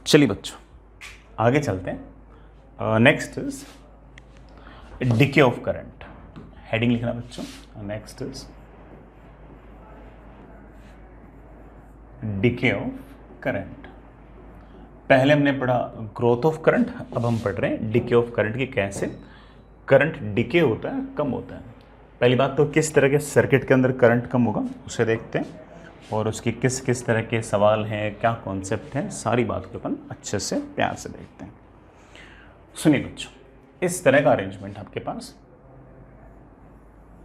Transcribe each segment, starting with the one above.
चलिए बच्चों आगे चलते हैं। Next is decay of current. Heading लिखना बच्चों, next is decay of current. पहले हमने पढ़ा ग्रोथ ऑफ करंट, अब हम पढ़ रहे हैं डिके ऑफ करंट की कैसे करंट डिके होता है, कम होता है। पहली बात तो किस तरह के सर्किट के अंदर करंट कम होगा उसे देखते हैं, और उसकी किस किस तरह के सवाल हैं, क्या कॉन्सेप्ट हैं, सारी बात को अपन अच्छे से प्यार से देखते हैं। सुनिए बच्चों, इस तरह का अरेंजमेंट आपके पास,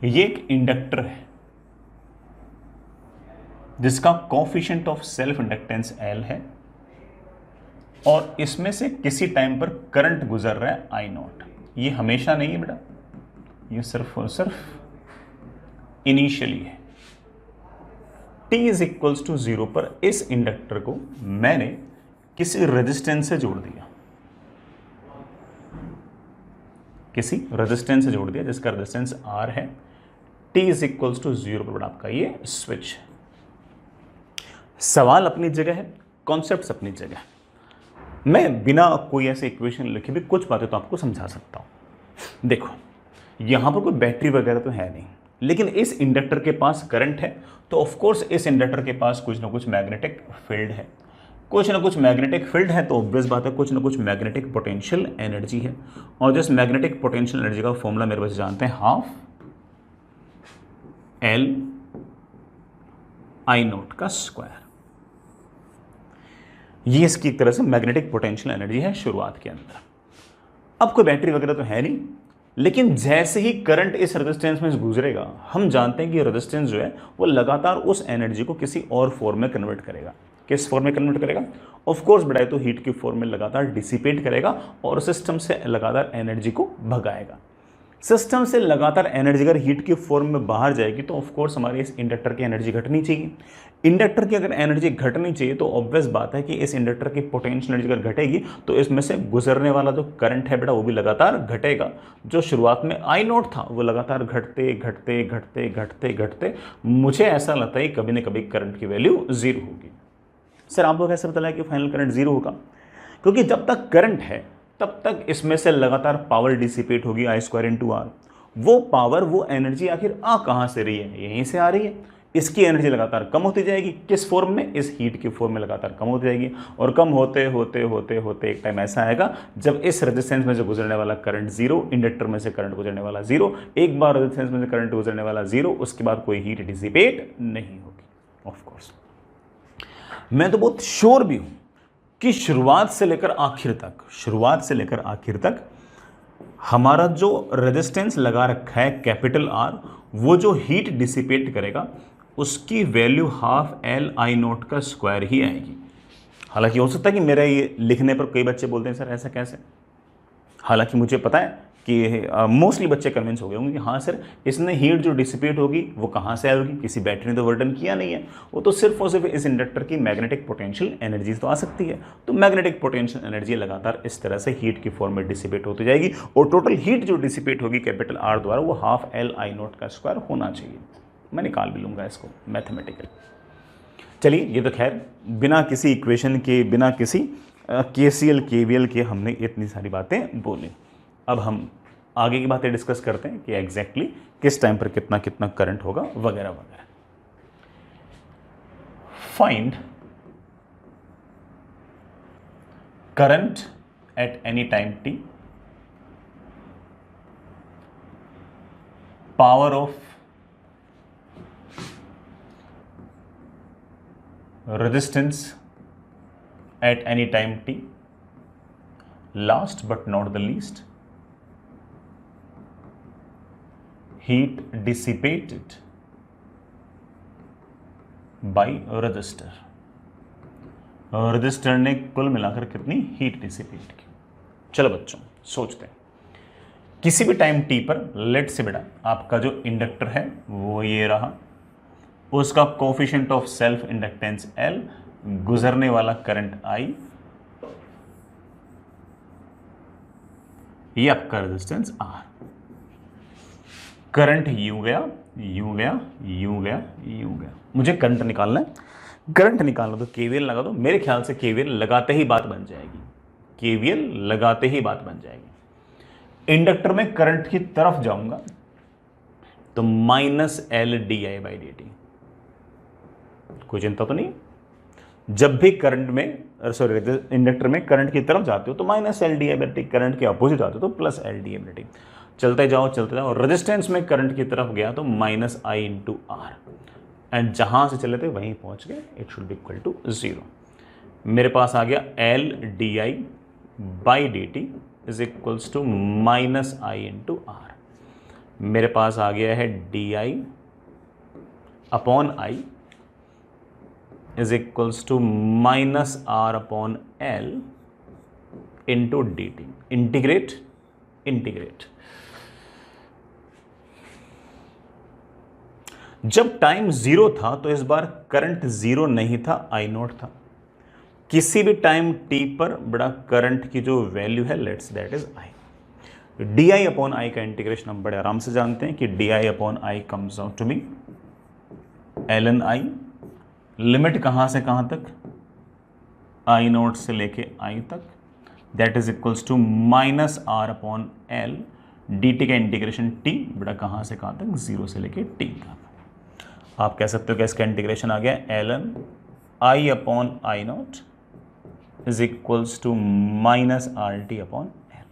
ये एक इंडक्टर है जिसका coefficient of self inductance L है, और इसमें से किसी टाइम पर करंट गुजर रहा है I नॉट। ये हमेशा नहीं है बेटा, ये सिर्फ और सिर्फ इनिशियली है। t इज इक्वल्स टू 0 पर इस इंडक्टर को मैंने किसी रेजिस्टेंस से जोड़ दिया, किसी रेजिस्टेंस से जोड़ दिया जिसका रेजिस्टेंस R है। t इज इक्वल्स टू 0 पर आपका ये स्विच है। सवाल अपनी जगह है, कॉन्सेप्ट्स अपनी जगह है। मैं बिना कोई ऐसे इक्वेशन लिखे भी कुछ बातें तो आपको समझा सकता हूं। देखो यहां पर कोई बैटरी वगैरह तो है नहीं, लेकिन इस इंडक्टर के पास करंट है, तो ऑफ कोर्स इस इंडक्टर के पास कुछ ना कुछ मैग्नेटिक फील्ड है। कुछ ना कुछ मैग्नेटिक फील्ड है तो ऑब्वियस बात है कुछ ना कुछ मैग्नेटिक पोटेंशियल एनर्जी है, और जिस मैग्नेटिक पोटेंशियल एनर्जी का फॉर्मूला मेरे पास जानते हैं, हाफ L I नॉट का स्क्वायर। ये इसकी एक तरह से मैग्नेटिक पोटेंशियल एनर्जी है शुरुआत के अंदर। अब कोई बैटरी वगैरह तो है नहीं, लेकिन जैसे ही करंट इस रेजिस्टेंस में गुजरेगा, हम जानते हैं कि रेजिस्टेंस जो है वो लगातार उस एनर्जी को किसी और फॉर्म में कन्वर्ट करेगा। किस फॉर्म में कन्वर्ट करेगा? ऑफ कोर्स बढ़ाए तो हीट की फॉर्म में लगातार डिसिपेट करेगा और सिस्टम से लगातार एनर्जी को भगाएगा। सिस्टम से लगातार एनर्जी अगर हीट की फॉर्म में बाहर जाएगी तो ऑफ कोर्स हमारे इस इंडक्टर की एनर्जी घटनी चाहिए। इंडक्टर की अगर एनर्जी घटनी चाहिए तो ऑब्वियस बात है कि इस इंडक्टर की पोटेंशियल एनर्जी अगर घटेगी तो इसमें से गुजरने वाला जो करंट है बेटा वो भी लगातार घटेगा। जो शुरुआत में I नॉट था वो लगातार घटते घटते घटते घटते घटते मुझे ऐसा लगता है कभी ना कभी करंट की वैल्यू 0 होगी। सर आपको कैसे पता लगा कि फाइनल करंट 0 होगा? क्योंकि जब तक करंट है तब तक इसमें से लगातार पावर डिसिपेट होगी I² इंटू R। वो पावर, वो एनर्जी आखिर आ कहाँ से रही है? यहीं से आ रही है। इसकी एनर्जी लगातार कम होती जाएगी। किस फॉर्म में? इस हीट की फॉर्म में लगातार कम होती जाएगी, और कम होते होते होते होते एक टाइम ऐसा आएगा जब इस रेजिस्टेंस में से गुजरने वाला करंट 0, इंडक्टर में से करंट गुजरने वाला 0, एक बार रेजिस्टेंस में से करंट गुजरने वाला 0, उसके बाद कोई हीट डिसिपेट नहीं होगी। ऑफ कोर्स मैं तो बहुत श्योर भी हूं कि शुरुआत से लेकर आखिर तक हमारा जो रेजिस्टेंस लगा रखा है कैपिटल R, वो जो हीट डिसिपेट करेगा उसकी value half L I not का स्क्वायर ही आएगी। हालांकि हो सकता है कि मेरा ये लिखने पर कई बच्चे बोलते हैं सर ऐसा कैसे, हालांकि मुझे पता है कि मोस्टली बच्चे कन्विंस हो गए होंगे कि हाँ सर इसने हीट जो डिसिपेट होगी वो कहाँ से आएगी, किसी बैटरी ने तो वर्डन किया नहीं है, वो तो सिर्फ और सिर्फ इस इंडक्टर की मैग्नेटिक पोटेंशियल एनर्जी तो आ सकती है। तो मैग्नेटिक पोटेंशियल एनर्जी लगातार इस तरह से हीट की फॉर्म में डिसिपेट होती जाएगी, और टोटल हीट जो डिसिपेट होगी कैपिटल R द्वारा वो हाफ L I नॉट का स्क्वायर होना चाहिए। मैं निकाल भी लूँगा इसको मैथमेटिकली। चलिए ये तो खैर बिना किसी इक्वेशन के, बिना किसी KCL KVL के हमने इतनी सारी बातें बोली। अब हम आगे की बातें डिस्कस करते हैं कि एग्जैक्टली किस टाइम पर कितना कितना करंट होगा वगैरह वगैरह। Find current at any time t, power of resistance at any time t, last but not the least heat dissipated by resistor। Register ने कुल मिलाकर कितनी हीट डिसिपेट की? चलो बच्चों सोचते हैं, किसी भी टाइम t पर लेट से बेटा आपका जो इंडक्टर है वो ये रहा, उसका coefficient of self inductance L, गुजरने वाला करंट I, ये आपका रेजिस्टेंस R। करंट यूं गया यूं गया यूं गया यूं गया, मुझे करंट निकालना है। करंट निकालना तो केवीएल लगा दो। मेरे ख्याल से केवीएल लगाते ही बात बन जाएगी, केवीएल लगाते ही बात बन जाएगी। इंडक्टर में करंट की तरफ जाऊंगा तो minus L D I by D T, कोई चिंता तो नहीं। जब भी करंट में सॉरी इंडक्टर में करंट की तरफ जाते हो तो minus L D I by T, current के अपोजिट आते हो तो plus L D I by T. चलते जाओ, रेजिस्टेंस में करंट की तरफ गया तो minus I into R, and जहां से चले थे वहीं पहुंच गए, it should be equal to 0। मेरे पास आ गया L D I by D T is equals to minus I into R. मेरे पास आ गया है D I upon I is equals to minus R upon L into D T. Integrate. जब टाइम 0 था तो इस बार करंट 0 नहीं था, आई नॉट था। किसी भी टाइम t पर बड़ा करंट की जो वैल्यू है let's that is I. D I upon I का इंटीग्रेशन हम बड़े आराम से जानते हैं कि D I upon I comes out to be L N I. Limit कहां से कहां तक, आई नॉट से लेके आई तक, that is equals to minus R upon L D T का इंटीग्रेशन टी बड़ा कहां से कहां तक, 0 से लेके टी तक। आप कह सकते हो कि इसका इंटीग्रेशन आ गया L N I upon I not is equals to minus R T upon L.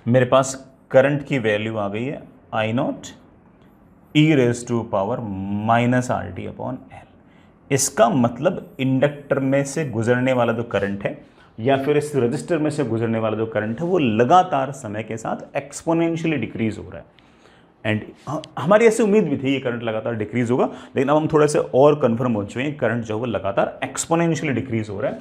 मेरे पास करंट की वैल्यू आ गई है I not e raise to power minus R T upon L. इसका मतलब इंडक्टर में से गुजरने वाला जो करंट है या फिर इस रजिस्टर में से गुजरने वाला जो करंट है वो लगातार समय के साथ एक्सपोनेंशियली डिक्रीज हो रहा है। एंड हमारी ऐसी उम्मीद भी थी ये करंट लगातार डिक्रीज होगा, लेकिन अब हम थोड़े से और कंफर्म हो चुके हैं करंट जो है वो लगातार एक्सपोनेंशियली डिक्रीज हो रहा है।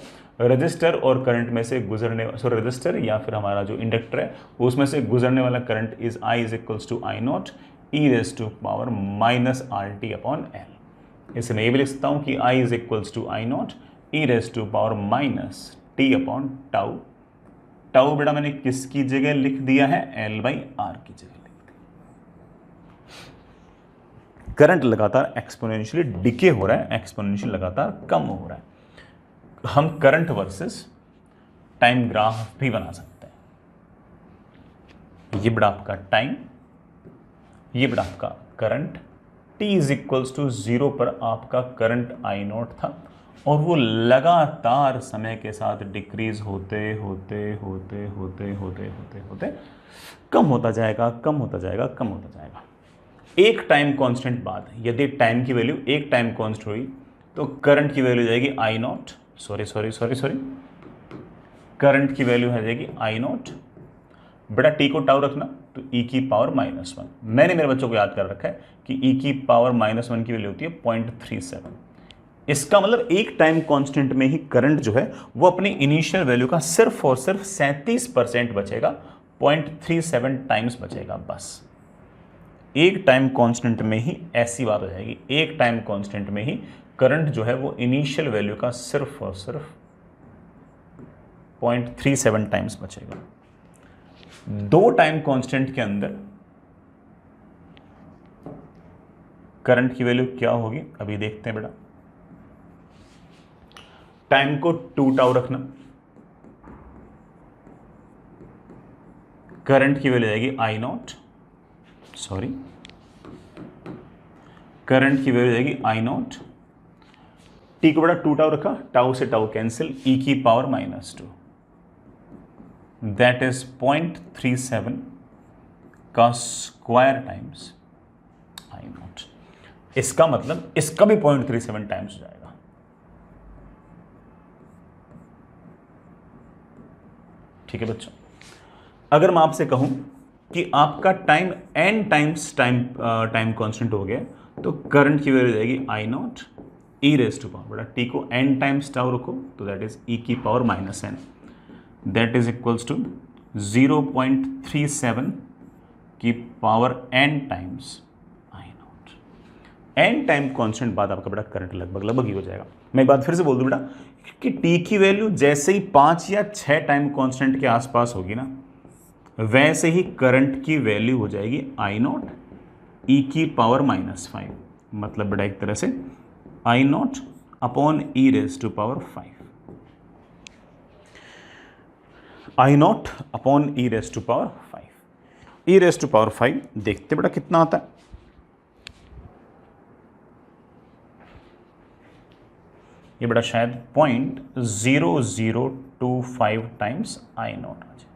रजिस्टर और करंट में से गुजरने रजिस्टर या फिर हमारा जो इंडक्टर है उसमें से गुजरने वाला current is I is equals to I not e raise to power minus R T upon L. इसे मैं ये भी लिख सकता हूँ कि I is equals to I not e raise to power minus T upon tau. Tau बेटा मैंने किसकी जगह लिख दिया है, एल बाई आर की जगह लिख दिया। करंट लगातार एक्सपोनेंशियली डिके हो रहा है, एक्सपोनेंशियल लगातार कम हो रहा है। हम करंट वर्सेस टाइम ग्राफ भी बना सकते हैं। ये बड़ा आपका टाइम, ये बड़ा आपका current. t is equals to 0 पर आपका करंट आई नॉट था और वो लगातार समय के साथ डिक्रीज होते होते होते होते होते होते होते कम होता जाएगा, कम होता जाएगा, कम होता जाएगा। एक टाइम कांस्टेंट बाद यदि टाइम की वैल्यू एक टाइम कांस्टेंट हुई तो करंट की वैल्यू जाएगी आई नॉट, सॉरी करंट की वैल्यू है जाएगी आई नॉट बड़ा टी को टाउ रखना तो ई की पावर -1। मैंने मेरे बच्चों को याद कर रखा है कि ई की पावर -1 की वैल्यू होती है 0.37। इसका मतलब एक टाइम कांस्टेंट में ही करंट जो है वो अपनी इनिशियल वैल्यू का सिर्फ और सिर्फ 37% बचेगा, 0.37 टाइम्स बचेगा बस। एक टाइम कांस्टेंट में ही ऐसी बात हो जाएगी, एक टाइम कांस्टेंट में ही करंट जो है वो इनिशियल वैल्यू का सिर्फ और सिर्फ 0.37 टाइम्स बचेगा। दो टाइम कांस्टेंट के अंदर करंट की वैल्यू क्या होगी अभी देखते हैं बेटा। टाइम को 2 टाउ रखना, करंट की वैल्यू आएगी आई नॉट, करंट की वैल्यू आएगी आई नॉट। टी को बड़ा 2 टाउ रखा, टाउ से टाउ कैंसिल, ई की पावर -2 दैट इज 0.37 का स्क्वायर टाइम्स आई नॉट। इसका मतलब इसका भी 0.37 टाइम्स हो जाएगा। ठीक है बच्चों, अगर मैं आपसे कहूं कि आपका time n times time constant हो गया तो करंट की वैल्यू जाएगी I not e raise to power बड़ा टी को n टाइम्स टाउ रखो तो दैट इज ई की power -n that is equals to 0.37 की power n times I not. n time constant बाद आपका बेटा करंट लगभग ही हो जाएगा। मैं एक बात फिर से बोल दूं बेटा कि t की वैल्यू जैसे ही 5 या 6 टाइम कांस्टेंट के आसपास होगी ना वैसे ही करंट की वैल्यू हो जाएगी आई नॉट ई की पावर -5, मतलब बेटा एक तरह से I not upon e raise to power 5, I not upon e raise to power 5, e raise to power 5 देखते बेटा कितना आता है। ये बेटा शायद 0.0025 टाइम्स आई नॉट आ जाए।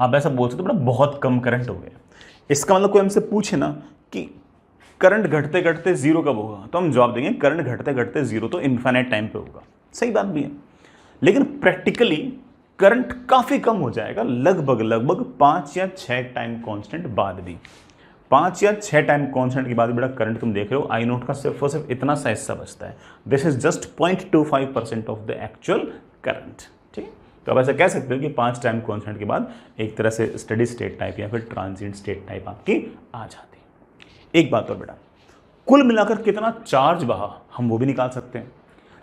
आप ऐसा बोल सकते हो बेटा बहुत कम करंट हो गया। इसका मतलब कोई हमसे पूछे ना कि करंट घटते घटते जीरो कब होगा, तो हम जवाब देंगे करंट घटते घटते जीरो तो इन्फिनिट टाइम पे होगा। सही बात भी है, लेकिन प्रैक्टिकली करंट काफ़ी कम हो जाएगा, लगभग 5 या 6 टाइम कांस्टेंट बाद भी। 5 या 6 टाइम कांस्टेंट के बाद बेटा करंट तुम देख रहे हो आई नोट का सिर्फ और सिर्फ इतना सा हिस्सा बचता है। This is just 0.25% of the actual current. ठीक है, तो आप ऐसा कह सकते हो कि 5 टाइम कांस्टेंट के बाद एक तरह से स्टेडी स्टेट टाइप या फिर ट्रांजिएंट स्टेट टाइप आपकी आ जाती है। एक बात और बेटा, कुल मिलाकर कितना चार्ज बहा हम वो भी निकाल सकते हैं।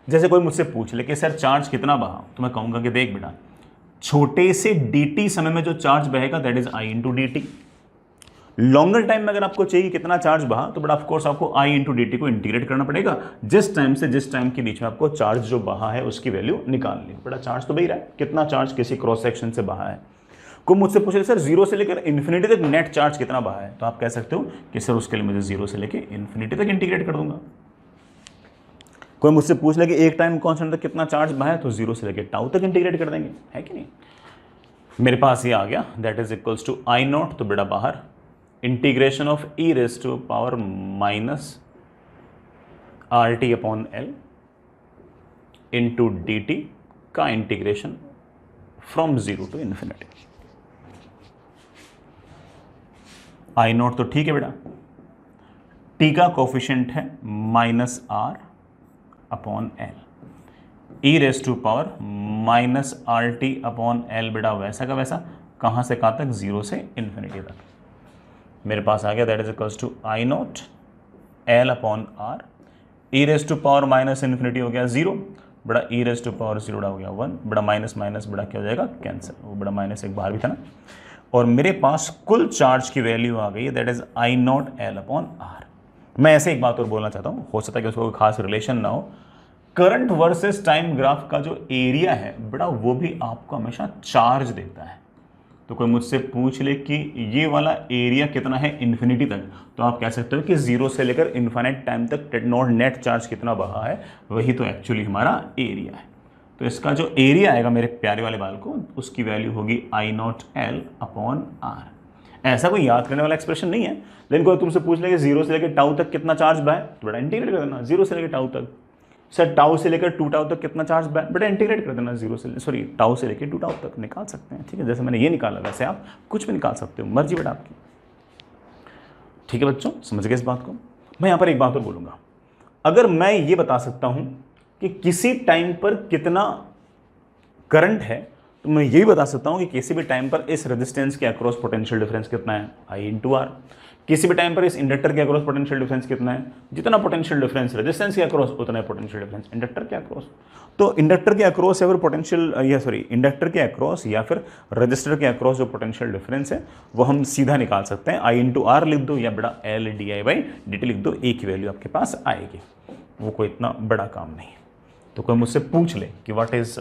जैसे कोई मुझसे पूछ ले कि सर चार्ज कितना बहा, तो मैं कहूँगा कि देख बेटा छोटे से dt समय में जो चार्ज बहेगा that is I into D T. Longer time में अगर आपको चाहिए कितना चार्ज बहा, तो बड़ा ऑफकोर्स आपको आई इंटू डी टी को इंटीग्रेट करना पड़ेगा। जिस टाइम से जिस टाइम के बीच में आपको चार्ज जो बहा है उसकी वैल्यू निकाल ली। बड़ा चार्ज तो बही रहा है, कितना चार्ज किसी क्रॉस सेक्शन से बहा है। कोई मुझसे पूछे सर जीरो से लेकर इन्फिनिटी तक नेट चार्ज कितना बहा है, तो आप कह सकते हो कि सर उसके लिए मुझे जीरो से लेकर इन्फिनिटी तक इंटीग्रेट कर दूंगा। कोई मुझसे पूछ ले कि एक टाइम कांस्टेंट तक कितना चार्ज बहा है, तो जीरो से लेकर टाउ तक इंटीग्रेट कर देंगे, है कि नहीं। मेरे पास ये आ गया that is equals to I not, तो बेटा बाहर integration of e raise to power minus R T upon L into D T का integration from zero to infinity. I not तो ठीक है बेटा, टी का कोफिशिएंट है minus R upon L, e raise to power minus R T upon L बेटा वैसा का वैसा, कहाँ से कहाँ तक, जीरो से इन्फिनिटी तक। मेरे पास आ गया that is equals to I naught L upon R, E raise to power minus infinity हो गया जीरो, बड़ा E raise to power zero हो गया 1, बड़ा माइनस माइनस बड़ा क्या हो जाएगा कैंसिल, वो बड़ा माइनस एक बाहर भी था ना। और मेरे पास कुल चार्ज की वैल्यू आ गई है that is I naught L upon R. मैं ऐसे एक बात और बोलना चाहता हूँ, हो सकता है कि उसको कोई खास रिलेशन ना हो, करंट वर्सेस टाइम ग्राफ का जो एरिया है बड़ा वो भी आपको हमेशा चार्ज देता है। तो कोई मुझसे पूछ ले कि ये वाला एरिया कितना है इन्फिनिटी तक, तो आप कह सकते हो कि जीरो से लेकर इन्फिनिट टाइम तक नेट चार्ज कितना बहा है, वही तो एक्चुअली हमारा एरिया है। तो इसका जो एरिया आएगा मेरे प्यारे वाले बाल को, उसकी वैल्यू होगी आई नॉट एल अपॉन आर। ऐसा कोई याद करने वाला एक्सप्रेशन नहीं है, लेकिन कोई तुमसे पूछ ले कि जीरो से लेकर टाउ तक कितना चार्ज बहा है, तो बड़ा इंटीग्रेट कर देना जीरो से लेकर टाउ तक। सर टाउ से लेकर 2 टाउ तक कितना चार्ज बहा है, बेटा इंटीग्रेट कर देना जीरो से, सॉरी टाउ से लेकर 2 टाउ तक निकाल सकते हैं। ठीक है, जैसे मैंने ये निकाला वैसे आप कुछ भी निकाल सकते हो, मर्जी बेटा आपकी। ठीक है बच्चों, समझ गए इस बात को। मैं यहाँ पर एक बात और बोलूँगा, अगर मैं ये बता सकता हूँ कि किसी टाइम पर कितना करंट है, तो मैं ये भी बता सकता हूँ कि किसी भी टाइम पर इस रेजिस्टेंस के अक्रॉस पोटेंशियल डिफरेंस कितना है, आई इंटू आर। किसी भी टाइम पर इस इंडक्टर के अक्रॉस पोटेंशियल डिफरेंस कितना है, जितना पोटेंशियल डिफरेंस रेजिस्टेंस के अक्रॉस उतना पोटेंशियल डिफरेंस इंडक्टर के अक्रॉस। तो इंडक्टर के अक्रॉस या फिर पोटेंशियल या सॉरी इंडक्टर के अक्रॉस या फिर रजिस्टर के अक्रॉस जो पोटेंशियल डिफरेंस है वो हम सीधा निकाल सकते हैं, आई इंटू आर लिख दो या बड़ा L D I by D T लिख दो, एक ही वैल्यू आपके पास आएगी। वो कोई इतना बड़ा काम नहीं है। तो कोई मुझसे पूछ ले कि what is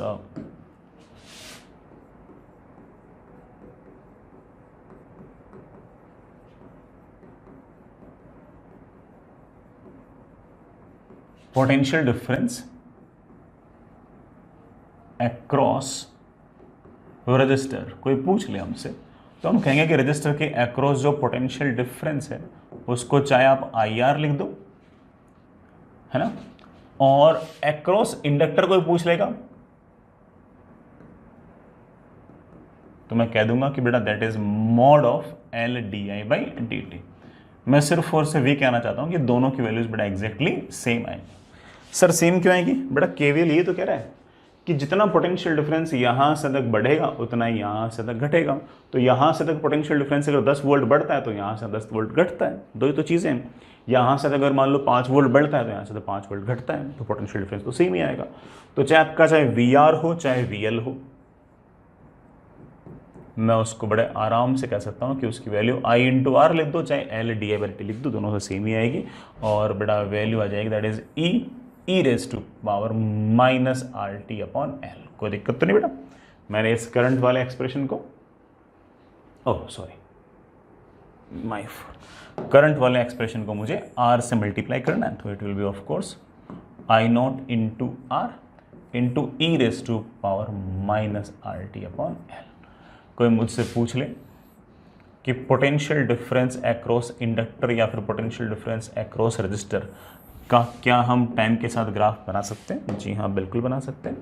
potential difference across register, कोई पूछ ले हमसे, तो हम कहेंगे कि रजिस्टर के अक्रॉस जो पोटेंशियल डिफरेंस है उसको चाहे आप आई आर लिख दो, है ना, और अक्रॉस इंडक्टर कोई पूछ लेगा तो मैं कह दूंगा कि बेटा that is mod of L D I by D T. मैं सिर्फ और सिर्फ ये कहना चाहता हूं कि दोनों की वैल्यूज बेटा एग्जैक्टली सेम आएंगी। सर सेम क्यों आएगी, बेटा केवीएल ये तो कह रहा है कि जितना पोटेंशियल डिफरेंस यहाँ से तक बढ़ेगा उतना ही यहाँ से तक घटेगा। तो यहाँ से तक पोटेंशियल डिफरेंस अगर 10 वोल्ट बढ़ता है तो यहाँ से 10 वोल्ट घटता है, दो ही तो चीज़ें हैं। यहाँ से अगर मान लो 5 वोल्ट बढ़ता है तो यहाँ से तो 5 वोल्ट घटता है, तो पोटेंशियल डिफरेंस तो सेम ही आएगा। तो चाहे आपका चाहे वी आर हो चाहे वी एल हो, मैं उसको बड़े आराम से कह सकता हूँ कि उसकी वैल्यू आई इंटू आर लिख दो, चाहे L D I by T लिख दो, दोनों से सेम ही आएगी, और बड़ा वैल्यू आ जाएगी that is E raise to power minus R T upon L. कोई दिक्कत तो नहीं बेटा? मैंने इस करंट वाले एक्सप्रेशन को, ओह सॉरी माय करंट वाले एक्सप्रेशन को मुझे आर से मल्टीप्लाई करना है, तो it will be of course I naught into R into E raise to power minus R T upon L. कोई मुझसे पूछ ले कि पोटेंशियल डिफरेंस अक्रॉस इंडक्टर या फिर पोटेंशियल डिफरेंस अक्रॉस रजिस्टर का क्या हम टाइम के साथ ग्राफ बना सकते हैं? जी हाँ, बिल्कुल बना सकते हैं।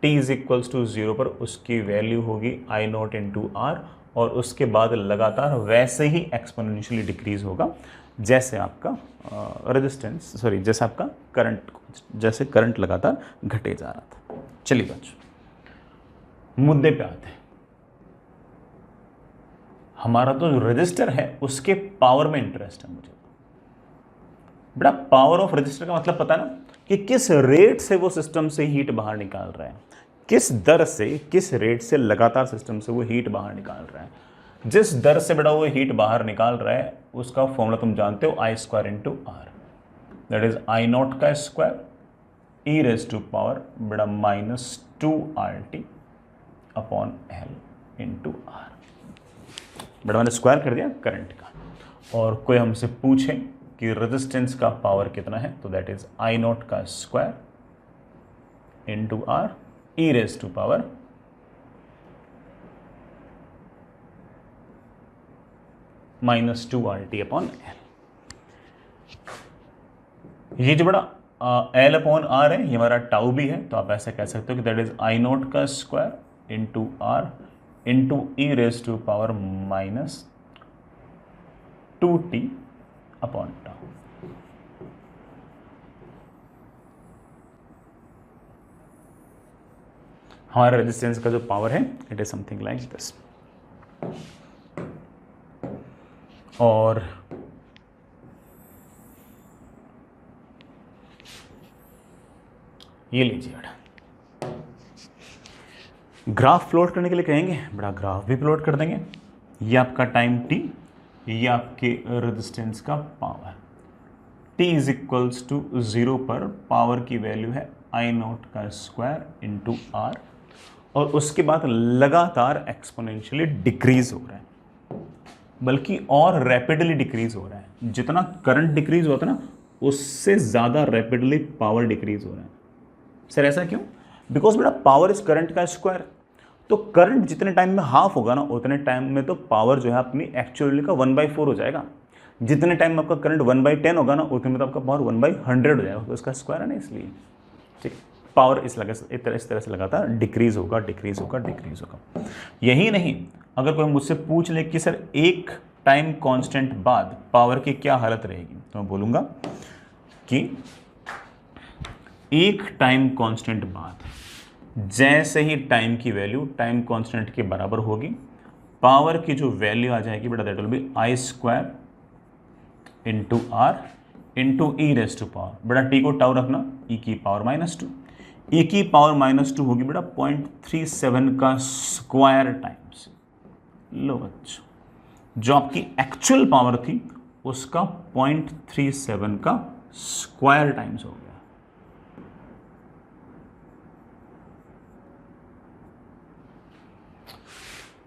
t इज इक्वल्स टू 0 पर उसकी वैल्यू होगी आई नॉट इंटू आर, और उसके बाद लगातार वैसे ही एक्सपोनेंशियली डिक्रीज होगा जैसे आपका रेजिस्टेंस, सॉरी जैसे आपका करंट, जैसे करंट लगातार घटे जा रहा था। चलिए बच्चों मुद्दे पे आते हैं। हमारा तो जो रजिस्टर है उसके पावर में इंटरेस्ट है मुझे। बेटा पावर ऑफ रजिस्टर का मतलब पता है ना, कि किस रेट से वो सिस्टम से हीट बाहर निकाल रहा है, किस दर से, किस रेट से लगातार सिस्टम से वो हीट बाहर निकाल रहा है। जिस दर से बेटा वो हीट बाहर निकाल रहा है उसका फॉर्मूला तुम जानते हो, I square into R, that is I not का square e raise to power बेटा minus 2 R T upon L into R. बेटा मैंने स्क्वायर कर दिया करंट का, और कोई हमसे पूछे कि रेजिस्टेंस का पावर कितना है, तो दैट इज आई नॉट का square into R E raise to power minus 2 R T upon L. ये जो बड़ा एल अपॉन आर है ये हमारा टाउ भी है, तो आप ऐसे कह सकते हो कि दैट इज आई नॉट का square into R into E raise to power minus 2t upon tau. हमारे रेजिस्टेंस का जो पावर है it is something like this. और ये लीजिए बेटा, ग्राफ प्लॉट करने के लिए कहेंगे, बड़ा ग्राफ भी प्लॉट कर देंगे। ये आपका टाइम t, ये आपके रेजिस्टेंस का power. t is equals to 0 पर पावर की वैल्यू है आई नॉट का स्क्वायर इंटू आर, और उसके बाद लगातार एक्सपोनेंशियली डिक्रीज हो रहा है, बल्कि और रैपिडली डिक्रीज हो रहा है। जितना करंट डिक्रीज होता है ना उससे ज़्यादा रैपिडली पावर डिक्रीज हो रहा है। सर ऐसा क्यों? बिकॉज बेटा पावर इज करंट का स्क्वायर, तो करंट जितने टाइम में हाफ होगा ना उतने टाइम में तो पावर जो है अपनी एक्चुअली का 1/4 हो जाएगा। जितने टाइम में आपका करंट 1/10 होगा ना उतने में तो आपका पावर 1/100 हो जाएगा, तो इसका स्क्वायर है ना, इसलिए ठीक पावर इस तरह से लगातार डिक्रीज होगा डिक्रीज होगा डिक्रीज होगा। यही नहीं, अगर कोई मुझसे पूछ ले कि सर एक टाइम कांस्टेंट बाद पावर की क्या हालत रहेगी, तो मैं बोलूँगा कि एक टाइम कांस्टेंट बाद जैसे ही टाइम की वैल्यू टाइम कांस्टेंट के बराबर होगी, पावर की जो वैल्यू आ जाएगी बेटा that will be I square into R into E raise to power. बेटा टी को टाउ रखना, ई की पावर -2, ई की पावर -2 होगी बेटा 0.37 का स्क्वायर टाइम्स। लो बच्चों, जो आपकी एक्चुअल पावर थी उसका 0.37 का स्क्वायर टाइम्स हो गया।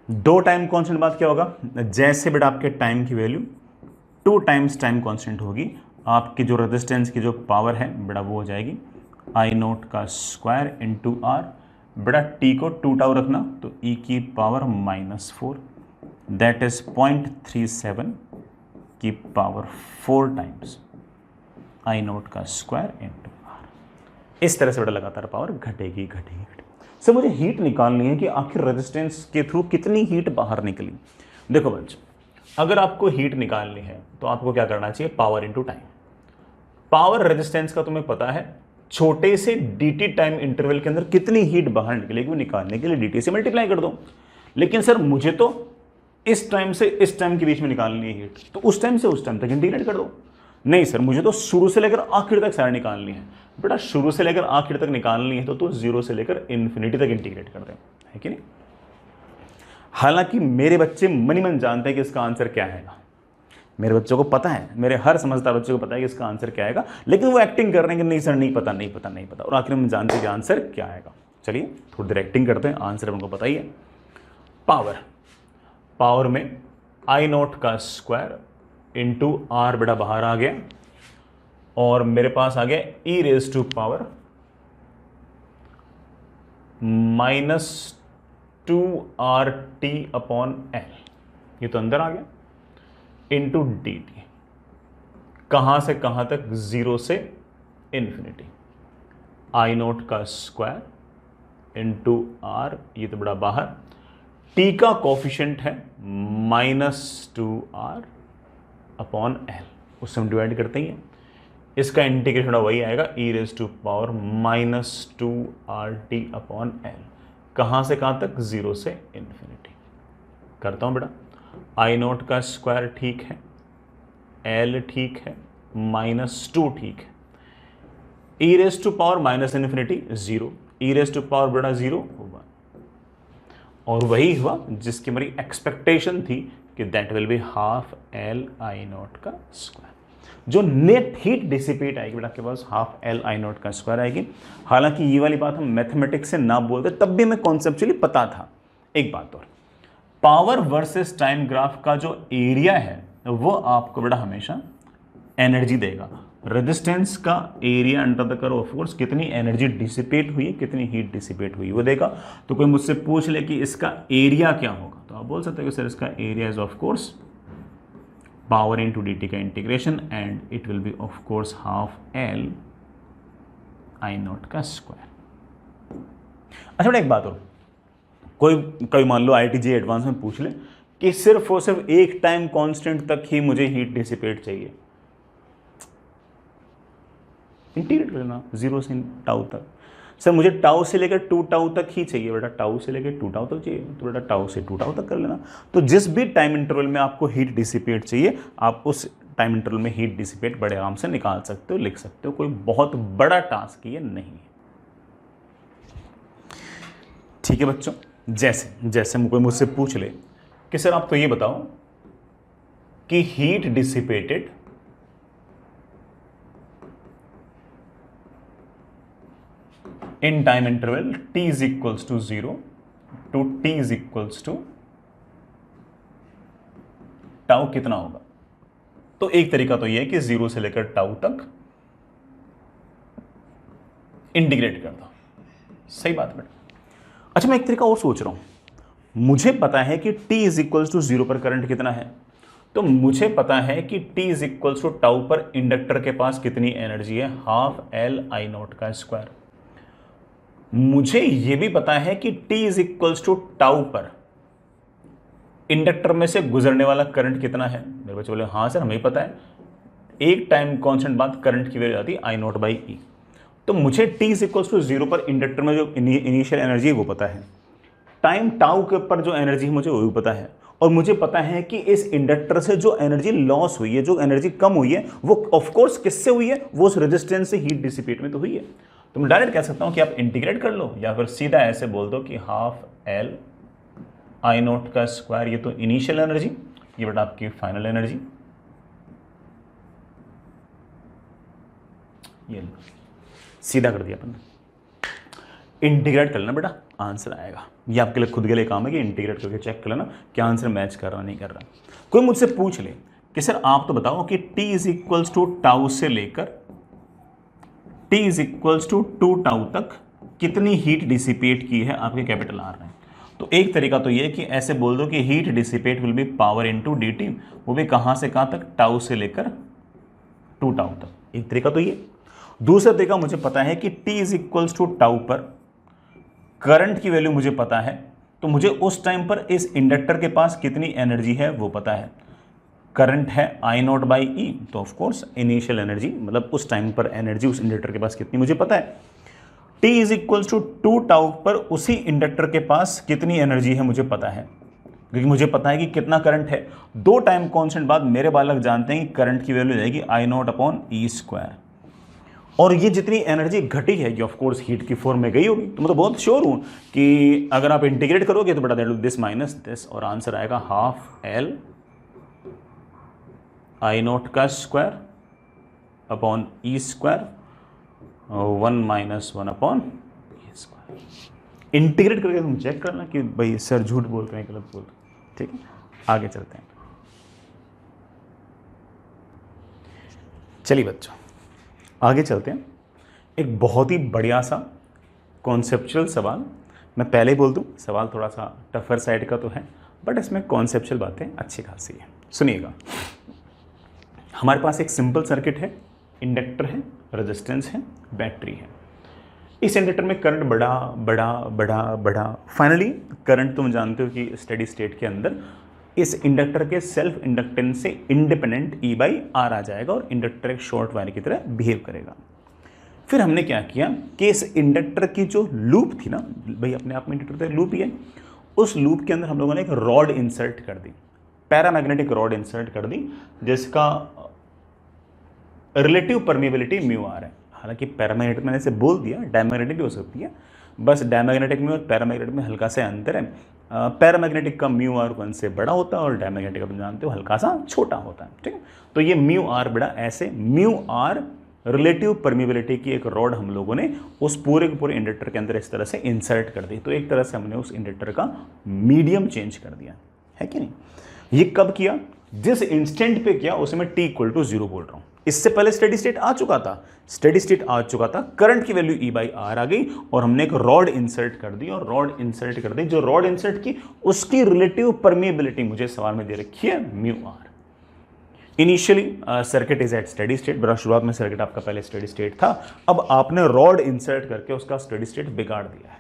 दो टाइम कांस्टेंट बाद क्या होगा, जैसे बेटा आपके टाइम की वैल्यू 2 टाइम्स टाइम कांस्टेंट होगी, आपकी जो रेजिस्टेंस की जो पावर है बेटा वो हो जाएगी आई नॉट का स्क्वायर इंटू आर। बेटा टी को 2 टाउ रखना, तो ई की पावर -4 दैट इज 0.37 की पावर 4 टाइम्स आई नॉट का स्क्वायर इंटू आर। इस तरह से बेटा लगातार पावर घटेगी घटेगी घटेगी। सर मुझे हीट निकालनी है कि आखिर रेजिस्टेंस के थ्रू कितनी हीट बाहर निकली। देखो बच्चों, अगर आपको हीट निकालनी है तो आपको क्या करना चाहिए, power into time. Power resistance का तुम्हें पता है, छोटे से dt टाइम इंटरवल के अंदर कितनी हीट बाहर निकलेगी वो निकालने के लिए dt से मल्टीप्लाई कर दो। लेकिन सर मुझे तो इस टाइम से इस टाइम के बीच में निकालनी है हीट, तो उस टाइम से उस टाइम तक इंटीग्रेट कर दो। नहीं सर मुझे तो शुरू से लेकर आखिर तक सारी निकालनी है। बेटा शुरू से लेकर आखिर तक निकालनी है तो 0 से लेकर इन्फिनिटी तक इंटीग्रेट कर दें, है कि नहीं। हालांकि मेरे बच्चे मनी मन जानते हैं कि इसका आंसर क्या आएगा, मेरे बच्चों को पता है, मेरे हर समझदार बच्चों को पता है कि इसका आंसर क्या आएगा, लेकिन वो एक्टिंग कर रहे हैं कि नहीं सर नहीं पता नहीं पता नहीं पता, और आखिर में जानते हैं कि आंसर क्या आएगा। चलिए थोड़ी देर एक्टिंग करते हैं, आंसर हमको पता ही है। पावर, पावर में आई नॉट का स्क्वायर इंटू आर बेटा बाहर आ गया, और मेरे पास आ गया e raise to power -2RT upon L, ये तो अंदर आ गया, इंटू डी टी, कहां से कहां तक, 0 से इन्फिनिटी, आई नोट का स्क्वायर इंटू आर, ये तो बड़ा बाहर, टी का कोफिशिएंट है -2R अपॉन एल, उससे हम डिवाइड करते ही हैं, इसका इंटीग्रेशन वही आएगा e raise to power -2RT upon L, कहां से कहां तक, 0 से इन्फिनिटी। करता हूं बेटा, आई नोट का स्क्वायर ठीक है, एल ठीक है, -2 ठीक है, e raise to power -infinity 0, e raise to power बेटा 0 होगा, और वही हुआ जिसकी हमारी एक्सपेक्टेशन थी कि that will be half L I not का स्क्वायर। जो नेट हीट डिसिपेट आएगी बेटा आपके पास हाफ एल आई नॉट का स्क्वायर आएगी। हालांकि ये वाली बात हम मैथमेटिक्स से ना बोलते तब भी हमें कॉन्सेप्चुअली पता था। एक बात और, पावर वर्सेस टाइम ग्राफ का जो एरिया है वो आपको बेटा हमेशा एनर्जी देगा। रेजिस्टेंस का area under the curve of force कितनी एनर्जी डिसिपेट हुई है, कितनी हीट डिसिपेट हुई वो देगा। तो कोई मुझसे पूछ ले कि इसका एरिया क्या होगा, तो आप बोल सकते हो कि सर इसका area is of course power into D T का integration and it will be of course half L I not का स्क्वायर। अच्छा बेटा एक बात और, कोई मान लो IIT-JEE एडवांस में पूछ ले कि सिर्फ और सिर्फ एक टाइम कांस्टेंट तक ही मुझे हीट डिसिपेट चाहिए, इंटीग्रेट कर लेना 0 से टाउ तक। सर मुझे टाउ से लेकर 2 टाउ तक ही चाहिए बेटा, टाउ से लेकर 2 टाउ तक चाहिए, तो बेटा टाउ से 2 टाउ तक कर लेना। तो जिस भी टाइम इंटरवल में आपको हीट डिसिपेट चाहिए, आप उस टाइम इंटरवल में हीट डिसिपेट बड़े आराम से निकाल सकते हो, लिख सकते हो, कोई बहुत बड़ा टास्क ये नहीं है। ठीक है बच्चों, जैसे कोई मुझसे पूछ ले कि सर आप तो ये बताओ कि heat dissipated in time interval t is equals to 0 to t is equals to tau कितना होगा। तो एक तरीका तो यह है कि 0 से लेकर टाउ तक इंटीग्रेट कर दो, सही बात बेटा। अच्छा मैं एक तरीका और सोच रहा हूं, मुझे पता है कि t इज इक्वल्स टू 0 पर करंट कितना है, तो मुझे पता है कि t is equals to tau पर इंडक्टर के पास कितनी एनर्जी है, हाफ एल आई नॉट का स्क्वायर। मुझे यह भी पता है कि t is equals to tau पर इंडक्टर में से गुजरने वाला करंट कितना है। मेरे बच्चे बोले हाँ सर हमें पता है, एक टाइम कांस्टेंट बाद करंट की वैल्यू आती है आई नॉट बाई ई। तो मुझे t इज इक्वल्स टू 0 पर इंडक्टर में जो इनिशियल एनर्जी है वो पता है, टाइम टाउ के ऊपर जो एनर्जी है मुझे वो भी पता है, और मुझे पता है कि इस इंडक्टर से जो एनर्जी लॉस हुई है, जो एनर्जी कम हुई है, वो ऑफकोर्स किससे हुई है, वो उस रेजिस्टेंस से हीट डिसिपेट में तो हुई है। तो मैं डायरेक्ट कह सकता हूं कि आप इंटीग्रेट कर लो, या फिर सीधा ऐसे बोल दो कि हाफ एल आई नॉट का स्क्वायर, ये तो इनिशियल एनर्जी, ये बेटा आपकी फाइनल एनर्जी, ये सीधा कर दिया अपन ने। इंटीग्रेट कर लेना बेटा, आंसर आएगा। ये आपके लिए खुद के लिए काम है कि इंटीग्रेट करके चेक कर लेना क्या आंसर मैच कर रहा नहीं कर रहा। कोई मुझसे पूछ ले कि सर आप तो बताओ कि t is equals to tau से लेकर t is equals to 2 tau तक कितनी हीट डिसिपेट की है आपके कैपिटल आर ने। तो एक तरीका तो ये कि ऐसे बोल दो कि heat dissipate will be power into dt, वो भी कहां से कहां तक, टाउ से लेकर 2 टाउ तक। एक तरीका तो ये। दूसरा तरीका मुझे पता है कि t is equals to tau पर करंट की वैल्यू मुझे पता है, तो मुझे उस टाइम पर इस इंडक्टर के पास कितनी एनर्जी है वो पता है। करंट है आई नॉट बाई ई, तो ऑफ कोर्स इनिशियल एनर्जी मतलब उस टाइम पर एनर्जी उस इंडक्टर के पास कितनी मुझे पता है। t is equals to 2 tau पर उसी इंडक्टर के पास कितनी एनर्जी है मुझे पता है, क्योंकि मुझे पता है कि कितना करंट है। 2 टाइम कांस्टेंट बाद मेरे बालक जानते हैं कि करंट की वैल्यू जाएगी I not upon E square. और ये जितनी एनर्जी घटी है ये ऑफ कोर्स हीट की फॉर्म में गई होगी। तो मैं तो बहुत श्योर हूँ कि अगर आप इंटीग्रेट करोगे तो बटा दैट दिस माइनस दिस, और आंसर आएगा हाफ एल आई नॉट का square upon E square 1 - 1 upon E square. Integrate करके तुम चेक करना कि भाई सर झूठ बोल रहे हैं गलत बोल रहे हैं। ठीक है, आगे चलते हैं। चलिए बच्चों आगे चलते हैं। एक बहुत ही बढ़िया सा कॉन्सेप्चुअल सवाल, मैं पहले ही बोल दूं सवाल थोड़ा सा टफर साइड का तो है, बट इसमें कॉन्सेप्चुअल बातें अच्छी खासी है। सुनिएगा, हमारे पास एक सिंपल सर्किट है, इंडक्टर है, रेजिस्टेंस है, बैटरी है। इस इंडक्टर में करंट बढ़ा बढ़ा बढ़ा बढ़ा, फाइनली करंट तुम जानते हो कि स्टेडी स्टेट के अंदर इस इंडक्टर के सेल्फ इंडक्टेंस से इंडिपेंडेंट ई बाई आर आ जाएगा और इंडक्टर एक शॉर्ट वायर की तरह बिहेव करेगा। फिर हमने क्या किया कि इस इंडक्टर की जो लूप थी ना, भाई अपने आप में इंडक्टर तो लूप ही है, उस लूप के अंदर हम लोगों ने एक रॉड इंसर्ट कर दी, पैरामैग्नेटिक रॉड इंसर्ट कर दी, जिसका रिलेटिव परमिएबिलिटी म्यू आर है। हालांकि पैरामैग्नेटिक मैंने इसे बोल दिया, डायमैग्नेटिक भी हो सकती है, बस डायमैग्नेटिक में और पैरामैग्नेटिक में हल्का सा अंतर है। पैरामैग्नेटिक का म्यू आर 1 से बड़ा होता है और डायमैग्नेटिक आप जानते हो हल्का सा छोटा होता है। ठीक है, तो ये म्यू आर बड़ा, ऐसे म्यू आर रिलेटिव परमिएबिलिटी की एक रॉड हम लोगों ने उस पूरे के पूरे इंडक्टर के अंदर इस तरह से इंसर्ट कर दी। तो एक तरह से हमने उस इंडक्टर का मीडियम चेंज कर दिया है कि नहीं। ये कब किया? जिस इंस्टेंट पे किया उसमें t = 0 बोल रहा हूं। इससे पहले स्टेडी स्टेट आ चुका था, स्टेडी स्टेट आ चुका था, करंट की वैल्यू E बाई आर आ गई और हमने एक रॉड इंसर्ट कर दी, और रॉड इंसर्ट कर दी, जो रॉड इंसर्ट की उसकी रिलेटिव परमिएबिलिटी मुझे सवाल में दे रखी है mu R. Initially circuit is at steady state, बड़ा शुरुआत में सर्किट आपका पहले स्टेडी स्टेट था, अब आपने रॉड इंसर्ट करके उसका स्टेडी स्टेट बिगाड़ दिया है।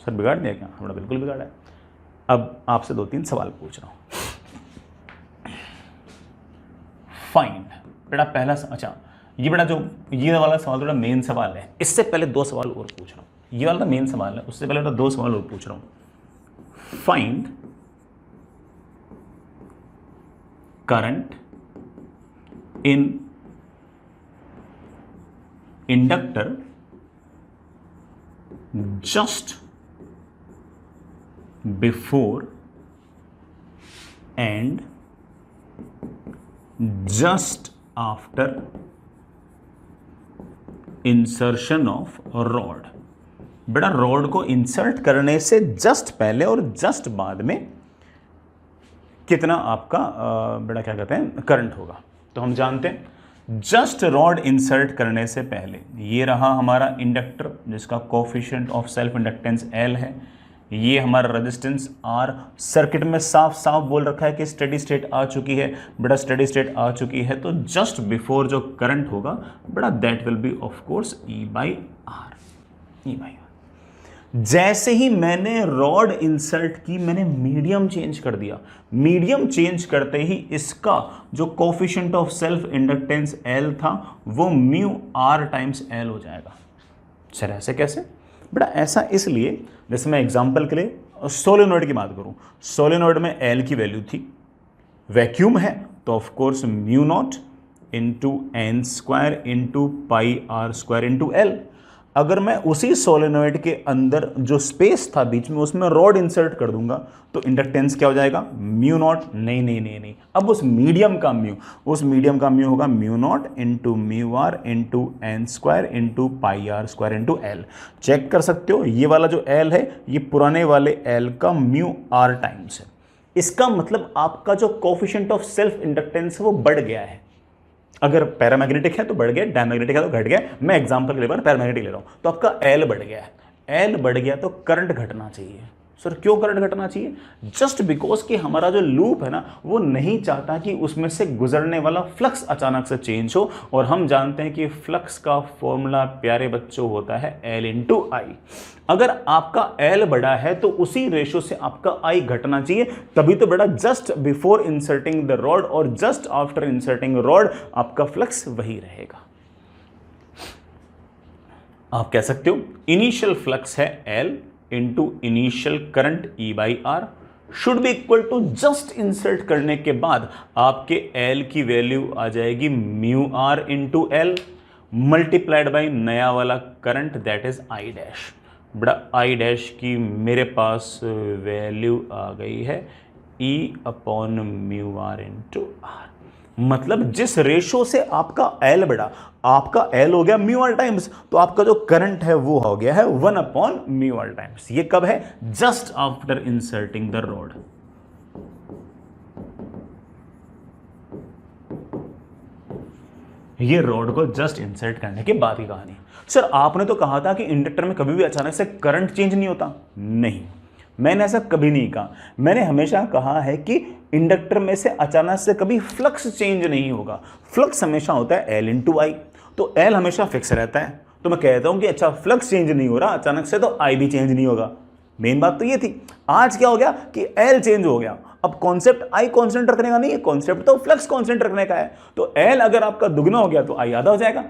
सर बिगाड़ दिया क्या? हमारा बिल्कुल बिगाड़ा है। अब आपसे 2-3 सवाल पूछ रहा हूं। फाइंड बेटा पहला, अच्छा ये बेटा जो ये वाला सवाल थोड़ा मेन सवाल है, इससे पहले 2 सवाल और पूछ रहा हूं। ये वाला तो मेन सवाल है, उससे पहले 2 सवाल और पूछ रहा हूं। Find current in inductor just before and just after insertion of rod. बेटा रॉड को इंसर्ट करने से जस्ट पहले और जस्ट बाद में कितना आपका बेटा क्या कहते हैं करंट होगा। तो हम जानते हैं जस्ट रॉड इंसर्ट करने से पहले ये रहा हमारा इंडक्टर जिसका coefficient of self inductance L है, ये हमारा रेजिस्टेंस R। सर्किट में साफ साफ बोल रखा है कि स्टेडी स्टेट आ चुकी है, बड़ा स्टेडी स्टेट आ चुकी है, तो जस्ट बिफोर जो करंट होगा बड़ा that will be of course E by R. जैसे ही मैंने रॉड इंसर्ट की मैंने मीडियम चेंज कर दिया, मीडियम चेंज करते ही इसका जो coefficient of self inductance L था वो म्यू R टाइम्स L हो जाएगा। सर ऐसे कैसे? बेटा ऐसा इसलिए, जैसे मैं एग्जांपल के लिए सोलेनॉइड की बात करूं, सोलेनॉइड में L की वैल्यू थी, वैक्यूम है तो of course mu naught into N square into pi R square into L। अगर मैं उसी सोलेनॉइड के अंदर जो स्पेस था बीच में उसमें रॉड इंसर्ट कर दूंगा तो इंडक्टेंस क्या हो जाएगा? Mu naught. नहीं, अब उस मीडियम का म्यू होगा mu naught into mu R into N square into pi R square into L। Check कर सकते हो ये वाला जो L है ये पुराने वाले L का म्यू आर टाइम्स है। इसका मतलब आपका जो कोफिशिएंट ऑफ सेल्फ इंडक्टेंस है वो बढ़ गया है। अगर पैरामैग्नेटिक है तो बढ़ गया, डायमैग्नेटिक है तो घट गया। मैं एग्जांपल के लिए पैरामैग्नेटिक ले रहा हूं तो आपका L बढ़ गया है। L बढ़ गया तो करंट घटना चाहिए। सर क्यों करंट घटना चाहिए? जस्ट बिकॉज कि हमारा जो लूप है ना वो नहीं चाहता कि उसमें से गुजरने वाला फ्लक्स अचानक से चेंज हो, और हम जानते हैं कि फ्लक्स का फॉर्मूला प्यारे बच्चों होता है L इंटू आई। अगर आपका L बड़ा है तो उसी रेशो से आपका I घटना चाहिए, तभी तो बड़ा just before inserting the rod और जस्ट आफ्टर इंसर्टिंग रॉड आपका फ्लक्स वही रहेगा। आप कह सकते हो इनिशियल फ्लक्स है L into initial current E by R should be equal to just insert करने के बाद आपके L की वैल्यू आ जाएगी mu R into L। Multiplied by नया वाला current that is I dash. बड़ा आई डैश की मेरे पास वैल्यू आ गई है E upon mu R into R. मतलब जिस रेशो से आपका एल बढ़ा, आपका एल हो गया म्यू आर टाइम्स, तो आपका जो करंट है वो हो गया है 1 अपॉन म्यू आर टाइम्स। ये कब है? Just after inserting the rod. ये रॉड को जस्ट इंसर्ट करने के बाद की कहानी। सर आपने तो कहा था कि इंडक्टर में कभी भी अचानक से करंट चेंज नहीं होता। नहीं, मैंने ऐसा कभी नहीं कहा। मैंने हमेशा कहा है कि इंडक्टर में से अचानक से कभी फ्लक्स चेंज नहीं होगा। फ्लक्स हमेशा होता है एल इंटू आई, तो एल हमेशा फिक्स रहता है। तो मैं कहता हूं कि अच्छा फ्लक्स चेंज नहीं हो रहा अचानक से, तो आई भी चेंज नहीं होगा। मेन बात तो ये थी। आज क्या हो गया कि एल चेंज हो गया। अब कॉन्सेप्ट आई कांस्टेंट रखने का नहीं है, कॉन्सेप्ट तो फ्लक्स कांस्टेंट रखने का है। तो एल अगर आपका दुगना हो गया तो आई आधा हो जाएगा।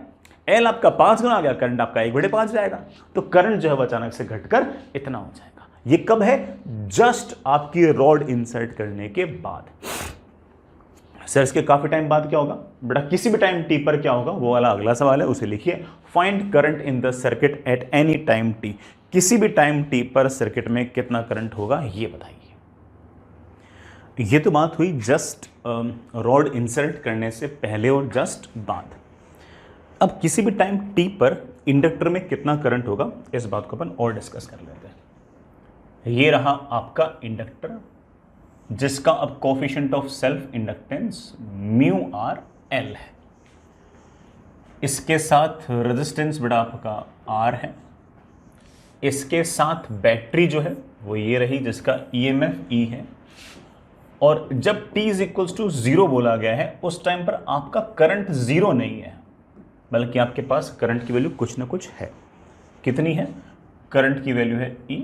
एल आपका 5 गुना आ गया, करंट आपका 1/5 जाएगा। तो करंट जो है वो अचानक से घटकर इतना हो जाएगा। ये कब है? जस्ट आपकी रॉड इंसर्ट करने के बाद। सर इसके काफी टाइम बाद क्या होगा? बेटा किसी भी टाइम टी पर क्या होगा वो वाला अगला सवाल है, उसे लिखिए। Find current in the circuit at any time T. किसी भी टाइम टी पर सर्किट में कितना करंट होगा ये बताइए। ये तो बात हुई जस्ट रॉड इंसर्ट करने से पहले और जस्ट बाद। अब किसी भी टाइम टी पर इंडक्टर में कितना करंट होगा इस बात को अपन और डिस्कस कर लेते हैं। ये रहा आपका इंडक्टर जिसका अब coefficient of self inductance mu R L है। इसके साथ रेजिस्टेंस बड़ा आपका आर है। इसके साथ बैटरी जो है वो ये रही जिसका ईएमएफ ई है। और जब t इज इक्वल्स टू 0 बोला गया है उस टाइम पर आपका करंट 0 नहीं है, बल्कि आपके पास करंट की वैल्यू कुछ ना कुछ है। कितनी है? करंट की वैल्यू है E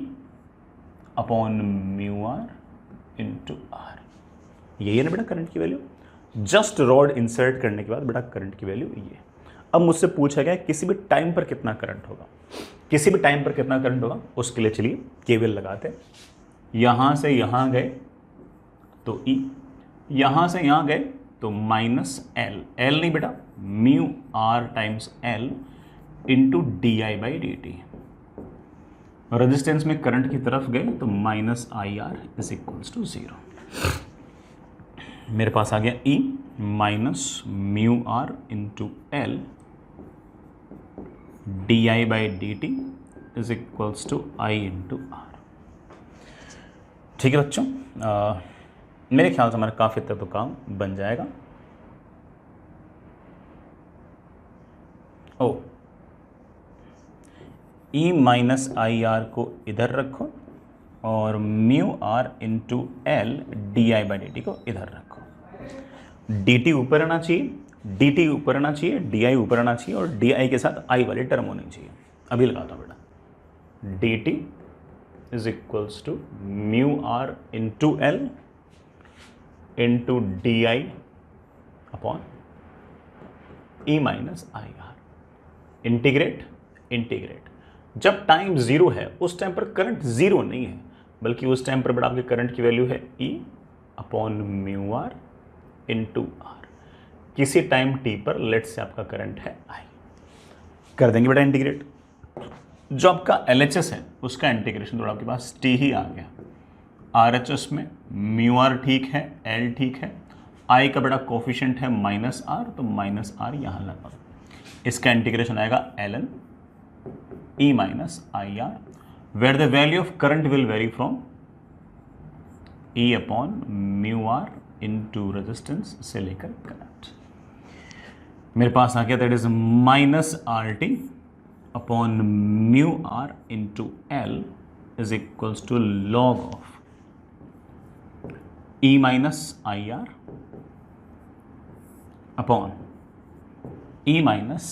upon mu R into R. यही है ना बेटा करंट की वैल्यू। जस्ट रॉड इंसर्ट करने के बाद बेटा करंट की वैल्यू ये। अब मुझसे पूछा गया किसी भी टाइम पर कितना करंट होगा। किसी भी टाइम पर कितना करंट होगा उसके लिए चलिए केवीएल लगाते। यहां से यहां गए तो ई, यहां से यहां गए तो माइनस एल, एल नहीं बेटा mu R times L into D I by D T. Resistance में करंट की तरफ गए तो minus I R is equals to 0। मेरे पास आ गया e minus mu R into L D I by D T is equals to I into R. ठीक है बच्चों, मेरे ख्याल से हमारा काफ़ी तक तो काम बन जाएगा। ओ ई माइनस आई आर को इधर रखो और mu R into L D I by D T को इधर रखो। डी टी ऊपर आना चाहिए, डी टी ऊपर आना चाहिए, डी आई ऊपर आना चाहिए और डी आई के साथ आई वाली टर्म होनी चाहिए। अभी लगाता हूँ बेटा। D T is equals to mu R into L into D I upon E minus I R. Integrate integrate. जब टाइम 0 है उस टाइम पर करंट 0 नहीं है, बल्कि उस टाइम पर बड़ा आपके करंट की वैल्यू है E upon mu R into R. किसी टाइम टी पर लेट से आपका करंट है आई। कर देंगे बेटा इंटीग्रेट। जो आपका एलएचएस है उसका इंटीग्रेशन थोड़ा आपके पास टी ही आ गया। आरएचएस में म्यू आर ठीक है, एल ठीक है, आई का बड़ा कोफिशिएंट है माइनस आर, तो माइनस आर यहाँ लगा। इसका इंटीग्रेशन आएगा L N E minus I R, where the value of current will vary from E upon mu R into resistance से लेकर करंट। मेरे पास आ गया that is minus R T upon mu R into L is equals to log of E minus I R upon E minus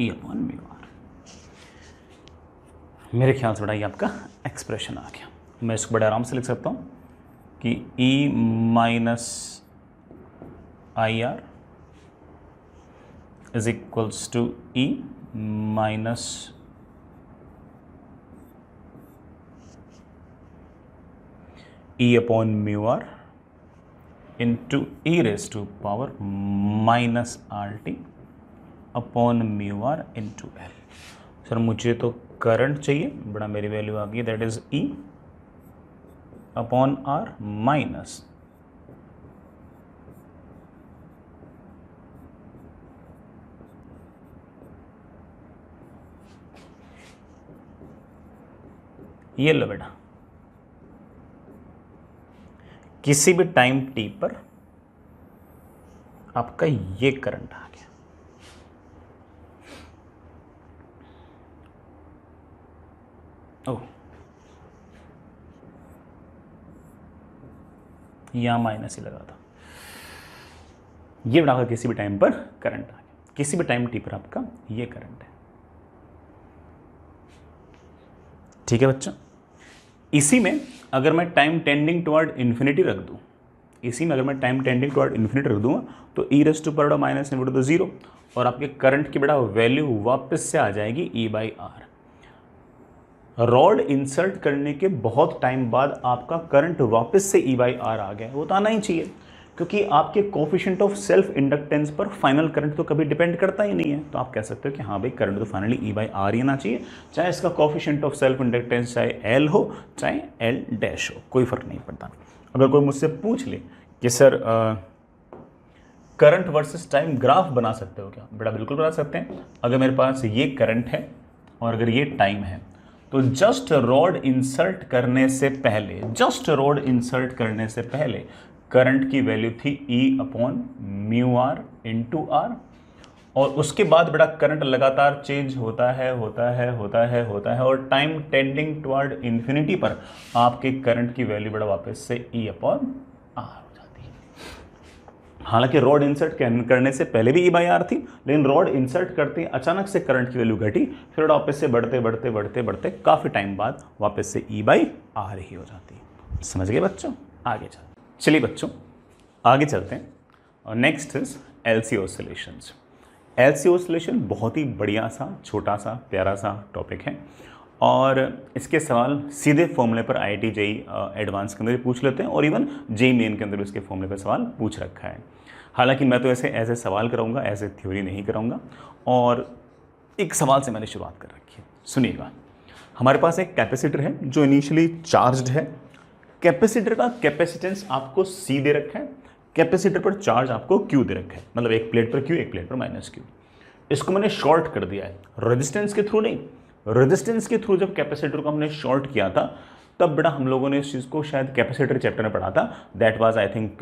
E upon mu R. मेरे ख्याल से बड़ा ये आपका एक्सप्रेशन आ गया। मैं इसको बड़े आराम से लिख सकता हूँ कि e minus I R is equals to e minus E upon mu R into e raise to power minus R T upon mu R into L. Sir मुझे तो करंट चाहिए, बड़ा मेरी वैल्यू आ गई, that is e upon R minus ये लो बेटा, किसी भी टाइम टी पर आपका ये करंट आ गया। ओ यहां माइनस ही लगा था, ये बेटा आपका किसी भी टाइम पर करंट आ गया, किसी भी टाइम टी पर आपका ये करंट है। ठीक है बच्चा, इसी में अगर मैं टाइम टेंडिंग टुवर्ड इन्फिनिटी रख दूं, इसी में अगर मैं टाइम टेंडिंग टुवर्ड इन्फिनिटी रख दूंगा तो e raise to power minus invert to zero, और आपके करंट की बेटा वैल्यू वापस से आ जाएगी ई बाई आर। रॉड इंसर्ट करने के बहुत टाइम बाद आपका करंट वापस से ई बाई आर आ गया, वो तो आना ही चाहिए, क्योंकि आपके कोफिशिएंट ऑफ सेल्फ इंडक्टेंस पर फाइनल करंट तो कभी डिपेंड करता ही नहीं है। तो आप कह सकते हो कि हाँ भाई करंट तो फाइनली ई बाई आर ही आना चाहिए, चाहे इसका कोफिशिएंट ऑफ सेल्फ इंडक्टेंस चाहे एल हो चाहे एल डैश हो, कोई फर्क नहीं पड़ता। अगर कोई मुझसे पूछ ले कि sir current versus time graph बना सकते हो क्या, बेटा बिल्कुल बना सकते हैं। अगर मेरे पास ये करंट है और अगर ये टाइम है, तो जस्ट रॉड इंसर्ट करने से पहले, जस्ट रॉड इंसर्ट करने से पहले करंट की वैल्यू थी E upon mu R into R, और उसके बाद बेटा करंट लगातार चेंज होता है होता है होता है होता है, और टाइम टेंडिंग टुवर्ड इन्फिनिटी पर आपके करंट की वैल्यू बेटा वापस से E अपॉन आर हो जाती है। हालांकि रॉड इंसर्ट करने से पहले भी E बाई आर थी, लेकिन रॉड इंसर्ट करते ही अचानक से करंट की वैल्यू घटी, फिर वापस से बढ़ते बढ़ते बढ़ते बढ़ते काफ़ी टाइम बाद वापस से E बाई आर ही हो जाती है। समझ गए बच्चों? आगे चलिए बच्चों आगे चलते हैं, और next is LC oscillations. LC oscillation बहुत ही बढ़िया सा छोटा सा प्यारा सा टॉपिक है, और इसके सवाल सीधे फॉर्मूले पर IIT JEE एडवांस के अंदर भी पूछ लेते हैं, और इवन JEE मेन के अंदर भी इसके फॉर्मूले पर सवाल पूछ रखा है। हालांकि मैं तो ऐसे सवाल कराऊंगा, ऐसे थ्योरी नहीं कराऊंगा। और एक सवाल से मैंने शुरुआत कर रखी है, सुनिएगा। हमारे पास एक कैपेसिटर है जो इनिशियली चार्ज्ड है, कैपेसिटर का कैपेसिटेंस आपको C दे रखा है, कैपेसिटर पर चार्ज आपको Q दे रखा है, मतलब एक प्लेट पर Q एक प्लेट पर माइनस Q। इसको मैंने शॉर्ट कर दिया है, रेजिस्टेंस के थ्रू नहीं, रेजिस्टेंस के थ्रू जब कैपेसिटर को हमने शॉर्ट किया था तब बेटा हम लोगों ने इस चीज़ को शायद कैपेसिटर चैप्टर में पढ़ा था। That was I think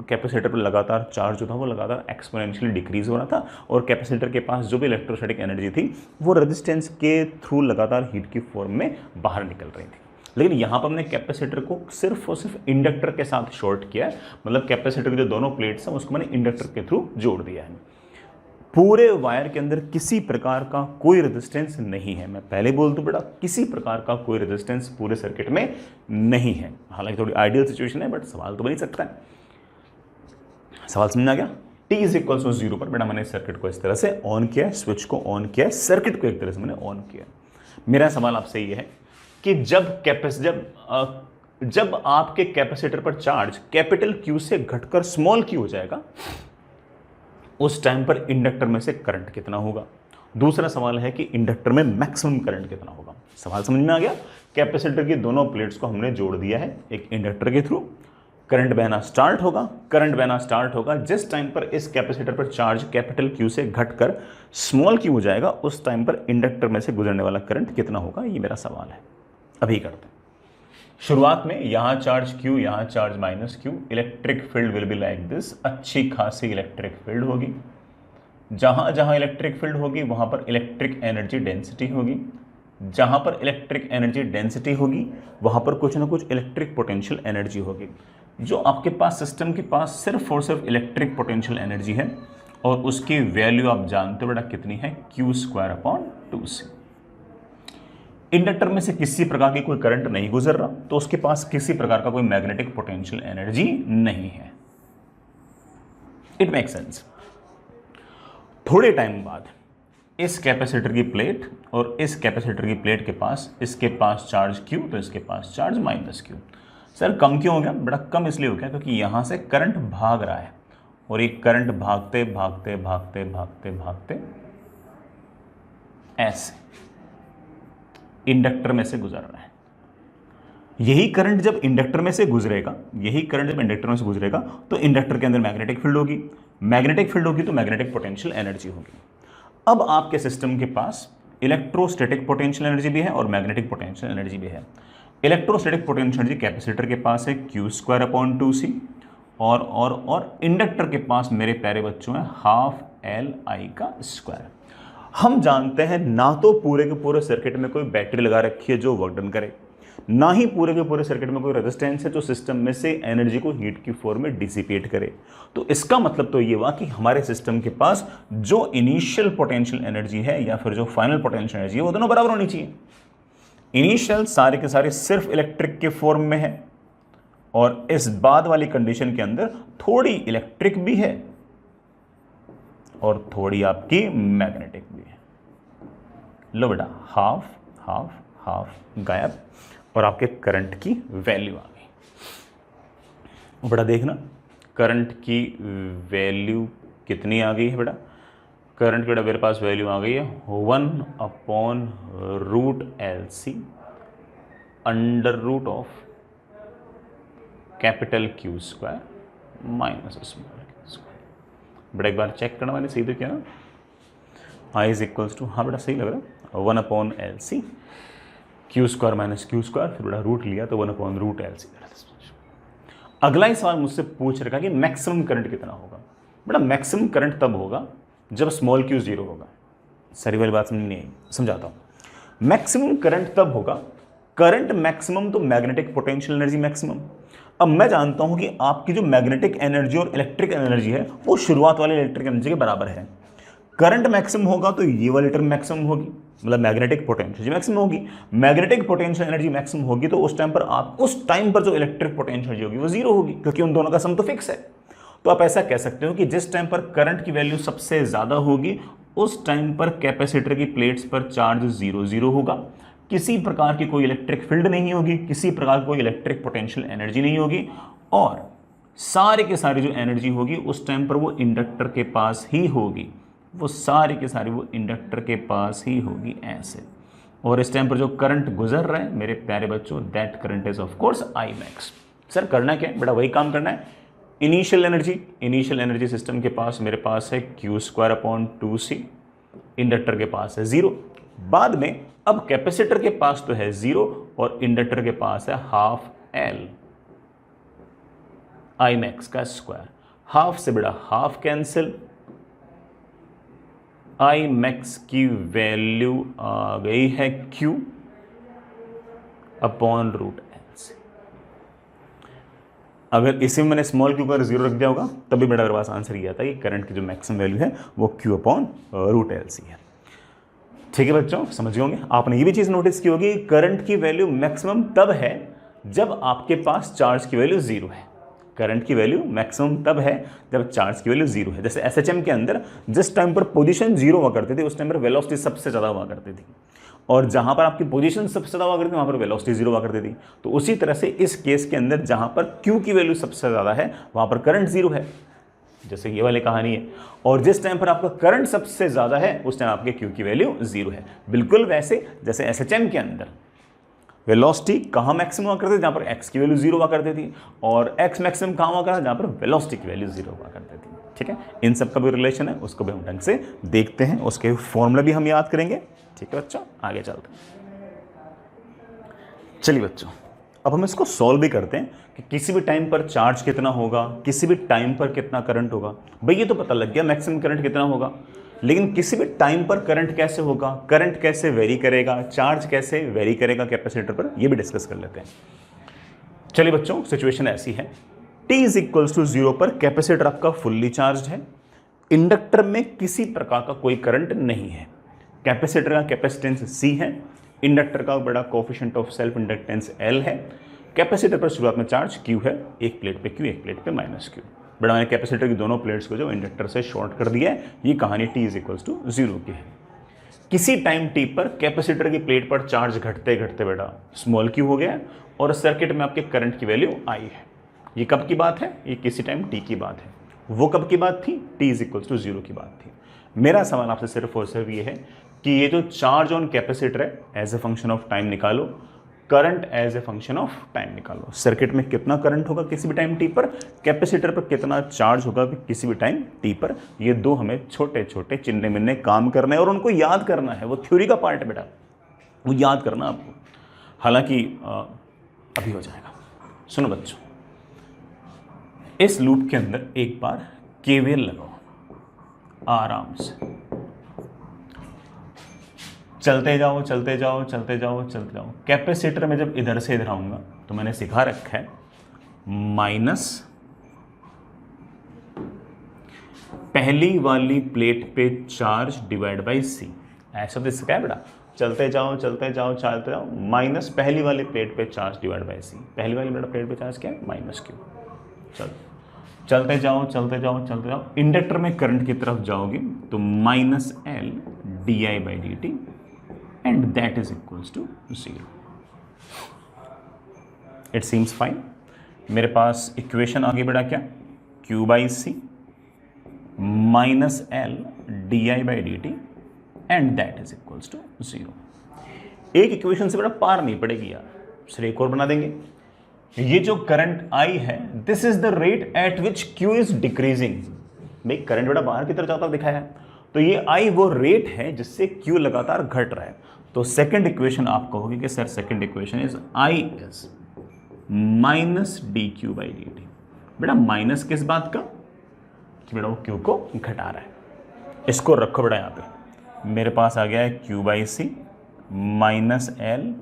capacitor पर लगातार चार्ज जो था वो लगातार एक्सपोनेंशियली डिक्रीज हो रहा था, और कैपेसिटर के पास जो भी इलेक्ट्रोस्टैटिक एनर्जी थी वो रेजिस्टेंस के थ्रू लगातार हीट की फॉर्म में बाहर निकल रही थी। लेकिन यहाँ पर हमने कैपेसिटर को सिर्फ और सिर्फ इंडक्टर के साथ शॉर्ट किया है, मतलब कैपेसिटर की जो दोनों प्लेट्स हैं उसको मैंने इंडक्टर के थ्रू जोड़ दिया है। पूरे वायर के अंदर किसी प्रकार का कोई रेजिस्टेंस नहीं है, मैं पहले बोल दूं बेटा किसी प्रकार का कोई रेजिस्टेंस पूरे सर्किट में नहीं है। हालांकि थोड़ी आइडियल सिचुएशन है, बट सवाल तो बन ही सकता है। सवाल समझ में आ गया? T इज इक्वल टू 0 पर बेटा मैंने सर्किट को इस तरह से ऑन किया है, स्विच को ऑन किया है, सर्किट को एक तरह से मैंने ऑन किया। मेरा सवाल आपसे ये है कि जब आपके कैपेसिटर पर चार्ज कैपिटल Q से घटकर स्मॉल q हो जाएगा, उस टाइम पर इंडक्टर में से करंट कितना होगा। दूसरा सवाल है कि इंडक्टर में मैक्सिमम करंट कितना होगा। सवाल समझ में आ गया? कैपेसिटर की दोनों प्लेट्स को हमने जोड़ दिया है एक इंडक्टर के थ्रू, करंट बहना स्टार्ट होगा, करंट बहना स्टार्ट होगा जिस टाइम पर इस कैपेसिटर पर चार्ज कैपिटल Q से घटकर स्मॉल q हो जाएगा, उस टाइम पर इंडक्टर में से गुजरने वाला करंट कितना होगा, ये मेरा सवाल है। अभी करते हैं। शुरुआत में यहां चार्ज Q, यहां charge minus Q, electric field will be like this, अच्छी खासी इलेक्ट्रिक फील्ड होगी। जहां जहां इलेक्ट्रिक फील्ड होगी वहां पर इलेक्ट्रिक एनर्जी डेंसिटी होगी, जहां पर इलेक्ट्रिक एनर्जी डेंसिटी होगी वहां पर कुछ ना कुछ इलेक्ट्रिक पोटेंशियल एनर्जी होगी। जो आपके पास सिस्टम के पास सिर्फ और सिर्फ इलेक्ट्रिक पोटेंशियल एनर्जी है, और उसकी वैल्यू आप जानते हो बेटा कितनी है, Q²/2C। इंडक्टर में से किसी प्रकार की कोई करंट नहीं गुजर रहा, तो उसके पास किसी प्रकार का कोई मैग्नेटिक पोटेंशियल एनर्जी नहीं है। It make sense. थोड़े टाइम बाद इस कैपेसिटर की प्लेट और इस कैपेसिटर की प्लेट के पास, इसके पास चार्ज Q तो इसके पास चार्ज माइनस Q। सर कम क्यों हो गया? बड़ा कम इसलिए हो गया क्योंकि यहाँ से करंट भाग रहा है और ये करंट भागते भागते भागते भागते भागते ऐसे इंडक्टर में से गुजर रहा है। यही करंट जब इंडक्टर में से गुजरेगा, यही करंट जब इंडक्टर में से गुजरेगा तो इंडक्टर के अंदर मैग्नेटिक फील्ड होगी, मैग्नेटिक फील्ड होगी तो मैग्नेटिक पोटेंशियल एनर्जी होगी। अब आपके सिस्टम के पास इलेक्ट्रोस्टैटिक पोटेंशियल एनर्जी भी है और मैग्नेटिक पोटेंशियल एनर्जी भी है। इलेक्ट्रोस्टैटिक पोटेंशियल एनर्जी कैपेसिटर के पास है Q² और इंडक्टर के पास मेरे प्यारे बच्चों है ½LI²। हम जानते हैं ना तो पूरे के पूरे सर्किट में कोई बैटरी लगा रखी है जो वर्क डन करे, ना ही पूरे के पूरे सर्किट में कोई रेजिस्टेंस है जो सिस्टम में से एनर्जी को हीट की फॉर्म में डिसिपेट करे। तो इसका मतलब तो ये हुआ कि हमारे सिस्टम के पास जो इनिशियल पोटेंशियल एनर्जी है या फिर जो फाइनल पोटेंशियल एनर्जी है वो दोनों बराबर होनी चाहिए। इनिशियल सारे के सारे सिर्फ इलेक्ट्रिक के फॉर्म में है और इस बाद वाली कंडीशन के अंदर थोड़ी इलेक्ट्रिक भी है और थोड़ी आपकी मैग्नेटिक भी है। लो बेटा, हाफ हाफ हाफ गायब और आपके करंट की वैल्यू आ गई। बेटा देखना करंट की वैल्यू कितनी आ गई है बेटा? करंट बेटा मेरे पास वैल्यू आ गई है 1/√LC √, capital Q² minus small q²। बेटा एक बार चेक करना, मैंने सही तो किया ना? I इज इक्वल्स टू, हाँ बेटा सही लग रहा है, 1/LC Q² माइनस Q², फिर बेटा रूट लिया तो 1/√LC। अगला ही सवाल मुझसे पूछ रखा कि मैक्सिमम करंट कितना होगा। बेटा मैक्सिमम करंट तब होगा जब स्मॉल q 0 होगा। सारी वाली बात समझ नहीं आई, समझाता हूँ। मैक्सिमम करंट तब होगा, करंट मैक्सिमम तो मैग्नेटिक पोटेंशियल एनर्जी मैक्सिमम। अब मैं जानता हूं कि आपकी जो मैग्नेटिक एनर्जी और इलेक्ट्रिक एनर्जी है वो शुरुआत वाले इलेक्ट्रिक एनर्जी के बराबर है। करंट मैक्सिमम होगा तो ये वाली टर्म मैक्सिमम होगी, मतलब मैग्नेटिक पोटेंशियल मैक्सिमम होगी। मैग्नेटिक पोटेंशियल एनर्जी मैक्सिमम होगी तो उस टाइम पर जो इलेक्ट्रिक पोटेंशियल एनर्जी होगी वो जीरो होगी, क्योंकि उन दोनों का सम तो फिक्स है। तो आप ऐसा कह सकते हो कि जिस टाइम पर करंट की वैल्यू सबसे ज्यादा होगी उस टाइम पर कैपेसिटर की प्लेट्स पर चार्ज 0 होगा, किसी प्रकार की कोई इलेक्ट्रिक फील्ड नहीं होगी, किसी प्रकार की कोई इलेक्ट्रिक पोटेंशियल एनर्जी नहीं होगी और सारे के सारी जो एनर्जी होगी उस टाइम पर वो इंडक्टर के पास ही होगी, वो सारी के सारी वो इंडक्टर के पास ही होगी ऐसे। और इस टाइम पर जो करंट गुजर रहा है मेरे प्यारे बच्चों, that current is of course I max। Sir करना क्या है बेटा? वही काम करना है। इनिशियल एनर्जी सिस्टम के पास मेरे पास है Q²/2C, इंडक्टर के पास है 0। बाद में अब कैपेसिटर के पास तो है 0 और इंडक्टर के पास है ½ I max का स्क्वायर। हाफ से बेटा हाफ कैंसिल, I max की वैल्यू आ गई है Q/√LC। अगर इसी में मैंने स्मॉल q का 0 रख दिया होगा तभी मेरे पास आंसर ये आता है कि करंट की जो मैक्सिमम वैल्यू है वो Q/√LC है। ठीक है बच्चों, समझ गए होंगे। आपने ये भी चीज़ नोटिस की होगी, करंट की वैल्यू मैक्सिमम तब है जब आपके पास चार्ज की वैल्यू 0 है। करंट की वैल्यू मैक्सिमम तब है जब चार्ज की वैल्यू 0 है। जैसे SHM के अंदर जिस टाइम पर पोजीशन 0 हुआ करती थी उस टाइम पर वेलोसिटी सबसे ज़्यादा हुआ करती थी, और जहां पर आपकी पोजीशन सबसे ज़्यादा हुआ करती थी वहां पर वेलोसिटी 0 हुआ करती थी। तो उसी तरह से इस केस के अंदर जहां पर Q की वैल्यू सबसे ज़्यादा है वहां पर करंट 0 है, जैसे ये वाली कहानी है। और जिस टाइम पर आपका करंट सबसे ज़्यादा है उस टाइम आपके Q की वैल्यू 0 है। बिल्कुल वैसे जैसे SHM के अंदर वेलोसिटी कहाँ मैक्सिमम हुआ करती थी? जहाँ पर x की वैल्यू 0 हुआ करती थी, और x मैक्सिमम कहाँ हुआ करता था? जहाँ पर वेलोसिटी की वैल्यू 0 हुआ करती थी। ठीक है, इन सब का भी रिलेशन है, उसको भी हम ढंग से देखते हैं, उसके फॉर्मूला भी हम याद करेंगे। ठीक है बच्चों, आगे चलते हैं। चलिए बच्चों, अब हम इसको सॉल्व भी करते हैं कि किसी भी टाइम पर चार्ज कितना होगा, किसी भी टाइम पर कितना करंट होगा। भाई ये तो पता लग गया मैक्सिमम करंट कितना होगा, लेकिन किसी भी टाइम पर करंट कैसे होगा, करंट कैसे वेरी करेगा, चार्ज कैसे वेरी करेगा कैपेसिटर पर, ये भी डिस्कस कर लेते हैं। चलिए बच्चों, सिचुएशन ऐसी है, t इज इक्वल्स टू 0 पर कैपेसिटर आपका फुल्ली चार्ज है, इंडक्टर में किसी प्रकार का कोई करंट नहीं है, कैपेसिटर का कैपेसिटेंस C है, इंडक्टर का बड़ा coefficient of self inductance L है, कैपेसिटर पर शुरुआत में चार्ज Q है, एक प्लेट पे Q एक प्लेट पे -Q। बड़ा मैंने कैपेसिटर की दोनों प्लेट्स को जो इंडक्टर से शॉर्ट कर दिया है। ये कहानी t इज इक्वल्स टू 0 की है। किसी टाइम t पर कैपेसिटर की प्लेट पर चार्ज घटते घटते बेटा स्मॉल q हो गया और सर्किट में आपके करंट की वैल्यू आई है। ये कब की बात है? ये किसी टाइम टी की बात है। वो कब की बात थी? t इज इक्वल टू 0 की बात थी। मेरा सवाल आपसे सिर्फ और सिर्फ ये है कि ये जो चार्ज ऑन कैपेसिटर है as a function of time निकालो, current as a function of time निकालो। सर्किट में कितना करंट होगा किसी भी टाइम टी पर, कैपेसिटर पर कितना चार्ज होगा किसी भी टाइम टी पर। ये दो हमें छोटे छोटे चिन्ने मिन्ने काम करने हैं और उनको याद करना है। वो थ्योरी का पार्ट है बेटा, वो याद करना आपको। हालांकि अभी हो जाएगा। सुनो बच्चों, इस लूप के अंदर एक बार केवीएल लगाओ आराम से। चलते जाओ चलते जाओ चलते जाओ चलते जाओ। कैपेसिटर में जब इधर से इधर आऊंगा तो मैंने सिखा रखा है माइनस पहली वाली प्लेट पे चार्ज डिवाइड बाई सी। ऐसा तो सिखाया बेटा, चलते जाओ चलते जाओ चलते जाओ, माइनस पहली वाली प्लेट पे चार्ज डिवाइड बाई सी। पहली वाली बेटा प्लेट पे चार्ज क्या है? Minus Q. चलो चलते जाओ चलते जाओ चलते जाओ। इंडक्टर में करंट की तरफ जाओगे तो minus L D I by D T and that is equals to 0। It seems fine. मेरे पास इक्वेशन आ गई बेटा क्या? Q by C minus L D I by D T and that is equals to 0। एक equation से बेटा पार नहीं पड़ेगी यार, सिर्फ एक और बना देंगे। ये जो करंट आई है this is the rate at which Q is decreasing. भाई करंट बेटा बाहर की तरफ जाता दिखाया है, तो ये आई वो रेट है जिससे Q लगातार घट रहा है। तो सेकंड इक्वेशन आप कहोगे कि sir second equation is I is minus D Q by D T. बेटा माइनस किस बात का? कि बेटा वो Q को घटा रहा है। इसको रखो बेटा यहाँ पे। मेरे पास आ गया है Q by C minus L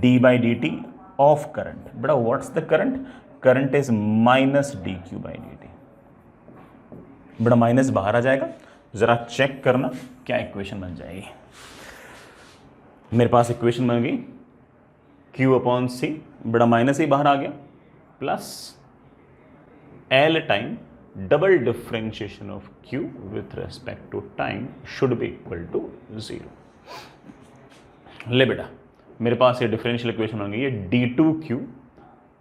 D by D T of current. बेटा what's the current? Current is minus D Q by D T. बेटा माइनस बाहर आ जाएगा, जरा चेक करना क्या इक्वेशन बन जाएगी। मेरे पास इक्वेशन बन गई Q अपॉन सी, बेटा माइनस ही बाहर आ गया, plus L time double differentiation of Q with respect to time should be equal to 0। ले बेटा मेरे पास ये डिफरेंशियल इक्वेशन बन गई है d2q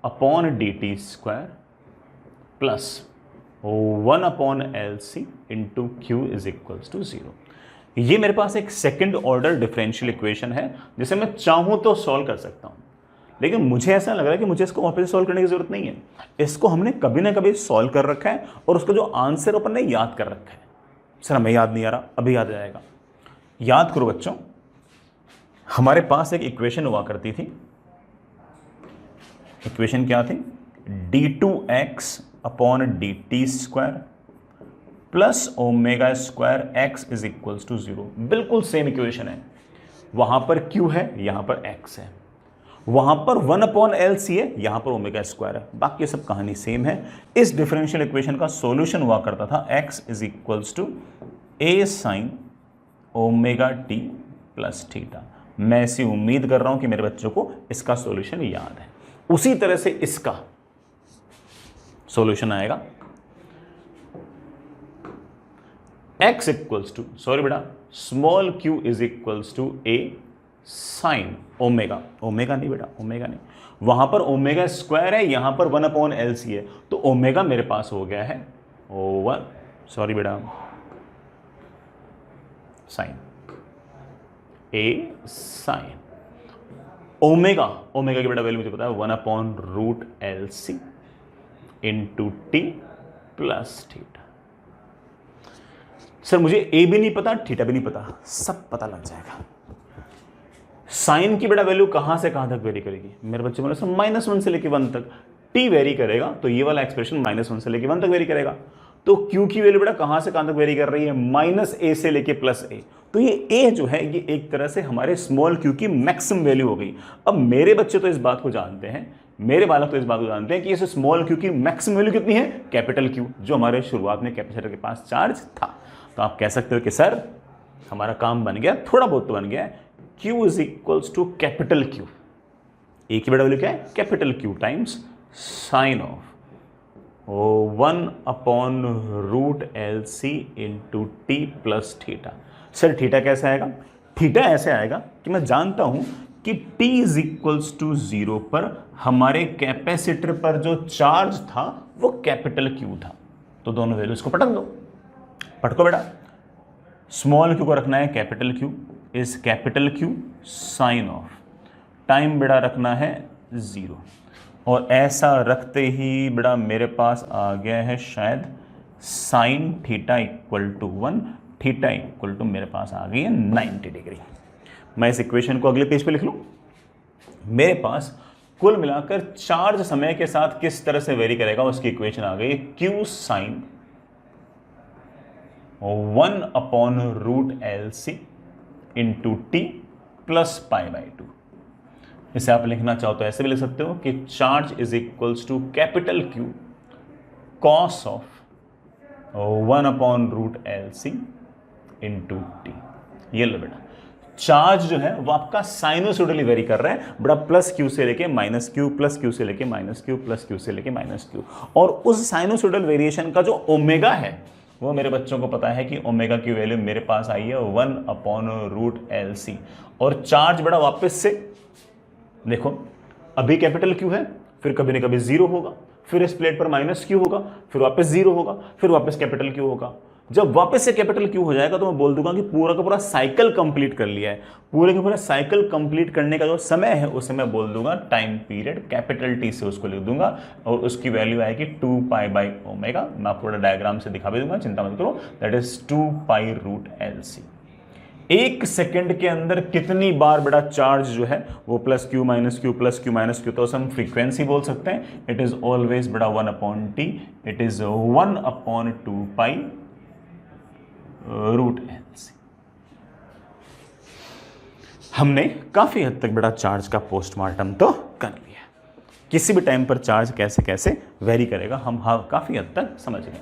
upon D T square plus 1 upon L C into Q is equals to 0। ये मेरे पास एक सेकंड ऑर्डर डिफरेंशियल इक्वेशन है जिसे मैं चाहूं तो सॉल्व कर सकता हूं, लेकिन मुझे ऐसा लग रहा है कि मुझे इसको वापस सॉल्व करने की जरूरत नहीं है। इसको हमने कभी ना कभी सॉल्व कर रखा है और उसका जो आंसर अपन ने याद कर रखा है। सर हमें याद नहीं आ रहा, अभी याद आ जाएगा। याद करो बच्चों, हमारे पास एक इक्वेशन हुआ करती थी। इक्वेशन क्या थी? d2x upon D T square plus omega square x is equals to 0। बिल्कुल सेम इक्वेशन है। वहां पर q है, यहां पर x है, वहां पर 1 अपॉन एल सी है, यहां पर ओमेगा स्क्वायर है। बाकी सब कहानी सेम है। इस डिफरेंशियल इक्वेशन का सॉल्यूशन हुआ करता था x is equals to a sine omega T plus theta. मैं ऐसी उम्मीद कर रहा हूं कि मेरे बच्चों को इसका सॉल्यूशन याद है। उसी तरह से इसका सॉल्यूशन आएगा x इक्वल्स टू, सॉरी बेटा, small q is equals to a sine omega. Omega नहीं बेटा, ओमेगा नहीं, वहां पर ओमेगा स्क्वायर है, यहां पर 1 अपॉन एल सी है, तो ओमेगा मेरे पास हो गया है ओवर, सॉरी बेटा, sine A sine omega. Omega की बेटा वैल्यू मुझे पता है 1 upon root L C into T plus theta. Sir मुझे ए भी नहीं पता, थीटा भी नहीं पता, सब पता लग जाएगा। साइन की बेटा वैल्यू कहां से कहां तक वेरी करेगी? मेरे बच्चे बोले सर -1 से लेके 1 तक। टी वेरी करेगा तो ये वाला एक्सप्रेशन -1 से लेके 1 तक वेरी करेगा। तो Q की वैल्यू बेटा कहां से कहां तक वेरी कर रही है? -a से लेके +a। तो ये a जो है ये एक तरह से हमारे स्मॉल q की मैक्सिमम वैल्यू हो गई। अब मेरे बच्चे तो इस बात को जानते हैं, मेरे बालक तो इस बात को जानते हैं कि इस स्मॉल q की मैक्सिमम वैल्यू कितनी है? कैपिटल Q, जो हमारे शुरुआत में कैपेसिटर के पास चार्ज था। तो आप कह सकते हो कि सर हमारा काम बन गया, थोड़ा बहुत तो बन गया। Q is equals to capital Q। A की बेटा वैल्यू क्या है? Capital Q times sine of 1 upon root L C into T plus theta. Sir theta कैसे आएगा? थीटा ऐसे आएगा कि मैं जानता हूं कि t इज इक्वल्स टू 0 पर हमारे कैपेसिटर पर जो चार्ज था वो कैपिटल Q था। तो दोनों वैल्यूज को पटक दो, पटको बेटा। स्मॉल q को रखना है capital Q, is capital Q sine of, time बेटा रखना है 0, और ऐसा रखते ही बेटा मेरे पास आ गया है शायद sine theta equal to 1, theta equal to मेरे पास आ गई है 90 डिग्री। मैं इस इक्वेशन को अगले पेज पे लिख लूं। मेरे पास कुल मिलाकर चार्ज समय के साथ किस तरह से वेरी करेगा उसकी इक्वेशन आ गई, q sine 1/√LC into T plus π/2। इसे आप लिखना चाहो तो ऐसे भी लिख सकते हो कि charge is equals to capital Q cos of 1/√LC into T. ये लो बेटा, चार्ज जो है वो आपका साइनोसॉइडली वेरी कर रहा है बड़ा, प्लस Q से लेके माइनस Q, प्लस Q से लेके माइनस Q, प्लस Q से लेके माइनस Q। और उस साइनोसॉइडल वेरिएशन का जो ओमेगा है वो मेरे बच्चों को पता है कि ओमेगा की वैल्यू मेरे पास आई है 1/√LC। और चार्ज बड़ा वापस से देखो, अभी कैपिटल Q है, फिर कभी न कभी 0 होगा, फिर इस प्लेट पर माइनस Q होगा, फिर वापस 0 होगा, फिर वापस कैपिटल Q होगा। जब वापस से कैपिटल Q हो जाएगा तो मैं बोल दूंगा कि पूरा का पूरा साइकिल कंप्लीट कर लिया है। पूरे का पूरा साइकिल कंप्लीट करने का जो समय है उसे मैं बोल दूंगा टाइम पीरियड, कैपिटल T से उसको लिख दूंगा, और उसकी वैल्यू आएगी 2π/ओमेगा। मैं आपको डायग्राम से दिखा भी दूंगा, चिंता मत करो, दैट इज 2π√LC। एक सेकंड के अंदर कितनी बार बड़ा चार्ज जो है वो plus Q minus Q plus Q minus Q, तो हम फ्रीक्वेंसी बोल सकते हैं। इट इज ऑलवेज बड़ा 1/T, इट इज 1/2π√LC। हमने काफी हद तक बड़ा चार्ज का पोस्टमार्टम तो कर लिया। किसी भी टाइम पर चार्ज कैसे कैसे वेरी करेगा हम काफी हद तक समझ गए।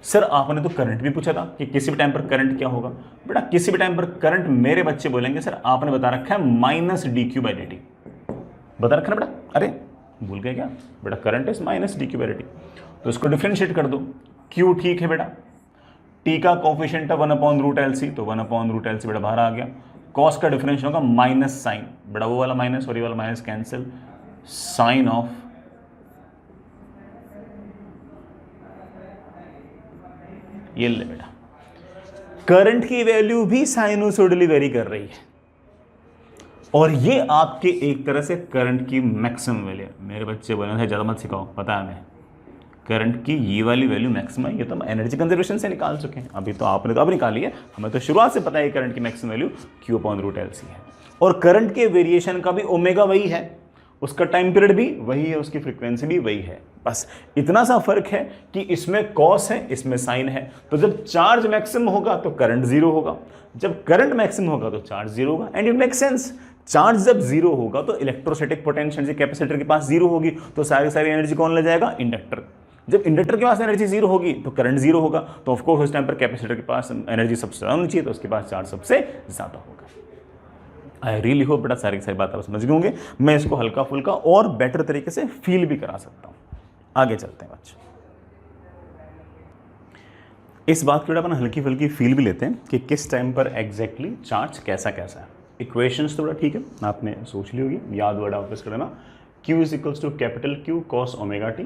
सर आपने तो करंट भी पूछा था कि किसी भी टाइम पर करंट क्या होगा। बेटा किसी भी टाइम पर करंट मेरे बच्चे बोलेंगे सर आपने बता रखा है -dq/dt, बता रखा है बेटा। अरे भूल गए क्या बेटा, करंट इज -dq/dt, तो इसको डिफरेंशिएट कर दो। q ठीक है बेटा, t का कोफिशिएंट है 1/√LC, तो 1/√LC बेटा बाहर आ गया। कॉस का डिफरेंशियल होगा माइनस साइन, बेटा वो वाला माइनस और ये वाला माइनस कैंसिल, साइन ऑफ ये ले बेटा। करंट की वैल्यू भी साइनोसॉइडली वेरी कर रही है, और ये आपके एक तरह से करंट की मैक्सिमम वैल्यू। मेरे बच्चे बोले थे ज़्यादा मत सिखाओ, पता है हमें करंट की ये वाली वैल्यू मैक्सिमम है। ये तो हम एनर्जी कंजर्वेशन से निकाल चुके हैं, अभी तो आपने तो अब निकाली है, हमें तो शुरुआत से पता है करंट की मैक्सिमम वैल्यू Q/√LC है। और करंट के वेरिएशन का भी ओमेगा वही है, उसका टाइम पीरियड भी वही है, उसकी फ्रीक्वेंसी भी वही है। बस इतना सा फर्क है कि इसमें कॉस है, इसमें साइन है। तो जब चार्ज मैक्सिमम होगा तो करंट 0 होगा, जब करंट मैक्सिमम होगा तो चार्ज 0 होगा। And it make sense, charge जब 0 होगा तो इलेक्ट्रोस्टैटिक पोटेंशियल कैपेसिटर के पास 0 होगी, तो सारी एनर्जी कौन ले जाएगा, इंडक्टर। जब इंडक्टर के पास एनर्जी 0 होगी तो करंट 0 होगा, तो ऑफकोर्स उस टाइम पर कैपेसिटर के पास एनर्जी सबसे ज़्यादा होनी चाहिए, तो उसके पास चार्ज सबसे ज़्यादा होगा। आई रियली होप बेटा सारी बात आप समझ गए होंगे। मैं इसको हल्का फुल्का और बेटर तरीके से फील भी करा सकता हूँ। आगे चलते हैं बच्चे, इस बात की अपन हल्की फुल्की फील भी लेते हैं कि किस टाइम पर एग्जैक्टली चार्ज कैसा कैसा है। इक्वेशंस तो बड़ा ठीक है, आपने सोच ली होगी, याद वर्ड वापस कर लेना। Q is equals to capital Q cos omega T,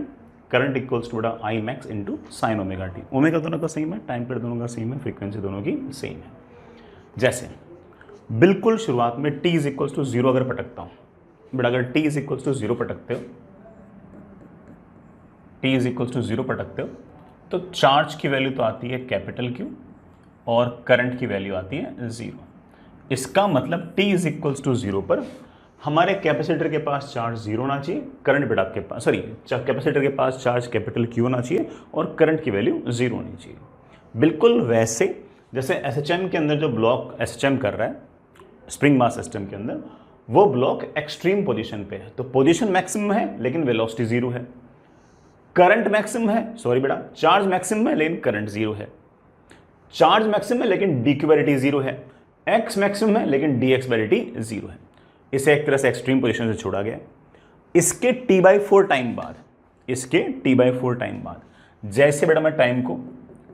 current equals to बड़ा I max into sine omega T. Omega दोनों का सेम है, टाइम पीरियड दोनों का सेम है, फ्रीक्वेंसी दोनों की सेम है। जैसे बिल्कुल शुरुआत में t इज इक्वल्स टू 0 अगर पटकता हूँ, बट अगर t इज इक्वल्स टू 0 पटकते हो, t इज इक्वल्स टू 0 पटकते हो तो चार्ज की वैल्यू तो आती है कैपिटल Q और करंट की वैल्यू आती है 0। इसका मतलब t इज इक्वल्स टू 0 पर हमारे कैपेसिटर के पास चार्ज 0 होना चाहिए, करंट बेटा आपके पास कैपेसिटर के पास चार्ज कैपिटल Q होना चाहिए और करंट की वैल्यू 0 होनी चाहिए। बिल्कुल वैसे जैसे SHM के अंदर जो ब्लॉक SHM कर रहा है स्प्रिंग मास सिस्टम के अंदर, वो ब्लॉक एक्सट्रीम पोजीशन पे है, तो पोजीशन मैक्सिमम है लेकिन वेलोसिटी 0 है। करंट मैक्सिमम है, सॉरी बेटा चार्ज मैक्सिमम है लेकिन करंट 0 है। चार्ज मैक्सिमम है लेकिन dq/dt 0 है। x मैक्सिमम है लेकिन dx/dt 0 है। इसे एक तरह से एक्सट्रीम पोजीशन से छोड़ा गया। इसके t/4 टाइम बाद, जैसे बेटा मैं टाइम को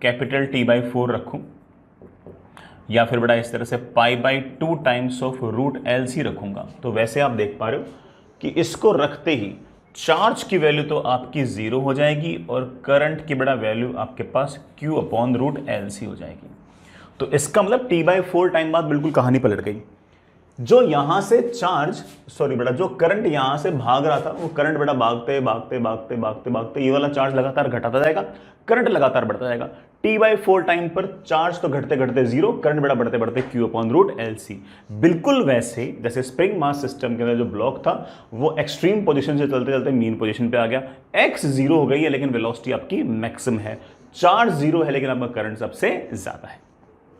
कैपिटल T/4 रखूं, या फिर बेटा इस तरह से π/2 times of root L C रखूंगा, तो वैसे आप देख पा रहे हो कि इसको रखते ही चार्ज की वैल्यू तो आपकी 0 हो जाएगी और करंट की बड़ा वैल्यू आपके पास Q/√LC हो जाएगी। तो इसका मतलब T/4 टाइम बाद बिल्कुल कहानी पलट गई। जो यहां से चार्ज जो करंट यहां से भाग रहा था, वो करंट बेटा भागते भागते भागते भागते भागते ये वाला चार्ज लगातार घटाता जाएगा, करंट लगातार बढ़ता जाएगा। T/4 टाइम पर चार्ज तो घटते घटते 0, करंट बेटा बढ़ते बढ़ते Q/√LC। बिल्कुल वैसे जैसे स्प्रिंग मास सिस्टम के अंदर जो ब्लॉक था वो एक्सट्रीम पोजीशन से चलते चलते मीन पोजीशन पे आ गया, x 0 हो गई है लेकिन वेलोसिटी आपकी मैक्सिमम है, चार्ज 0 है लेकिन आपका करंट सबसे ज्यादा है।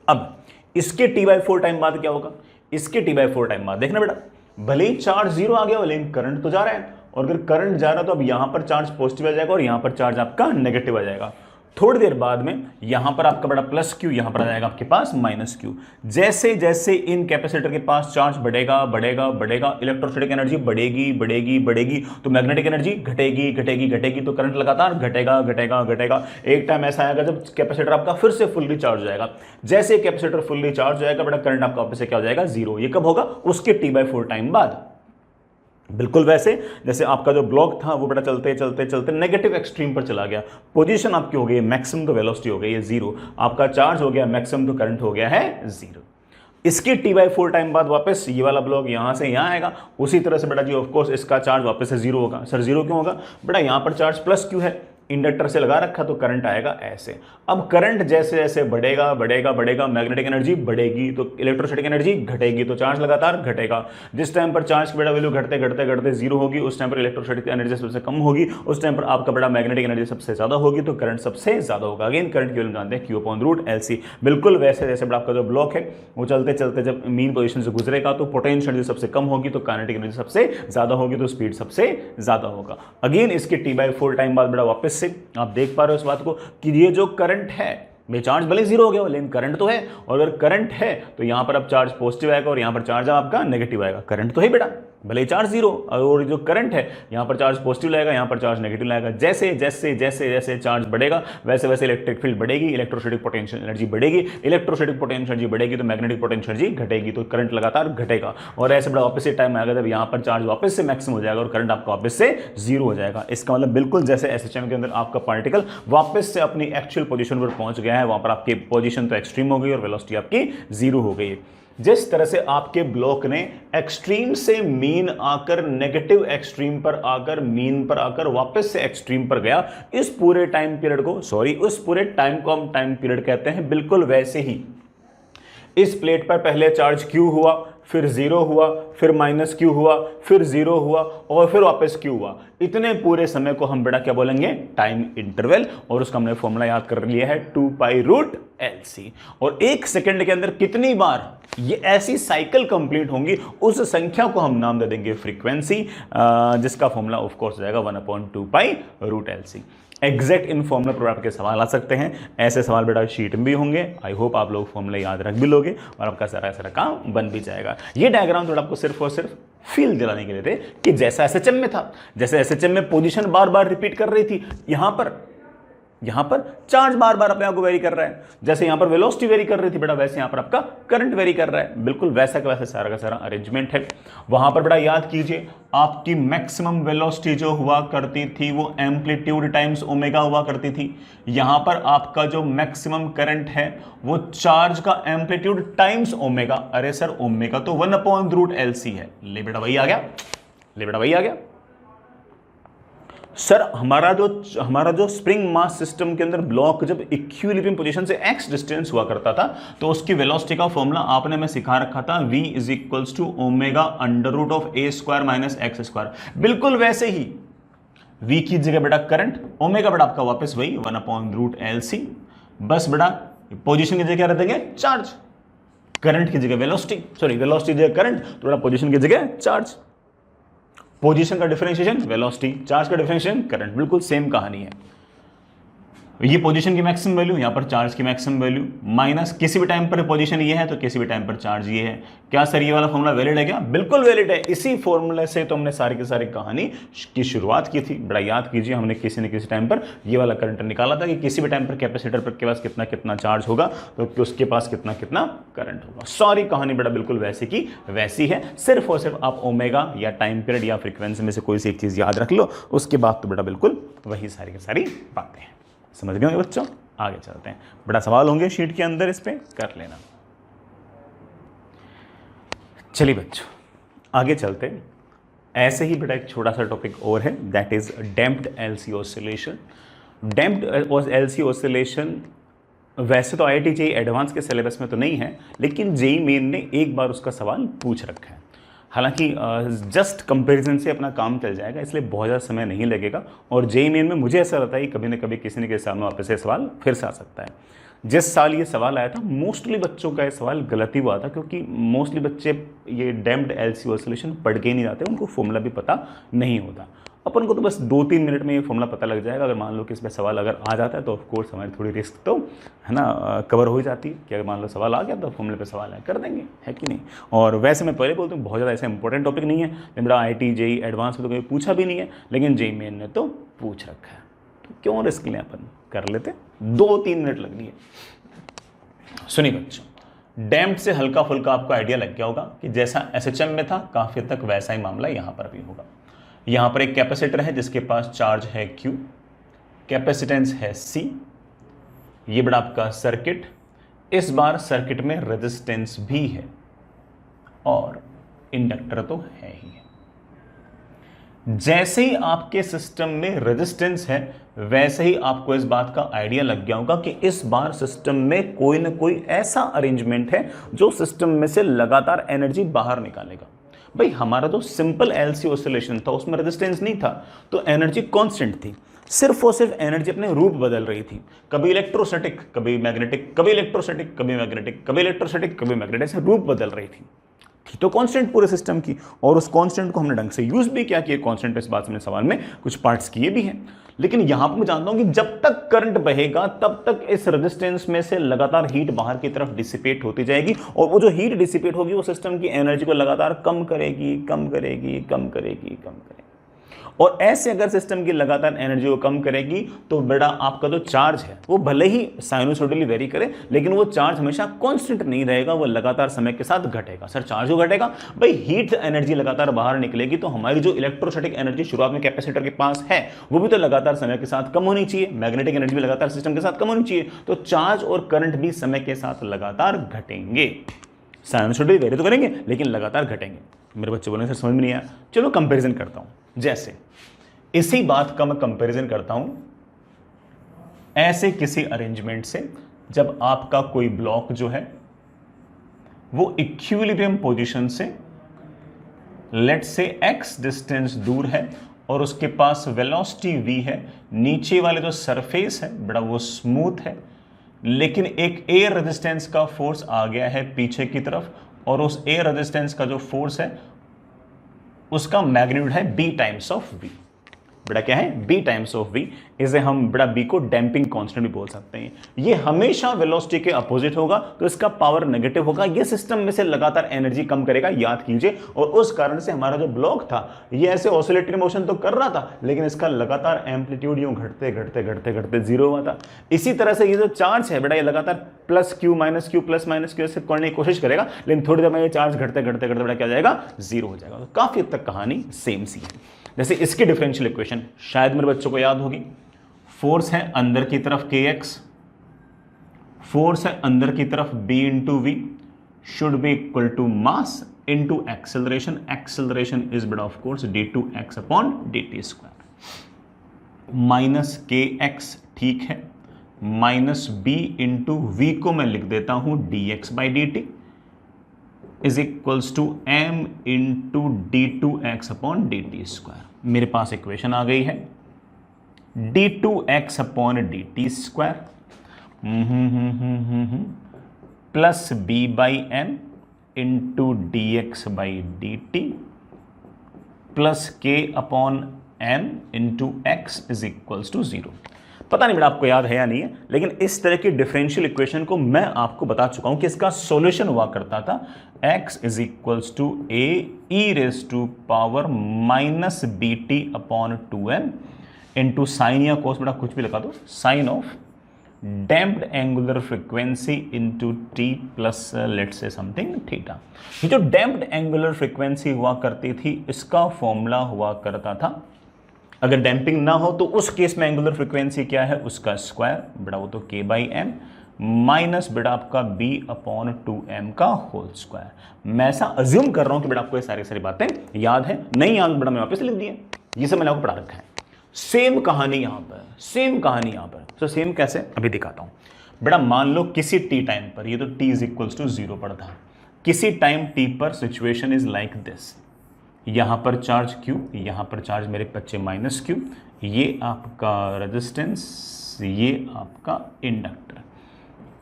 अब इसके T/4 टाइम बाद क्या होगा, इसके T/4 टाइम बाद देखना बेटा, भले ही चार्ज 0 आ गया लेकिन करंट तो जा रहा है, और अगर करंट जा रहा है तो अब यहां पर चार्ज पॉजिटिव आ जाएगा और यहां पर चार्ज आपका नेगेटिव आ जाएगा। थोड़ी देर बाद में यहां पर आपका बड़ा प्लस Q, यहां पर आ जाएगा आपके पास माइनस Q। जैसे जैसे इन कैपेसिटर के पास चार्ज बढ़ेगा बढ़ेगा बढ़ेगा, इलेक्ट्रोस्टैटिक एनर्जी बढ़ेगी बढ़ेगी बढ़ेगी, तो मैग्नेटिक एनर्जी घटेगी घटेगी घटेगी, तो करंट लगातार घटेगा घटेगा घटेगा। एक टाइम ऐसा आएगा जब कैपेसिटर आपका फिर से फुल्ली चार्ज हो जाएगा। जैसे कैपेसिटर फुल्ली चार्ज हो जाएगा बेटा, करंट आपका वापस से क्या हो जाएगा, 0। ये कब होगा, उसके T/4 टाइम बाद। बिल्कुल वैसे जैसे आपका जो ब्लॉक था वो बेटा चलते चलते चलते नेगेटिव एक्सट्रीम पर चला गया, पोजीशन आपकी हो गई मैक्सिमम, तो वेलोसिटी हो गई है 0, आपका चार्ज हो गया मैक्सिमम, तो करंट हो गया है 0। इसके T/4 टाइम बाद वापस ये वाला ब्लॉक यहां से यहां आएगा, उसी तरह से बेटा जी ऑफ कोर्स इसका चार्ज वापस से 0 होगा। सर 0 क्यों होगा बेटा, यहां पर चार्ज प्लस Q है, इंडक्टर से लगा रखा, तो करंट आएगा ऐसे। अब करंट जैसे जैसे बढ़ेगा बढ़ेगा बढ़ेगा, मैग्नेटिक एनर्जी बढ़ेगी तो इलेक्ट्रोस्टैटिक एनर्जी घटेगी, तो चार्ज लगातार घटेगा। जिस टाइम पर चार्ज की बेटा वैल्यू घटते घटते घटते 0 होगी, उस टाइम पर इलेक्ट्रोस्टैटिक एनर्जी सबसे कम होगी, उस टाइम पर आपका बड़ा मैग्नेटिक एनर्जी सबसे ज्यादा होगी, तो करंट सबसे ज्यादा होगा। अगेन करंट की वैल्यू जानते हैं Q/√LC। बिल्कुल वैसे जैसे बड़ा आपका जो ब्लॉक है वो चलते चलते जब मीन पोजिशन से गुजरेगा तो पोटेंशियल एनर्जी सबसे कम होगी, तो काइनेटिक एनर्जी सबसे ज्यादा होगी, तो स्पीड सबसे ज्यादा होगा। अगेन इसके T/4 टाइम बाद बेटा वापस से आप देख पा रहे हो इस बात को कि ये जो करंट है, में चार्ज भले 0 हो गया लेकिन करंट तो है, और अगर करंट है तो यहां पर अब चार्ज पॉजिटिव आएगा और यहां पर चार्ज आपका नेगेटिव आएगा। करंट तो है बेटा, भले चार्ज 0, और जो करंट है यहां पर चार्ज पॉजिटिव लाएगा, यहां पर चार्ज नेगेटिव लाएगा। जैसे जैसे जैसे जैसे चार्ज बढ़ेगा वैसे वैसे इलेक्ट्रिक फील्ड बढ़ेगी, इलेक्ट्रोस्टैटिक पोटेंशियल एनर्जी बढ़ेगी, इलेक्ट्रोस्टैटिक पोटेंशियल एनर्जी बढ़ेगी तो मैग्नेटिक पोटेंशियल एनर्जी घटेगी, तो करंट लगातार घटेगा। और ऐसे बड़ा वापस से टाइम आएगा जब यहां पर चार्ज वापस से मैक्सिमम हो जाएगा और करंट आपका वापस से 0 हो जाएगा। इसका मतलब बिल्कुल जैसे एसएचएम के अंदर आपका पार्टिकल वापस से अपनी एक्चुअल पोजीशन पर पहुंच गया है, वहां पर आपकी पोजीशन तो एक्सट्रीम हो गई और वेलोसिटी आपकी 0 हो गई। जिस तरह से आपके ब्लॉक ने एक्सट्रीम से मीन आकर नेगेटिव एक्सट्रीम पर आकर मीन पर आकर वापस से एक्सट्रीम पर गया, इस पूरे टाइम पीरियड को उस पूरे टाइम को हम टाइम पीरियड कहते हैं। बिल्कुल वैसे ही इस प्लेट पर पहले चार्ज Q हुआ, फिर 0 हुआ, फिर माइनस Q हुआ, फिर 0 हुआ और फिर वापस Q हुआ। इतने पूरे समय को हम बेटा क्या बोलेंगे, टाइम इंटरवल, और उसका हमने फॉर्मूला याद कर लिया है 2π√LC। और एक सेकंड के अंदर कितनी बार ये ऐसी साइकिल कंप्लीट होंगी उस संख्या को हम नाम दे देंगे फ्रीक्वेंसी, जिसका फॉर्मूला ऑफ कोर्स जाएगा 1/2π√LC। एग्जैक्ट इन फॉर्मूला पर आपके सवाल आ सकते हैं, ऐसे सवाल बेटा शीट में भी होंगे। आई होप आप लोग फॉर्मूला याद रख भी लोगे और आपका सारा सारा काम बन भी जाएगा। ये डायग्राम थोड़ा आपको सिर्फ और सिर्फ फील दिलाने के लिए थे कि जैसा एसएचएम में था, जैसे एसएचएम में पोजीशन बार बार रिपीट कर रही थी, यहां पर चार्ज बार बार अपने आप को वेरी कर रहा है। जैसे यहां पर वेलोसिटी वेरी कर रही थी बेटा, वैसे यहां पर आपका करंट वेरी कर रहा है। बिल्कुल वैसा का वैसा सारा का सारा अरेंजमेंट है। वहां पर बेटा याद कीजिए, आपकी मैक्सिमम वेलोसिटी जो हुआ करती थी वो एम्पलीट्यूड टाइम्स ओमेगा हुआ करती थी। यहां पर आपका जो मैक्सिमम करंट है वो चार्ज का एम्पलीट्यूड टाइम्स ओमेगा। अरे सर ओमेगा तो 1/√LC है। ले बेटा वही आ गया। सर हमारा जो स्प्रिंग मास सिस्टम के अंदर ब्लॉक जब इक्विलिब्रियम पोजीशन से x डिस्टेंस हुआ करता था तो उसकी वेलोसिटी का फॉर्मूला आपने मैं सिखा रखा था, v = ω√a² - x²। बिल्कुल वैसे ही v की जगह बेटा करंट, ओमेगा बेटा आपका वापस वही 1/√LC। बस बेटा पोजीशन की जगह क्या रख देंगे, चार्ज। करंट की जगह वेलोसिटी की जगह करंट, तो बेटा पोजीशन की जगह चार्ज। पोजीशन का डिफरेंशिएशन वेलोसिटी, चार्ज का डिफरेंशिएशन करंट। बिल्कुल सेम कहानी है। ये पोजीशन की मैक्सिमम वैल्यू, यहाँ पर चार्ज की मैक्सिमम वैल्यू, माइनस किसी भी टाइम पर पोजीशन ये है तो किसी भी टाइम पर चार्ज ये है। क्या सर ये वाला फॉर्मूला वैलिड है क्या? बिल्कुल वैलिड है। इसी फॉर्मूले से तो हमने सारी की सारी कहानी की शुरुआत की थी। बड़ा याद कीजिए, हमने किसी न किसी टाइम पर ये वाला करंट निकाला था कि किसी भी टाइम पर कैपेसिटर पर के पास कितना कितना चार्ज होगा तो उसके पास कितना कितना करंट होगा। सॉरी, कहानी बड़ा बिल्कुल वैसी की वैसी है। सिर्फ और सिर्फ आप ओमेगा या टाइम पीरियड या फ्रीक्वेंसी में से कोई सी एक चीज़ याद रख लो, उसके बाद तो बड़ा बिल्कुल वही सारी की सारी बातें हैं। समझ गए होंगे बच्चों? आगे चलते हैं। बड़ा सवाल होंगे शीट के अंदर, इस पे कर लेना। चलिए बच्चों आगे चलते हैं। ऐसे ही बेटा एक छोटा सा टॉपिक और है, that is damped LC oscillation. Damped LC oscillation वैसे तो IIT JEE एडवांस के सिलेबस में तो नहीं है, लेकिन JEE मेन ने एक बार उसका सवाल पूछ रखा है। हालांकि जस्ट कंपैरिजन से अपना काम चल जाएगा, इसलिए बहुत ज़्यादा समय नहीं लगेगा। और JEE मेन में मुझे ऐसा लगता है कि कभी न कभी किसी न किसी साल में वापस से सवाल फिर से आ सकता है। जिस साल ये सवाल आया था मोस्टली बच्चों का ये सवाल गलत ही हुआ था, क्योंकि मोस्टली बच्चे ये डैम्प्ड एलसी ऑसिलेशन पढ़ के ही नहीं जाते, उनको फॉर्मूला भी पता नहीं होता। अपन को तो बस 2-3 मिनट में ये फॉर्मूला पता लग जाएगा। अगर मान लो कि इसमें सवाल अगर आ जाता है तो ऑफकोर्स हमारी थोड़ी रिस्क तो है ना कवर हो जाती है कि अगर मान लो सवाल आ गया तो फॉर्मूले पे सवाल है कर देंगे, है कि नहीं। और वैसे मैं पहले बोलता हूँ बहुत ज़्यादा ऐसा इंपॉर्टेंट टॉपिक नहीं है, मेरा IIT JEE एडवांस में तो कभी पूछा भी नहीं है, लेकिन JEE मेन ने तो पूछ रखा है, तो क्यों रिस्क लें, अपन कर लेते। 2-3 मिनट लगनी है। सुनिए बच्चों, डैम्प्ड से हल्का फुल्का आपको आइडिया लग गया होगा कि जैसा SHM में था काफ़ी हद तक वैसा ही मामला यहाँ पर भी होगा। यहाँ पर एक कैपेसिटर है जिसके पास चार्ज है Q, कैपेसिटेंस है C, ये बड़ा आपका सर्किट। इस बार सर्किट में रेजिस्टेंस भी है और इंडक्टर तो है ही है। जैसे ही आपके सिस्टम में रेजिस्टेंस है वैसे ही आपको इस बात का आइडिया लग गया होगा कि इस बार सिस्टम में कोई ना कोई ऐसा अरेंजमेंट है जो सिस्टम में से लगातार एनर्जी बाहर निकालेगा। भाई हमारा जो सिंपल एलसी ऑसिलेशन था उसमें रेजिस्टेंस नहीं था, तो एनर्जी कांस्टेंट थी। सिर्फ और सिर्फ एनर्जी अपने रूप बदल रही थी, कभी इलेक्ट्रोस्टैटिक कभी मैग्नेटिक, कभी इलेक्ट्रोस्टैटिक कभी मैग्नेटिक, कभी इलेक्ट्रोस्टैटिक कभी मैग्नेटिक, ऐसे रूप बदल रही थी तो कांस्टेंट पूरे सिस्टम की। और उस कांस्टेंट को हमने ढंग से यूज भी किया कि कांस्टेंट, इस बात से सवाल में कुछ पार्ट्स किए भी हैं। लेकिन यहां पर मैं जानता हूं कि जब तक करंट बहेगा तब तक इस रेजिस्टेंस में से लगातार हीट बाहर की तरफ डिसिपेट होती जाएगी, और वो जो हीट डिसिपेट होगी वो सिस्टम की एनर्जी को लगातार कम करेगी, कम करेगी, कम करेगी, कम करेगी। और ऐसे अगर सिस्टम की लगातार एनर्जी को कम करेगी तो बेटा आपका जो चार्ज है वो भले ही साइनोसॉइडली वेरी करे, लेकिन वो चार्ज हमेशा कांस्टेंट नहीं रहेगा, वो लगातार समय के साथ घटेगा। सर चार्ज क्यों घटेगा? भाई हीट एनर्जी लगातार बाहर निकलेगी तो हमारी जो इलेक्ट्रोस्टैटिक एनर्जी शुरुआत में कैपेसिटर के पास है वो भी तो लगातार समय के साथ कम होनी चाहिए, मैग्नेटिक एनर्जी भी लगातार सिस्टम के साथ कम होनी चाहिए, तो चार्ज और करंट भी समय के साथ लगातार घटेंगे। साइनोसॉइडली वेरी तो करेंगे लेकिन लगातार घटेंगे। मेरे बच्चे बोलने से समझ में नहीं आया, चलो कंपैरिजन करता हूं। जैसे इसी बात का मैं कंपैरिजन करता हूं ऐसे किसी अरेंजमेंट से, जब आपका कोई ब्लॉक जो है वो इक्विलिब्रियम पोजीशन से लेट से x डिस्टेंस दूर है और उसके पास वेलोसिटी v है, नीचे वाले जो सरफेस है बड़ा वो स्मूथ है, लेकिन एक एयर रेजिस्टेंस का फोर्स आ गया है पीछे की तरफ, और उस एयर रेजिस्टेंस का जो फोर्स है उसका मैग्नीट्यूड है b टाइम्स ऑफ v। बड़ा क्या है? b times of v। इसे हम बड़ा b को डैम्पिंग कांस्टेंट भी बोल सकते हैं। ये हमेशा वेलोसिटी के अपोजिट होगा तो इसका पावर नेगेटिव होगा, ये सिस्टम में से लगातार एनर्जी कम करेगा, याद कीजिए। और उस कारण से हमारा जो ब्लॉक था ये ऐसे ऑसिलेटरी मोशन तो कर रहा था लेकिन इसका लगातार एम्पलीट्यूड यूं घटते घटते घटते घटते जीरो हुआ था। इसी तरह से ये जो चार्ज है बेटा ये लगातार plus Q minus Q plus minus Q ऐसे करने की कोशिश करेगा, लेकिन थोड़ी देर में ये चार्ज घटते घटते घटते बेटा क्या हो जाएगा? जीरो हो जाएगा। तो काफी हद तक कहानी सेम सी है। जैसे इसकी डिफरेंशियल इक्वेशन शायद मेरे बच्चों को याद होगी, फोर्स है अंदर की तरफ kx, फोर्स है अंदर की तरफ b into V should be equal to mass into acceleration. Acceleration is बेटा of course d2x upon dt square, minus kx ठीक है, माइनस b इंटू वी को मैं लिख देता हूं dx by dt is equals to m into d2x upon dt square. मेरे पास इक्वेशन आ गई है d2x upon dt square plus b by m into dx by dt plus k upon m into x is equals to 0। पता नहीं बेटा आपको याद है या नहीं है, लेकिन इस तरह की डिफरेंशियल इक्वेशन को मैं आपको बता चुका हूं कि इसका सॉल्यूशन हुआ करता था x is equals to A E raise to power minus B T upon 2m into sine या कोस, बेटा कुछ भी लगा दो, sine of damped angular frequency into T plus let's say something theta. ये जो डैम्प्ड एंगुलर फ्रीक्वेंसी हुआ करती थी इसका फॉर्मूला हुआ करता था, अगर डैम्पिंग ना हो तो उस केस में एंगुलर फ्रीक्वेंसी क्या है, उसका स्क्वायर, बेटा वो तो k बाई एम माइनस बेटा आपका b अपॉन 2m का होल स्क्वायर। मैं ऐसा अज्यूम कर रहा हूं कि बेटा आपको ये सारी बातें याद है, नहीं याद बेटा मैं वापस लिख दिए, ये सब मैंने आपको पढ़ा रखा है। सेम कहानी यहां पर, सेम कहानी यहां पर। तो सेम कैसे, अभी दिखाता हूं। बेटा मान लो किसी t टाइम पर, ये तो t इज इक्वल्स टू 0 पर था, किसी टाइम t पर सिचुएशन इज लाइक दिस, यहां पर चार्ज q, यहां पर चार्ज मेरे बच्चे माइनस q, ये आपका रेजिस्टेंस, ये आपका इंडक्टर,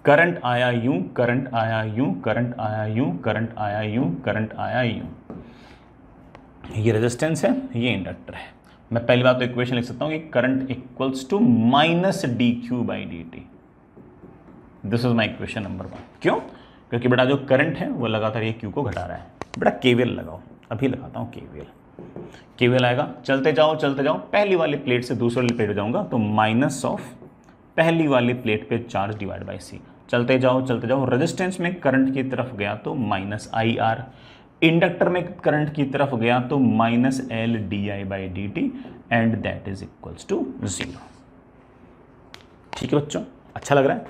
करंट आया यूं, करंट आया यूं, करंट आया यूं, करंट आया यूं, करंट आया यूं, ये रेजिस्टेंस है, ये इंडक्टर है। मैं पहली बात तो इक्वेशन लिख सकता हूं कि current equals to minus D Q by D T. This is my equation number 1। क्यों? क्योंकि बेटा जो करंट है वो लगातार ये क्यू को घटा रहा है। बेटा केवीएल लगाओ, अभी लगाता हूँ केवीएल। केवीएल आएगा, चलते जाओ चलते जाओ, पहली वाली प्लेट से दूसरी वाली प्लेट हो जाऊंगा तो माइनस ऑफ पहली वाली प्लेट पे चार्ज डिवाइड बाई सी, चलते जाओ, रेजिस्टेंस में करंट की तरफ गया तो माइनस आई आर, इंडक्टर में करंट की तरफ गया तो minus L D I by D T and that is equals to 0। ठीक है बच्चों, अच्छा लग रहा है?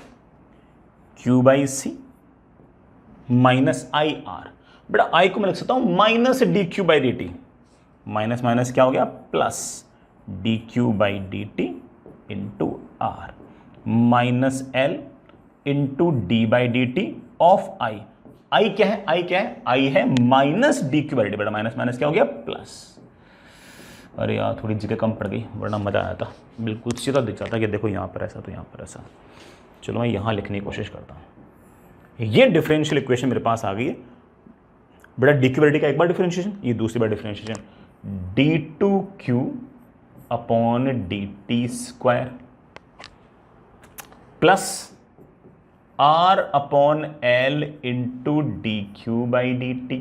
Q by C minus I R, बेटा आई को मैं लिख सकता हूं minus D Q by D T, minus minus क्या हो गया plus D Q by D T into R, minus L into D by D T of आई। आई क्या है, आई क्या है, आई है minus D Q by D, बेटा माइनस माइनस क्या हो गया प्लस। अरे यार थोड़ी जगह कम पड़ गई, वरना मजा आया था, बिल्कुल सीधा दिख जाता कि देखो यहां पर ऐसा तो यहां पर ऐसा। चलो मैं यहां लिखने की कोशिश करता हूं। ये डिफरेंशियल इक्वेशन मेरे पास आ गई है बेटा, डी क्यू बाई डी का एक बार डिफरेंशिएशन, ये दूसरी बार differentiation, D two Q upon D T square plus R upon L into D Q by D T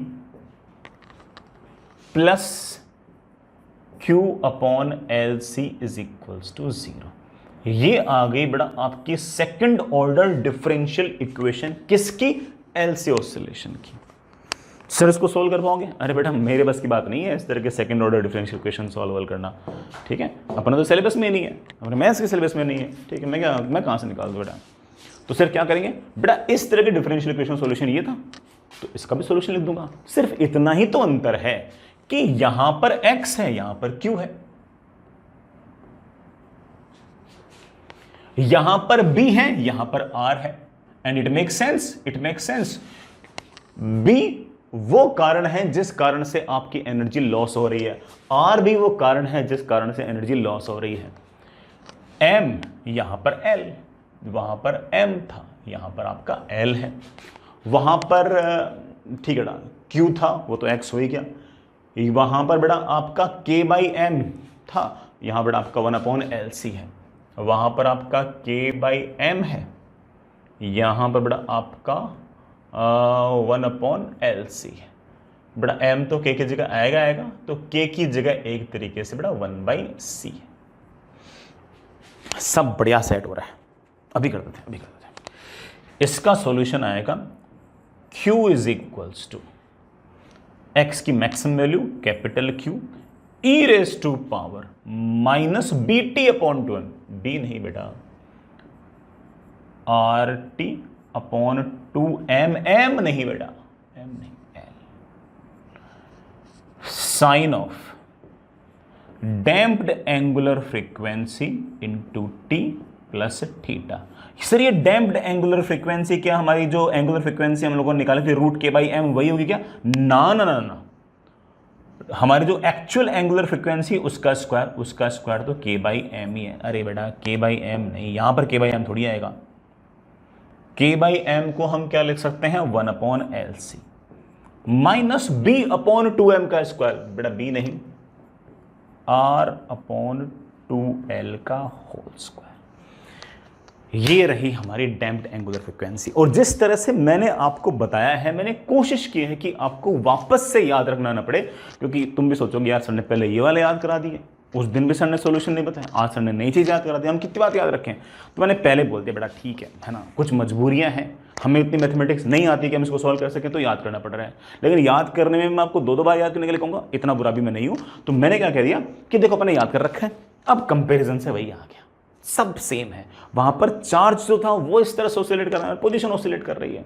plus Q upon L C is equals to 0। ये आ गई बेटा आपकी सेकंड ऑर्डर डिफरेंशियल इक्वेशन, किसकी? L C oscillation की। Sir इसको solve कर पाओगे? अरे बेटा मेरे बस की बात नहीं है इस तरह के second order differential equation solve करना, ठीक है? अपना तो सिलेबस में नहीं है, अपने मैथ्स के सिलेबस में नहीं है, ठीक है? मैं कहां से निकाल दूं बेटा? तो सर क्या करेंगे बेटा, इस तरह के डिफरेंशियल इक्वेशन सॉल्यूशन ये था तो इसका भी सॉल्यूशन लिख दूंगा। सिर्फ इतना ही तो अंतर है कि यहां पर x है, यहां पर q है, यहां पर b है, यहां पर r है, and it make sense, it make sense. b वो कारण है जिस कारण से आपकी एनर्जी लॉस हो रही है, r भी वो कारण है जिस कारण से एनर्जी लॉस हो रही है। m यहां पर l, वहां पर m था, यहां पर आपका l है, वहां पर ठीक है बेटा q था, वो तो x हो ही गया, वहां पर बेटा आपका k बाई एम था, यहां बेटा आपका 1 अपॉन एल सी है, वहां पर आपका k बाई एम है, यहां पर बेटा आपका 1 अपॉन एल सी है। बेटा m तो k की जगह आएगा, तो k की जगह एक तरीके से बेटा 1 बाई सी है। सब बढ़िया सेट हो रहा है, अभी कर देते हैं। इसका सॉल्यूशन आएगा Q is equals to x की maximum value capital Q E raise to power minus B T upon 2m, B नहीं बेटा are T upon 2m, m नहीं बेटा, m नहीं l, sine of damped angular frequency into T plus theta. Sir ये damped angular frequency क्या, हमारी जो angular frequency हम लोगों ने निकाली थी रूट के बाई एम वही होगी क्या? ना ना ना ना, हमारी जो एक्चुअल एंगुलर फ्रीक्वेंसी उसका स्क्वायर तो के बाई एम ही है। अरे बेटा के बाई एम नहीं, यहां पर के बाई एम थोड़ी आएगा, के बाई एम को हम क्या लिख सकते हैं 1 upon L C minus B upon 2m का स्क्वायर, बेटा बी नहीं r अपॉन 2l का होल स्क्वायर। ये रही हमारी डैम्प्ड एंगुलर फ्रीक्वेंसी। और जिस तरह से मैंने आपको बताया है, मैंने कोशिश की है कि आपको वापस से याद रखना ना पड़े, क्योंकि तुम भी सोचोगे यार सर ने पहले ये वाले याद करा दिए, उस दिन भी सर ने सोल्यूशन नहीं बताया, आज सर ने नई चीज़ याद करा दी, हम कितनी बात याद रखें। तो मैंने पहले बोल दिया बेटा ठीक है ना, कुछ मजबूरियां हैं, हमें इतनी मैथमेटिक्स नहीं आती कि हम इसको सॉल्व कर सकें, तो याद करना पड़ रहा है। लेकिन याद करने में मैं आपको 2-2 बार याद करने के लिए कहूँगा, इतना बुरा भी मैं नहीं हूँ। तो मैंने क्या कह दिया कि देखो अपने याद कर रखा है, अब कंपेरिजन से वही आ गया, सब सेम है। वहां पर चार्ज जो था वो इस तरह से ऑसिलेट कर रहा है, पोजीशन ऑसिलेट कर रही है,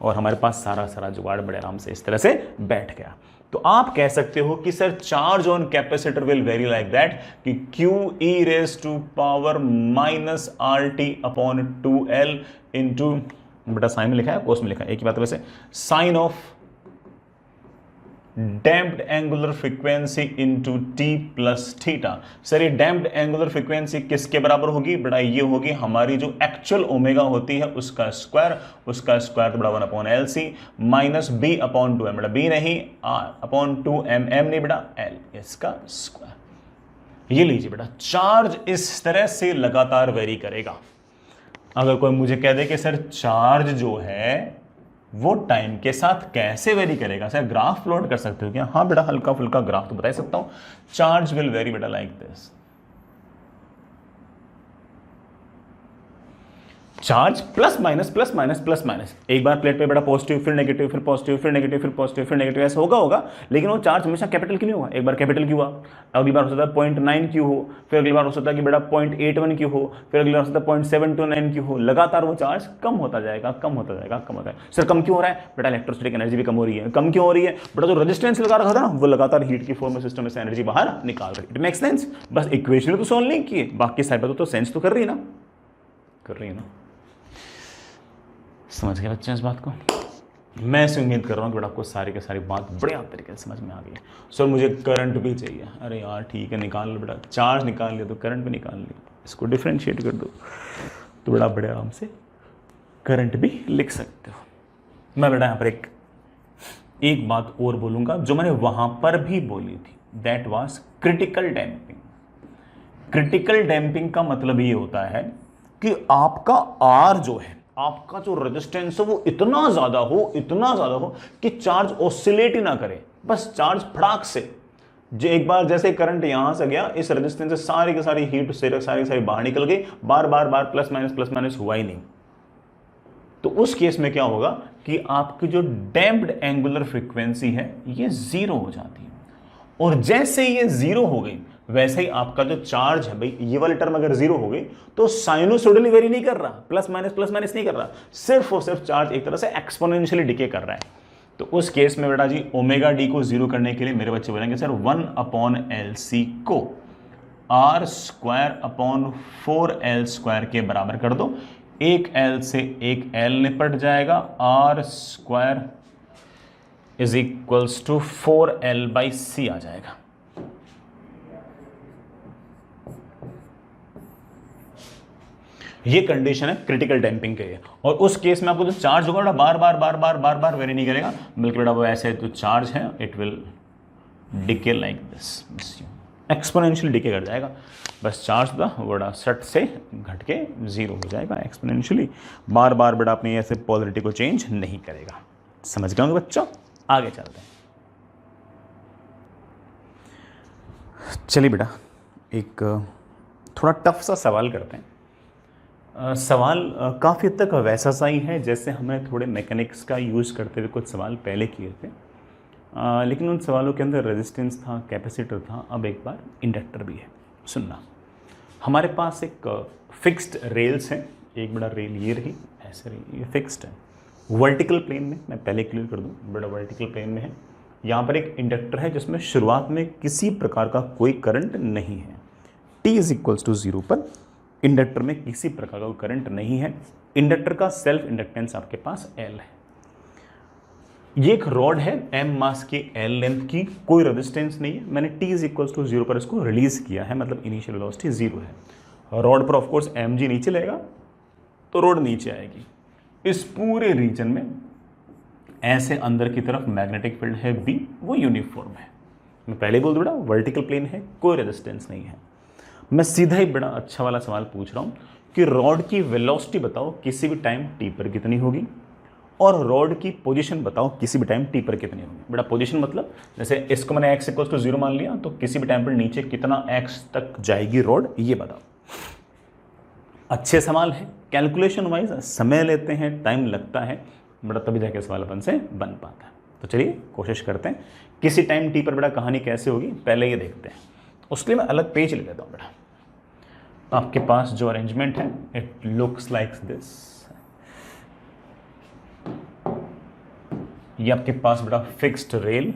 और हमारे पास सारा जुगाड़ बड़े आराम से इस तरह से बैठ गया। तो आप कह सकते हो कि sir charge on capacitor will very like that कि Q e raised to power minus RT upon 2L into, बेटा साइन में लिखा है कोस में लिखा है, एक ही बात है वैसे, sine of damped angular frequency into T plus theta. Sir ये डैम्प्ड एंगुलर फ्रीक्वेंसी किसके बराबर होगी बेटा, ये होगी हमारी जो एक्चुअल ओमेगा होती है उसका स्क्वायर तो बड़ा 1/LC minus B upon 2m, बेटा बी नहीं r अपॉन 2m, m नहीं बेटा l, इसका स्क्वायर। ये लीजिए बेटा, चार्ज इस तरह से लगातार वेरी करेगा। अगर कोई मुझे कह दे कि सर चार्ज जो है वो टाइम के साथ कैसे वेरी करेगा, सर ग्राफ प्लॉट कर सकते हो क्या? हाँ बेटा, हल्का फुल्का ग्राफ तो बता सकता हूं। चार्ज विल वेरी बेटा like this, charge plus minus plus minus plus minus, एक बार प्लेट पे बेटा पॉजिटिव फिर नेगेटिव फिर पॉजिटिव फिर नेगेटिव फिर पॉजिटिव फिर नेगेटिव, ऐसा होगा, लेकिन वो चार्ज हमेशा कैपिटल क्यों नहीं होगा। एक बार कैपिटल क्यों हुआ, अगली बार हो सकता है 0.9 क्यों हो, फिर अगली बार हो सकता है कि बेटा 0.81 क्यों हो, फिर अगली बार हो सकता है 0.729 क्यों हो। लगातार वो चार्ज कम होता जाएगा, कम होता जाएगा, कम होता है। सर कम क्यों हो रहा है बेटा, इलेक्ट्रोस्टैटिक एनर्जी भी कम हो रही है। कम क्यों हो रही है बेटा, जो रेजिस्टेंस लगा रखा था ना वो लगातार हीट की फॉर्म में सिस्टम में से एनर्जी बाहर निकाल रही है। इट मेक्स सेंस, बस इक्वेशन तो सॉल्व नहीं किए, बाकी साइड पर तो सेंस तो कर रही है ना, कर रही है ना। समझ गए बच्चे इस बात को? मैं ऐसे उम्मीद कर रहा हूँ कि बेटा आपको सारी की सारी बात बढ़िया तरीके से समझ में आ गई है। सर मुझे करंट भी चाहिए, अरे यार ठीक है निकाल लो बेटा, चार्ज निकाल लिया तो करंट भी निकाल लिया, इसको डिफ्रेंशिएट कर दो तो बेटा बड़े आराम से करंट भी लिख सकते हो। मैं बेटा यहाँ पर एक बात और बोलूँगा जो मैंने वहाँ पर भी बोली थी, that was critical damping. Critical damping का मतलब ये होता है कि आपका आर जो है, आपका जो रेजिस्टेंस है वो इतना ज्यादा हो कि चार्ज ऑसिलेट ही ना करे, बस चार्ज फटाक से जो एक बार जैसे करंट यहां से गया, इस रेजिस्टेंस से सारी की सारी हीट सारी बाहर निकल गई, बार बार प्लस माइनस हुआ ही नहीं। तो उस केस में क्या होगा कि आपकी जो डैम्प्ड एंगुलर फ्रीक्वेंसी है ये जीरो हो जाती है, और जैसे ये जीरो हो गई वैसे ही आपका जो चार्ज है भाई, ये वाली टर्म अगर जीरो हो गई तो साइनोसॉइडली वेरी नहीं कर रहा, प्लस माइनस नहीं कर रहा, सिर्फ और सिर्फ चार्ज एक तरह से एक्सपोनेंशियली डिके कर रहा है। तो उस केस में बेटा जी ओमेगा डी को जीरो करने के लिए मेरे बच्चे बोलेंगे सर 1/LC को r²/4l² के बराबर कर दो, एक L से एक L निपट जाएगा, r² is equals to 4l/c आ जाएगा। ये कंडीशन है क्रिटिकल डैम्पिंग के लिए, और उस केस में आपको जो चार्ज होगा बेटा बार वेरी नहीं करेगा, बल्कि बेटा वो ऐसे जो चार्ज है it will decay like this, exponential decay कर जाएगा। बस चार्ज था वो बड़ा सट से घट के जीरो हो जाएगा एक्सपोनेंशियली, बार बेटा अपनी ऐसे पोलरिटी को चेंज नहीं करेगा। समझ गए होंगे बच्चों? आगे चलते हैं। चलिए बेटा एक थोड़ा टफ सा सवाल करते हैं। सवाल काफ़ी हद तक वैसा सा ही है जैसे हमने थोड़े मैकेनिक्स का यूज़ करते हुए कुछ सवाल पहले किए थे, लेकिन उन सवालों के अंदर रेजिस्टेंस था, कैपेसिटर था, अब एक बार इंडक्टर भी है। सुनना, हमारे पास एक फिक्स्ड रेल्स है, एक बड़ा रेल ये रही, ऐसे रही, ये फिक्स्ड है वर्टिकल प्लेन में, मैं पहले क्लियर कर दूँ, बड़ा वर्टिकल प्लेन में है। यहाँ पर एक इंडक्टर है जिसमें शुरुआत में किसी प्रकार का कोई करंट नहीं है, t इज इक्वल्स टू 0 पर इंडक्टर में किसी प्रकार का करंट नहीं है। इंडक्टर का सेल्फ इंडक्टेंस आपके पास L है। ये एक रॉड है m मास की L लेंथ की, कोई रेजिस्टेंस नहीं है। मैंने t इज इक्वल्स टू 0 पर इसको रिलीज किया है, मतलब इनिशियल वेलोसिटी 0 है। रॉड पर ऑफकोर्स mg नीचे लेगा तो रॉड नीचे आएगी। इस पूरे रीजन में ऐसे अंदर की तरफ मैग्नेटिक फील्ड है B, वो यूनिफॉर्म है। मैं पहले बोल दूँ वर्टिकल प्लेन है, कोई रेजिस्टेंस नहीं है। मैं सीधा ही बड़ा अच्छा वाला सवाल पूछ रहा हूँ कि रॉड की वेलोसिटी बताओ किसी भी टाइम टी पर कितनी होगी, और रॉड की पोजीशन बताओ किसी भी टाइम टी पर कितनी होगी। बेटा पोजीशन मतलब जैसे इसको मैंने x इक्वल टू 0 मान लिया, तो किसी भी टाइम पर नीचे कितना x तक जाएगी रॉड, ये बताओ। अच्छे सवाल है, कैलकुलेशन वाइज समय लेते हैं, टाइम लगता है बेटा, तभी जाके सवाल अपन से बन पाता है। तो चलिए कोशिश करते हैं किसी टाइम टी पर बेटा कहानी कैसे होगी, पहले ये देखते हैं। उसके लिए मैं अलग पेज ले लेता हूँ बेटा। आपके पास जो अरेंजमेंट है इट लुक्स लाइक दिस। ये आपके पास बेटा फिक्स्ड रेल,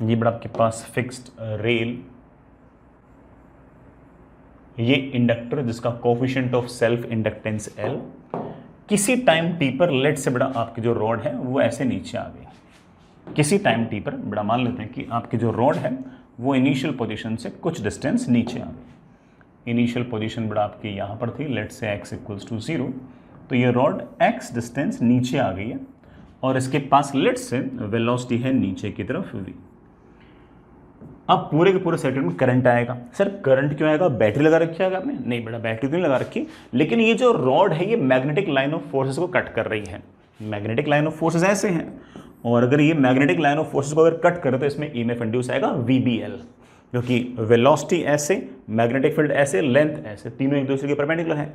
ये बेटा आपके पास फिक्स्ड रेल, ये इंडक्टर जिसका coefficient of self inductance L। किसी टाइम टी पर लेट से बेटा आपकी जो रॉड है वो ऐसे नीचे आ गई। किसी टाइम टी पर बेटा मान लेते हैं कि आपकी जो रॉड है वो इनिशियल पोजीशन से कुछ डिस्टेंस नीचे आ गई। इनिशियल पोजीशन बेटा आपकी यहाँ पर थी, लेट से x इक्वल्स टू 0, तो ये रॉड x डिस्टेंस नीचे आ गई है और इसके पास लेट से वेलोसिटी है नीचे की तरफ v। अब पूरे के पूरे सर्किट में करंट आएगा। सर करंट क्यों आएगा, बैटरी लगा रखी है आपने? नहीं बेटा बैटरी तो नहीं लगा रखी, लेकिन ये जो रॉड है ये मैग्नेटिक लाइन ऑफ फोर्सेस को कट कर रही है। मैग्नेटिक लाइन ऑफ फोर्सेस ऐसे हैं, और अगर ये मैग्नेटिक लाइन ऑफ फोर्सेस को अगर कट करे तो इसमें ईएमएफ इंड्यूस आएगा VBL, क्योंकि वेलोसिटी ऐसे, मैग्नेटिक फील्ड ऐसे, लेंथ ऐसे, तीनों एक दूसरे के परपेंडिकुलर है।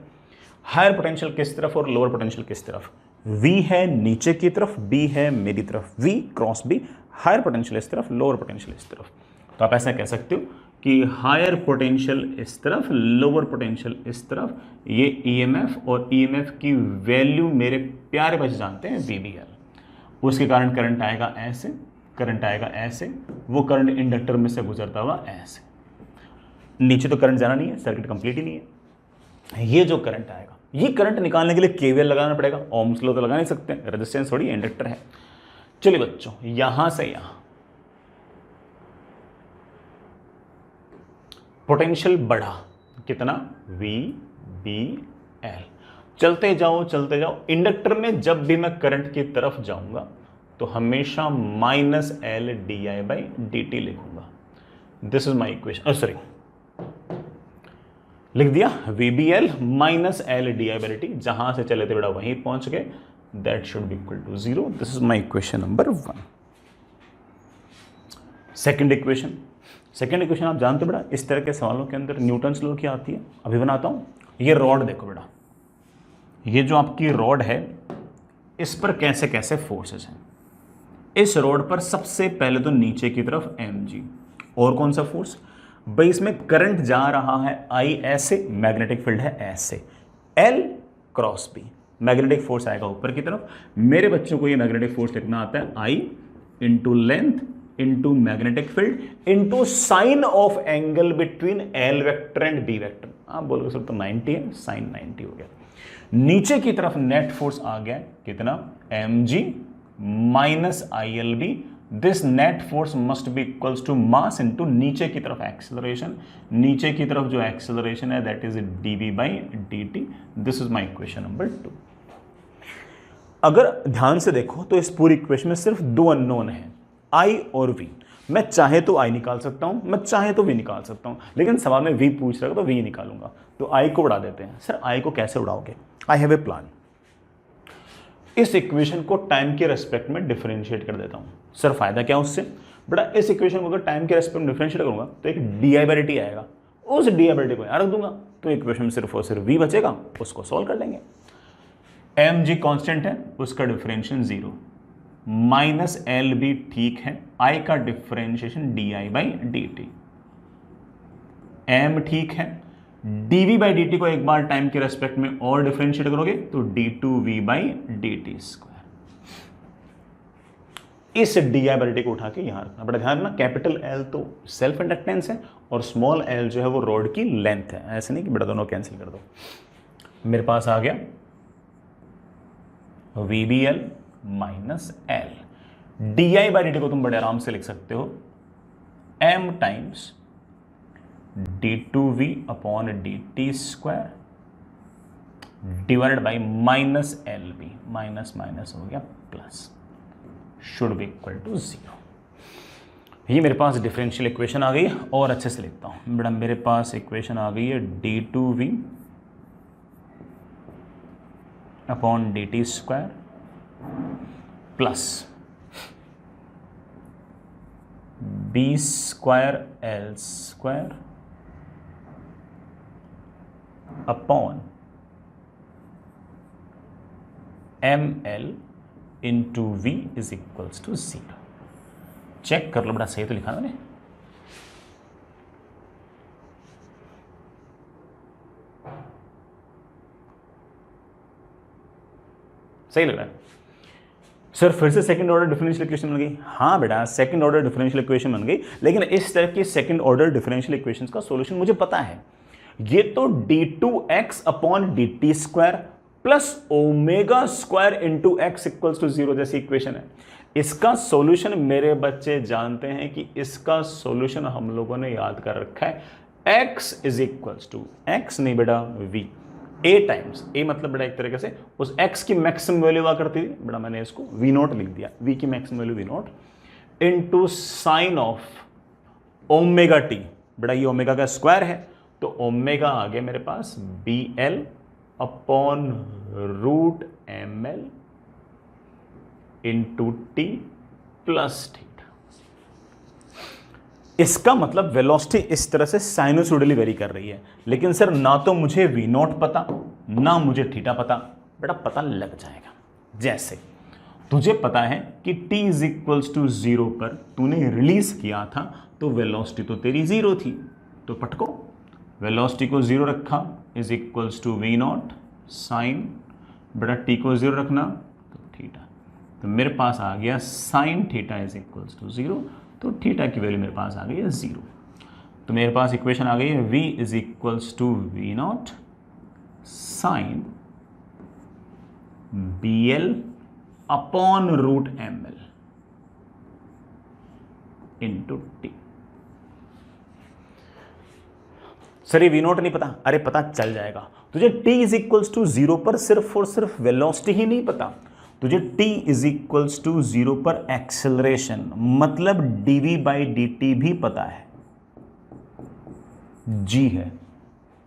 हायर पोटेंशियल किस तरफ और लोअर पोटेंशियल किस तरफ? V है नीचे की तरफ, B है मेरी तरफ, V cross B, higher potential इस तरफ, लोअर पोटेंशियल इस तरफ। तो आप ऐसा कह सकते हो कि हायर पोटेंशियल इस तरफ, लोअर पोटेंशियल इस तरफ, ये ईएमएफ और ईएमएफ की वैल्यू मेरे प्यारे बच्चे जानते हैं VBL। उसके कारण करंट आएगा ऐसे, करंट आएगा ऐसे, वो करंट इंडक्टर में से गुजरता हुआ ऐसे। नीचे तो करंट जाना नहीं है, सर्किट कंप्लीट ही नहीं है। ये जो करंट आएगा, ये करंट निकालने के लिए केवीएल लगाना पड़ेगा, ओम्स लॉ तो लगा नहीं सकते, रेजिस्टेंस थोड़ी इंडक्टर है। चलिए बच्चों यहां से यहां पोटेंशियल बढ़ा कितना, VBL। चलते जाओ, इंडक्टर में जब भी मैं करंट की तरफ जाऊंगा तो हमेशा -L/di/dt लिखूंगा। This is my equation, sorry लिख दिया VBL -L/di/dt। जहां से चले थे बेटा वहीं पहुंच गए, that should be equal to 0। This is my equation number 1। Second equation आप जानते हो बेटा, इस तरह के सवालों के अंदर न्यूटन्स लॉ क्या आती है, अभी बनाता हूं। ये रॉड देखो बेटा, ये जो आपकी रॉड है इस पर कैसे कैसे फोर्सेस हैं। इस रॉड पर सबसे पहले तो नीचे की तरफ mg, और कौन सा फोर्स भाई, इसमें करंट जा रहा है I ऐसे, मैग्नेटिक फील्ड है ऐसे, L cross B, magnetic force आएगा ऊपर की तरफ। मेरे बच्चों को ये मैग्नेटिक फोर्स लिखना आता है I into length into magnetic field into sine of angle between L vector and B vector. आप बोलोगे सर तो 90 है, साइन 90 हो गया। नीचे की तरफ नेट फोर्स आ गया कितना, mg minus ILB। This net force must be equals to mass into नीचे की तरफ एक्सेलरेशन। नीचे की तरफ जो एक्सेलरेशन है that is dv/dt। This is my equation number 2। अगर ध्यान से देखो तो इस पूरी इक्वेशन में सिर्फ दो अननोन है, I और V। मैं चाहे तो I निकाल सकता हूं, मैं चाहे तो V निकाल सकता हूं, लेकिन सवाल में V पूछ रहा है तो V निकालूंगा। तो I को उड़ा देते हैं। सर I को कैसे उड़ाओगे? I have a plan. इस इक्वेशन को टाइम के रेस्पेक्ट में डिफरेंशिएट कर देता हूं। सर फायदा क्या उससे? बेटा इस इक्वेशन को अगर टाइम के रेस्पेक्ट में डिफरेंशिएट करूंगा तो एक di/dt आएगा, उस di/dt को यहाँ रख दूंगा तो इक्वेशन में सिर्फ और सिर्फ V बचेगा, उसको सॉल्व कर लेंगे। mg कांस्टेंट है, उसका डिफरेंशिएशन 0, -LB ठीक है, I का डिफरेंशिएशन di/dt, m ठीक है, dv/dt को एक बार टाइम के रेस्पेक्ट में और डिफरेंशिएट करोगे तो d2v/dt स्क्वायर। इस di/dt को उठा के यहां रखना। बड़ा ध्यान रखना, कैपिटल L तो सेल्फ इंडक्टेंस है और स्मॉल l जो है वो रॉड की लेंथ है। ऐसे नहीं कि बड़ा दोनों कैंसिल कर दो। मेरे पास आ गया VBL -L। di/dt को तुम बड़े आराम से लिख सकते हो m times d2v/dt square divided by -LB, minus minus हो गया plus, should be equal to 0। ये मेरे पास डिफरेंशियल इक्वेशन आ गई है, और अच्छे से लिखता हूँ बेटा। मेरे पास इक्वेशन आ गई है d2v upon dt square plus b square l square upon ml into v is equals to 0। Check कर लो बेटा, सही तो लिखा ना मैंने? सही लग रहा है सर? फिर से सेकंड ऑर्डर डिफरेंशियल इक्वेशन बन गई। हाँ बेटा, सेकंड ऑर्डर डिफरेंशियल इक्वेशन बन गई, लेकिन इस तरह की सेकंड ऑर्डर डिफरेंशियल इक्वेशंस का सॉल्यूशन मुझे पता है। ये तो d2x upon dt square plus omega square into X equals to 0 जैसी इक्वेशन है। इसका सॉल्यूशन मेरे बच्चे जानते हैं कि इसका सॉल्यूशन हम लोगों ने याद कर रखा है, x is equals to x नहीं बेटा v, a टाइम्स a मतलब बेटा एक तरीके से उस x की मैक्सिमम वैल्यू हुआ करती थी बेटा, मैंने इसको v नॉट लिख दिया, v की maximum value v not into sine of omega t। बेटा ये ओमेगा का स्क्वायर है, तो ओमेगा आ गया मेरे पास bl upon root ml into T plus theta. इसका मतलब वेलोसिटी इस तरह से साइनोसॉइडली वेरी कर रही है, लेकिन सर ना तो मुझे वी नॉट पता ना मुझे थीटा पता। बेटा पता लग जाएगा। जैसे तुझे पता है कि t इज इक्वल्स टू 0 पर तूने रिलीज किया था, तो वेलोसिटी तो तेरी 0 थी, तो पटको वेलोसिटी को 0 रखा is equals to V naught sine, बेटा t को 0 रखना तो थीटा, तो मेरे पास आ गया sine theta is equals to 0, तो थीटा की वैल्यू मेरे पास आ गई है 0। तो मेरे पास इक्वेशन आ गई है v is equals to V naught sine bl upon root ml into T. Sir ये वी नॉट नहीं पता? अरे पता चल जाएगा तुझे। t इज इक्वल्स टू 0 पर सिर्फ और सिर्फ वेलोसिटी ही नहीं पता, तुझे t इज इक्वल्स टू 0 पर एक्सेलरेशन मतलब dv बाई dt भी पता है, g है।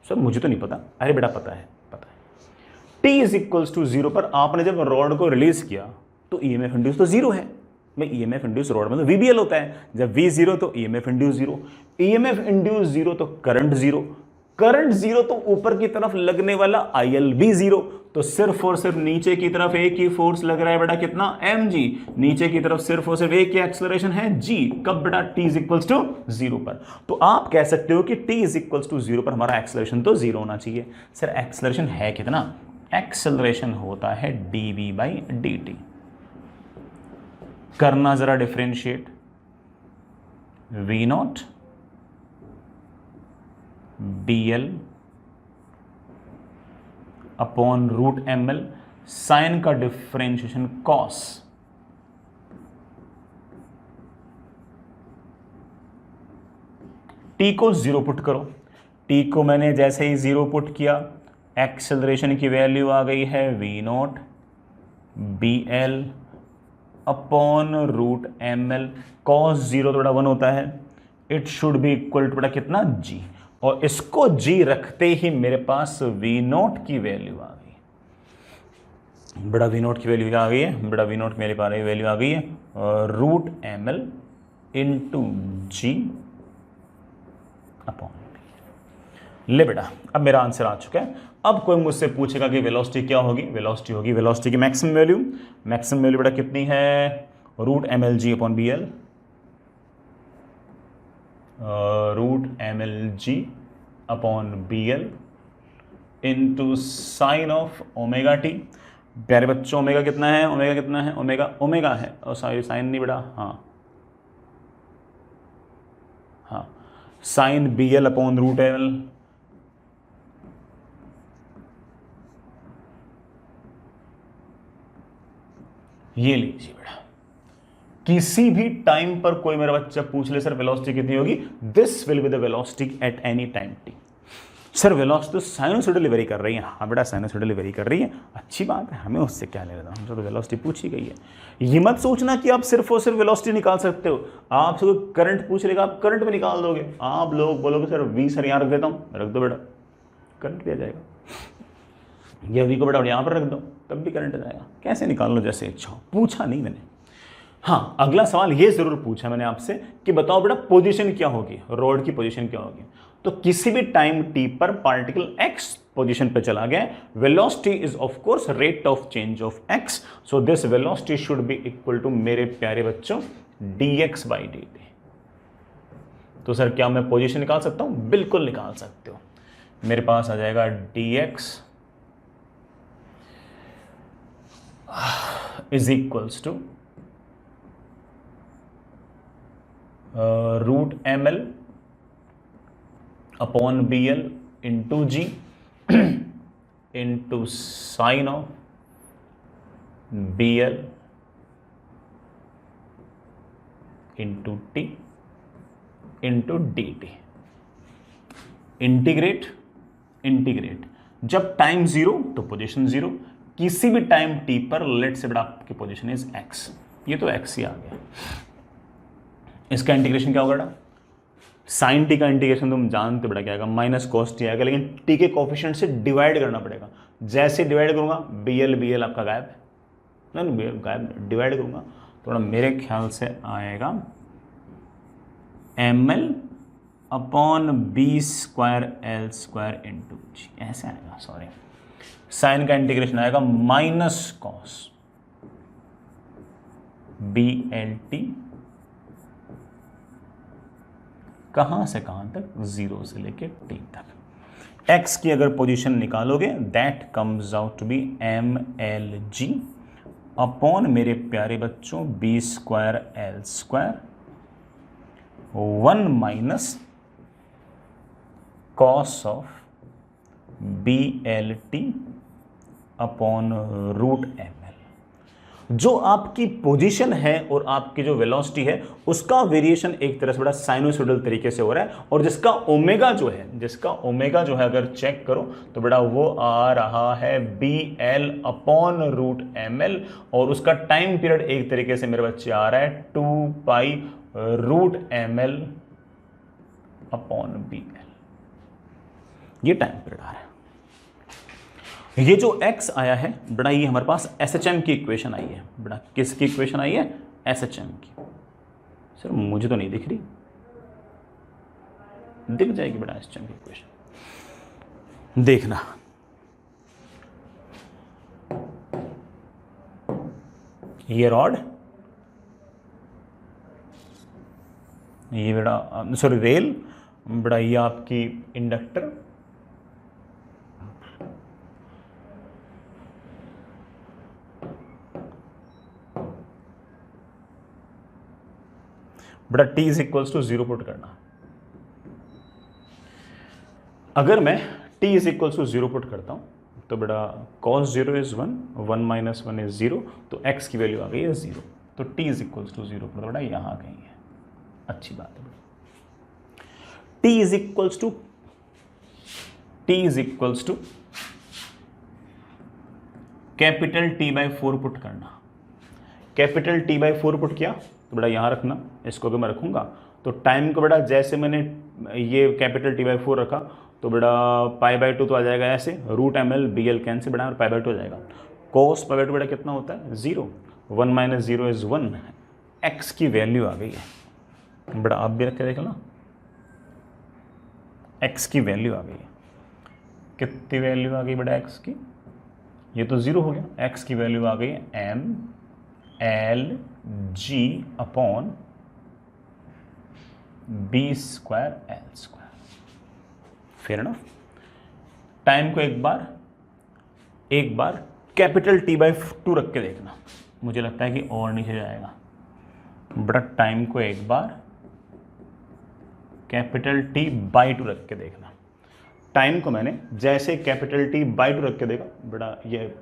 सर मुझे तो नहीं पता। अरे बेटा पता है, पता है। t इज इक्वल्स टू 0 पर आपने जब रॉड को रिलीज किया तो ईएमएफ इंड्यूस तो 0 है। मैं ईएमएफ इंड्यूस रॉड में तो वीबीएल होता है, जब v 0 तो ईएमएफ इंड्यूस 0, ईएमएफ इंड्यूस 0 तो करंट 0, करंट 0 तो ऊपर की तरफ लगने वाला आईएल भी 0, तो सिर्फ और सिर्फ नीचे की तरफ एक ही फोर्स लग रहा है बेटा, कितना mg। नीचे की तरफ सिर्फ और सिर्फ एक ही एक्सेलरेशन है g। कब बेटा? t इज इक्वल्स टू 0 पर। तो आप कह सकते हो कि t इज इक्वल्स टू 0 पर हमारा एक्सेलरेशन तो 0 होना चाहिए। सर एक्सेलरेशन है कितना? एक्सेलरेशन होता है dv बाई dt। करना जरा differentiate, v naught bl upon root ml, sine का डिफरेंशिएशन कॉस t को 0 पुट करो। t को मैंने जैसे ही 0 पुट किया, एक्सेलरेशन की वैल्यू आ गई है v naught bl upon root ml। Cos 0 तो बड़ा 1 होता है, it should be equal to बड़ा कितना g, और इसको g रखते ही मेरे पास v नॉट की वैल्यू आ गई। बड़ा v नॉट की वैल्यू क्या आ गई है? बड़ा v नॉट की वैल्यू आ गई है रूट ml इंटू जी अपॉन बी। ले बेटा अब मेरा आंसर आ चुका है। अब कोई मुझसे पूछेगा कि वेलोसिटी क्या होगी? वेलोसिटी होगी वेलोसिटी की मैक्सिमम वैल्यू। मैक्सिमम वैल्यू बेटा कितनी है? Root ml g upon bl, root ml g upon bl into sine of omega T. प्यारे बच्चों ओमेगा कितना है? ओमेगा कितना है? ओमेगा है, और सॉरी साइन नहीं बेटा, हाँ sine bl upon root ml। ये लीजिए बेटा, किसी भी टाइम पर कोई मेरा बच्चा पूछ ले सर वेलोसिटी कितनी होगी, this will be the velocity at any time T. Sir velocity तो साइनोसॉइडली वेरी कर रही है। हाँ बेटा साइनोसॉइडली वेरी कर रही है, अच्छी बात है, हमें उससे क्या लेना, हमसे तो वेलोसिटी पूछी गई है। ये मत सोचना कि आप सिर्फ और सिर्फ वेलोसिटी निकाल सकते हो, आपसे कोई करंट पूछ लेगा आप करंट में निकाल दोगे। आप लोग बोलोगे सर वी सर यहाँ रख देता हूँ, रख दो बेटा करंट भी आ जाएगा, या वी को बेटा यहाँ पर रख दो तब भी करंट आ जाएगा, कैसे निकाल लो जैसे इच्छा हो। पूछा नहीं मैंने। हाँ अगला सवाल ये जरूर पूछा मैंने आपसे कि बताओ बेटा पोजीशन क्या होगी, रॉड की पोजीशन क्या होगी। तो किसी भी टाइम t पर पार्टिकल x पोजीशन पे चला गया, velocity is of course rate of change of x, so this velocity should be equal to मेरे प्यारे बच्चों dx बाई dt। तो सर क्या मैं पोजीशन निकाल सकता हूं? बिल्कुल निकाल सकते हो। मेरे पास आ जाएगा dx is equals to root ml upon bl into g into sine of bl into t into dt। Integrate जब टाइम जीरो तो पोजीशन जीरो, किसी भी टाइम t पर लेट से बड़ा आपकी पोजीशन इज x, ये तो x ही आ गया। इसका इंटीग्रेशन क्या होगा? साइन टी का इंटीग्रेशन तुम जानते बड़ा क्या आएगा, माइनस कॉस टी आएगा, लेकिन टी के कोफिशिएंट से डिवाइड करना पड़ेगा। जैसे डिवाइड करूंगा bl आपका गायब है, नहीं गायब, डिवाइड करूंगा तो मेरे ख्याल से आएगा ml upon B square L square into G, ऐसे आएगा। सॉरी, साइन का इंटीग्रेशन आएगा minus cos B L T, कहां से कहां तक, जीरो से लेके टी तक। x की अगर पोजीशन निकालोगे that comes out to be M L G upon मेरे प्यारे बच्चों B square L square 1 minus cos of B L T upon root M. जो आपकी पोजीशन है और आपकी जो वेलोसिटी है उसका वेरिएशन एक तरह से बड़ा साइनोसॉइडल तरीके से हो रहा है, और जिसका ओमेगा जो है अगर चेक करो तो बड़ा वो आ रहा है B L upon root M L, और उसका टाइम पीरियड एक तरीके से मेरे बच्चे आ रहा है 2 pi root M L upon B L, ये टाइम पीरियड आ रहा है। ये जो x आया है बड़ा, ये हमारे पास SHM की इक्वेशन आई है बड़ा। किसकी इक्वेशन आई है? SHM की। सर मुझे तो नहीं दिख रही, दिख जाएगी बड़ा SHM की इक्वेशन, देखना। ये रॉड, ये बड़ा सॉरी रेल बड़ा, ये आपकी इंडक्टर, बड़ा t is equals to 0 put करना। अगर मैं t is equals to 0 put करता हूं तो बड़ा cos 0 इज 1, 1 माइनस 1 इज 0, तो x की वैल्यू आ गई है 0, तो t is equals to 0 put बड़ा यहां आ गई है, अच्छी बात है बड़ा। t is equals to capital T by 4 put करना। कैपिटल T बाई 4 पुट किया तो बड़ा यहाँ रखना, इसको अगर मैं रखूँगा तो टाइम को बड़ा जैसे मैंने ये कैपिटल T बाई 4 रखा तो बड़ा पाई बाई 2 तो आ जाएगा ऐसे, root M L B L cancel बड़ा और पाई बाई 2 हो जाएगा। कोस पाई बाई 2 बड़ा कितना होता है? 0, 1 माइनस 0 इज 1, एक्स की वैल्यू आ गई है बड़ा, आप भी रख के देख लो, एक्स की वैल्यू आ गई है। कितनी वैल्यू आ गई बड़ा एक्स की? ये तो 0 हो गया, एक्स की वैल्यू आ गई M L G upon B square L square. Fair enough. Time को एक बार कैपिटल T बाई 2 रख के देखना, मुझे लगता है कि और नीचे जाएगा बड़ा। टाइम को एक बार कैपिटल T बाई 2 रख के देखना। टाइम को मैंने जैसे कैपिटल T बाई 2 रख के देखा बड़ा, ये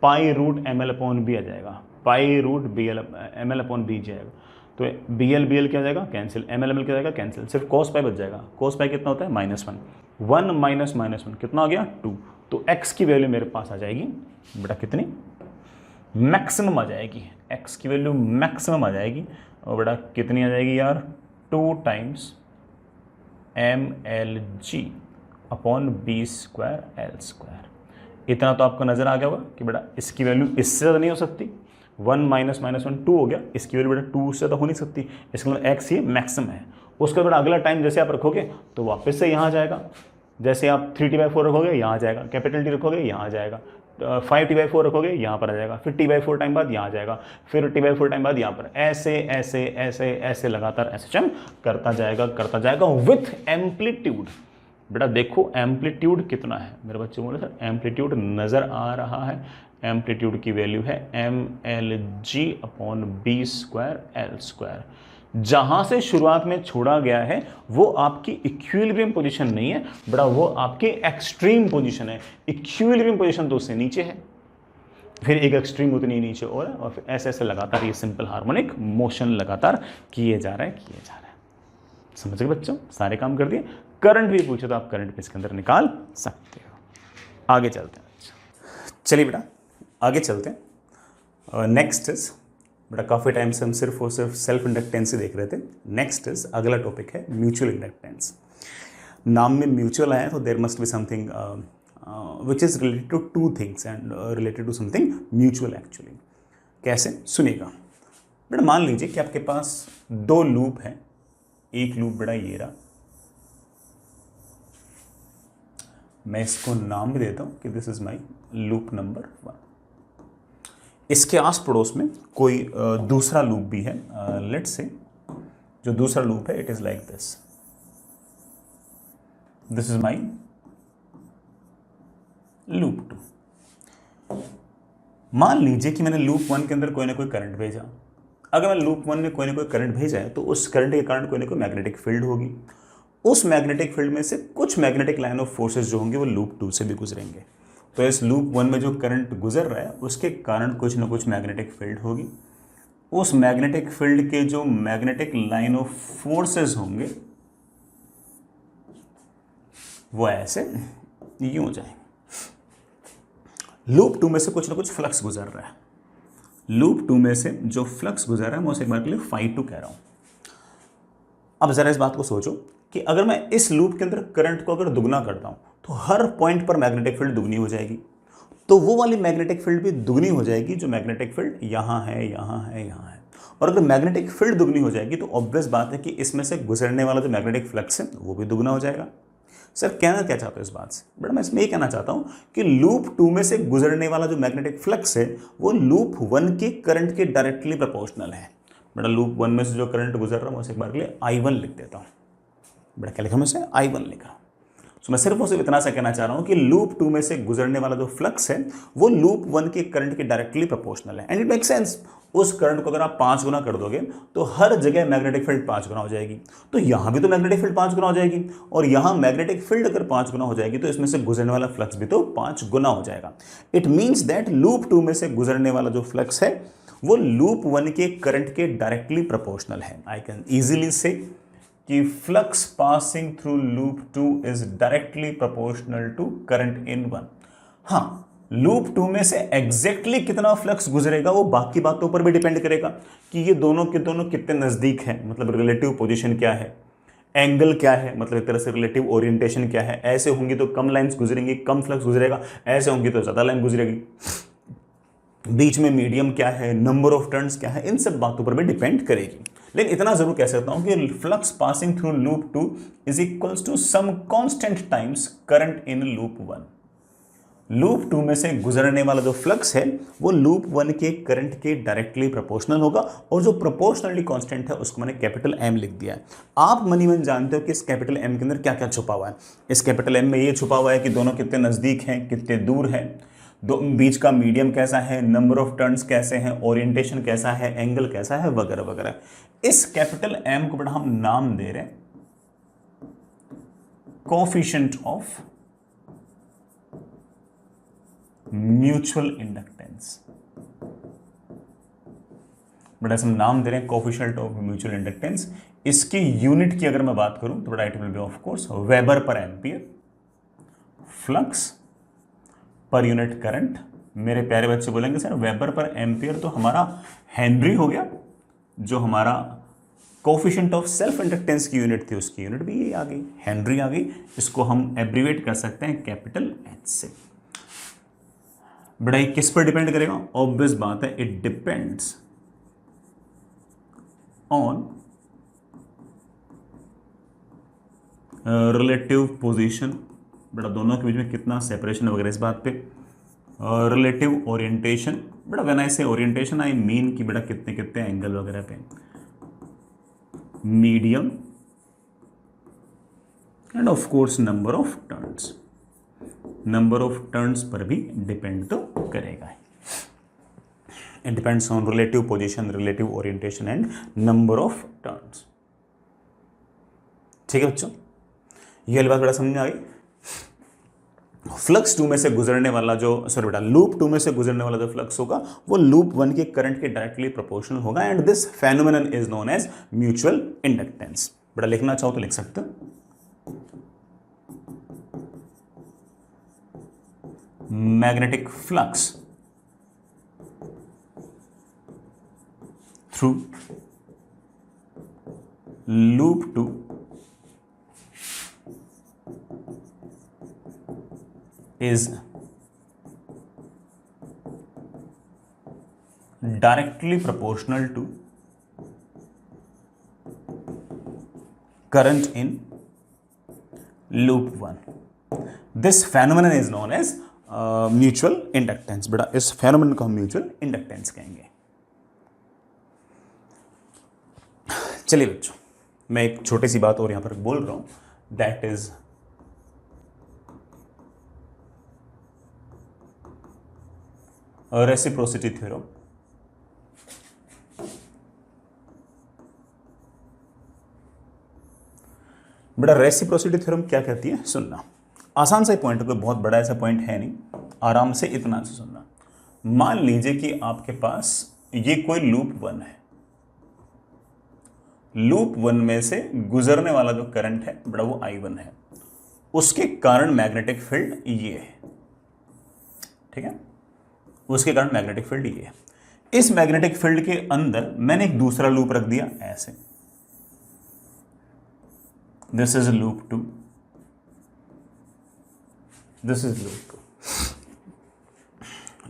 pi root M L upon B आ जाएगा, pi root B L M L upon B जाएगा। तो BL क्या हो जाएगा, कैंसिल, ML क्या हो जाएगा, कैंसिल, सिर्फ cos पाई बच जाएगा। cos पाई कितना होता है, -1, 1 माइनस -1 कितना हो गया, 2। तो x की वैल्यू मेरे पास आ जाएगी बेटा कितनी, मैक्सिमम आ जाएगी, x की वैल्यू मैक्सिमम आ जाएगी, और बेटा कितनी आ जाएगी यार, 2 टाइम्स mLg अपॉन B²L²। इतना तो आपको नजर आ गया होगा कि बेटा इसकी वैल्यू इससे ज़्यादा नहीं हो सकती, 1 माइनस -1 2 हो गया, इसकी वैल्यू बेटा 2 से ज़्यादा हो नहीं सकती, इसका मतलब x ये मैक्सिमम है। उसका बेटा अगला टाइम जैसे आप रखोगे तो वापस से यहाँ आ जाएगा, जैसे आप 3t/4 रखोगे यहाँ आ जाएगा, कैपिटल T रखोगे यहाँ आ जाएगा, 5t/4 रखोगे यहाँ पर आ जाएगा, फिर t/4 टाइम बाद यहाँ आ जाएगा, फिर t/4 टाइम बाद यहाँ पर, ऐसे ऐसे ऐसे ऐसे लगातार ऐसे करता जाएगा विथ एम्पलीट्यूड। बेटा देखो एम्पलीट्यूड कितना है, मेरे बच्चे बोले सर एम्पलीट्यूड नज़र आ रहा है, एम्पलीट्यूड की वैल्यू है mLg अपॉन B²L²। जहां से शुरुआत में छोड़ा गया है वो आपकी इक्विलिब्रियम पोजीशन नहीं है बेटा, वो आपकी एक्सट्रीम पोजीशन है। इक्विलिब्रियम पोजीशन तो उससे नीचे है, फिर एक एक्सट्रीम उतनी नीचे और फिर ऐसे ऐसे लगातार ये सिंपल हार्मोनिक मोशन लगातार किए जा रहा है। समझ गए बच्चों, सारे काम कर दिए। करंट भी पूछे तो आप करंट भी इसके अंदर निकाल सकते हो। आगे चलते हैं, चलिए बेटा आगे चलते हैं। नेक्स्ट इज बेटा, काफ़ी टाइम से हम सिर्फ और सिर्फ सेल्फ इंडक्टेंस ही देख रहे थे। नेक्स्ट इज अगला टॉपिक है म्यूचुअल इंडक्टेंस। नाम में म्यूचुअल आया तो there must be something which is related to two things and related to something mutual actually. कैसे, सुनिएगा बेटा। मान लीजिए कि आपके पास 2 लूप हैं, एक लूप बेटा ये रहा, मैं इसको नाम भी देता हूँ कि this is my loop number 1। इसके आस पड़ोस में कोई दूसरा लूप भी है, लेट्स से जो दूसरा लूप है it is like this is my loop 2। मान लीजिए कि मैंने लूप 1 के अंदर कोई ना कोई करंट भेजा। अगर मैं लूप 1 में कोई ना कोई करंट भेजा है तो उस करंट के कारण कोई ना कोई मैग्नेटिक फील्ड होगी। उस मैग्नेटिक फील्ड में से कुछ मैग्नेटिक लाइन ऑफ फोर्सेस जो होंगे वो लूप 2 से भी गुजरेंगे। तो इस लूप 1 में जो करंट गुजर रहा है उसके कारण कुछ ना कुछ मैग्नेटिक फील्ड होगी। उस मैग्नेटिक फील्ड के जो मैग्नेटिक लाइन ऑफ फोर्सेस होंगे वो ऐसे यूं हो जाएंगे। लूप 2 में से कुछ ना कुछ फ्लक्स गुजर रहा है। लूप 2 में से जो फ्लक्स गुजर रहा है मैं उसे एक बार के लिए φ2 कह रहा हूं। अब जरा इस बात को सोचो कि अगर मैं इस लूप के अंदर करंट को अगर दुगना करता हूं तो हर पॉइंट पर मैग्नेटिक फील्ड दुगनी हो जाएगी। तो वो वाली मैग्नेटिक फील्ड भी दुगनी हो जाएगी जो मैग्नेटिक फील्ड यहां है, यहां है, यहां है। और अगर मैग्नेटिक फील्ड दुगनी हो जाएगी तो ऑब्वियस बात है कि इसमें से गुजरने वाला जो मैग्नेटिक फ्लक्स है वो भी दुगना हो जाएगा। सर कहना क्या चाहते हो इस बात से? बेटा मैं इसमें ये कहना चाहता हूं कि लूप 2 में से गुजरने वाला जो मैग्नेटिक फ्लक्स है वो लूप 1 के करंट के डायरेक्टली प्रोपोर्शनल है। बेटा लूप 1 में से जो करंट गुजर रहा है मैं उसे एक बार के लिए I1 लिख देता हूं। बेटा क्या लिखा मैं उसे? I1 लिखा। तो मैं सिर्फ उसे इतना सा कहना चाह रहा हूं कि लूप 2 में से गुजरने वाला जो फ्लक्स है वो लूप 1 के करंट के डायरेक्टली प्रोपोर्शनल है। And it make sense. उस करंट को अगर आप 5 गुना कर दोगे तो हर जगह मैग्नेटिक फील्ड 5 गुना हो जाएगी। तो यहां भी तो मैग्नेटिक फील्ड 5 गुना हो जाएगी, और यहां मैग्नेटिक फील्ड अगर 5 गुना हो जाएगी तो इसमें से गुजरने वाला फ्लक्स भी तो 5 गुना हो जाएगा। इट मीन्स दैट लूप 2 में से गुजरने वाला जो फ्लक्स है वो लूप 1 के करंट के डायरेक्टली प्रोपोर्शनल है। आई कैन इजीली से कि flux passing through loop 2 is directly proportional to current in 1। हाँ, लूप 2 में से एग्जैक्टली कितना फ्लक्स गुजरेगा वो बाकी बातों पर भी डिपेंड करेगा कि ये दोनों के दोनों कितने नज़दीक हैं, मतलब रिलेटिव पोजीशन क्या है, एंगल क्या है, मतलब एक तरह से रिलेटिव ओरिएंटेशन क्या है। ऐसे होंगी तो कम लाइंस गुजरेंगी, कम फ्लक्स गुजरेगा, ऐसे होंगी तो ज़्यादा लाइन गुजरेगी। बीच में मीडियम क्या है, नंबर ऑफ टर्न्स क्या है, इन सब बातों पर भी डिपेंड करेगी। लेकिन इतना जरूर कह सकता हूं कि flux passing through loop 2 is equals to some constant times current in loop 1। Loop 2 में से गुजरने वाला जो फ्लक्स है वो लूप 1 के करंट के डायरेक्टली प्रोपोर्शनल होगा, और जो प्रोपोर्शनली कांस्टेंट है उसको मैंने कैपिटल M लिख दिया है। आप मनी मन जानते हो कि इस कैपिटल M के अंदर क्या क्या छुपा हुआ है। इस कैपिटल M में ये छुपा हुआ है कि दोनों कितने नज़दीक हैं, कितने दूर हैं, बीच का मीडियम कैसा है, नंबर ऑफ टर्न्स कैसे हैं, ओरिएंटेशन कैसा है, एंगल कैसा है, वगैरह वगैरह। इस कैपिटल M को बड़ा हम नाम दे रहे हैं coefficient of mutual inductance. But ऐसे हम नाम दे रहे हैं कोफिशिएंट ऑफ म्यूचुअल इंडक्टेंस। इसकी यूनिट की अगर मैं बात करूं तो बड़ा it will be of course weber पर ampere. Flux per unit current, मेरे प्यारे बच्चे बोलेंगे सर वेबर पर एम्पियर तो हमारा हेनरी हो गया, जो हमारा कोफिशिएंट ऑफ सेल्फ इंडक्टेंस की यूनिट थी उसकी यूनिट भी ये आ गई, हेनरी आ गई। इसको हम एब्रीवेट कर सकते हैं कैपिटल एच से। बड़ा किस पर डिपेंड करेगा? ऑब्वियस बात है, it depends on relative position. बड़ा दोनों के बीच में कितना सेपरेशन वगैरह इस बात पे। रिलेटिव ओरिएंटेशन, बड़ा व्हेन आई से ओरिएंटेशन आई मीन कि बड़ा कितने कितने एंगल वगैरह पे। Medium end of course number of turns, number of turns per भी डिपेंड तो करेगा। It depends on relative position, relative orientation and number of turns. ठीक है बच्चों, ये वाली बात बड़ा समझ में आ गई। फ्लक्स 2 में से गुजरने वाला जो लूप 2 में से गुजरने वाला जो फ्लक्स होगा वो लूप 1 के करंट के डायरेक्टली प्रोपोर्शनल होगा and this phenomenon is known as mutual inductance. बड़ा लिखना चाहो तो लिख सकते हो, magnetic flux through loop 2 is directly proportional to current in loop 1. This phenomenon is known as mutual inductance। बेटा इस phenomenon को हम mutual inductance कहेंगे। चलिए बच्चों, मैं एक छोटी सी बात और यहां पर बोल रहा हूं, दैट इज रेसिप्रोसिटी थ्योरम। बेटा रेसिप्रोसिटी थ्योरम क्या कहती है सुनना, आसान सा पॉइंट है, कोई बहुत बड़ा ऐसा पॉइंट है नहीं, आराम से इतना से सुनना। मान लीजिए कि आपके पास ये कोई लूप 1 है, लूप 1 में से गुजरने वाला जो करंट है बड़ा वो I1 है, उसके कारण मैग्नेटिक फील्ड ये है। ठीक है, उसके कारण मैग्नेटिक फील्ड ये है। इस मैग्नेटिक फील्ड के अंदर मैंने एक दूसरा लूप रख दिया ऐसे, this is loop 2, this is loop 2,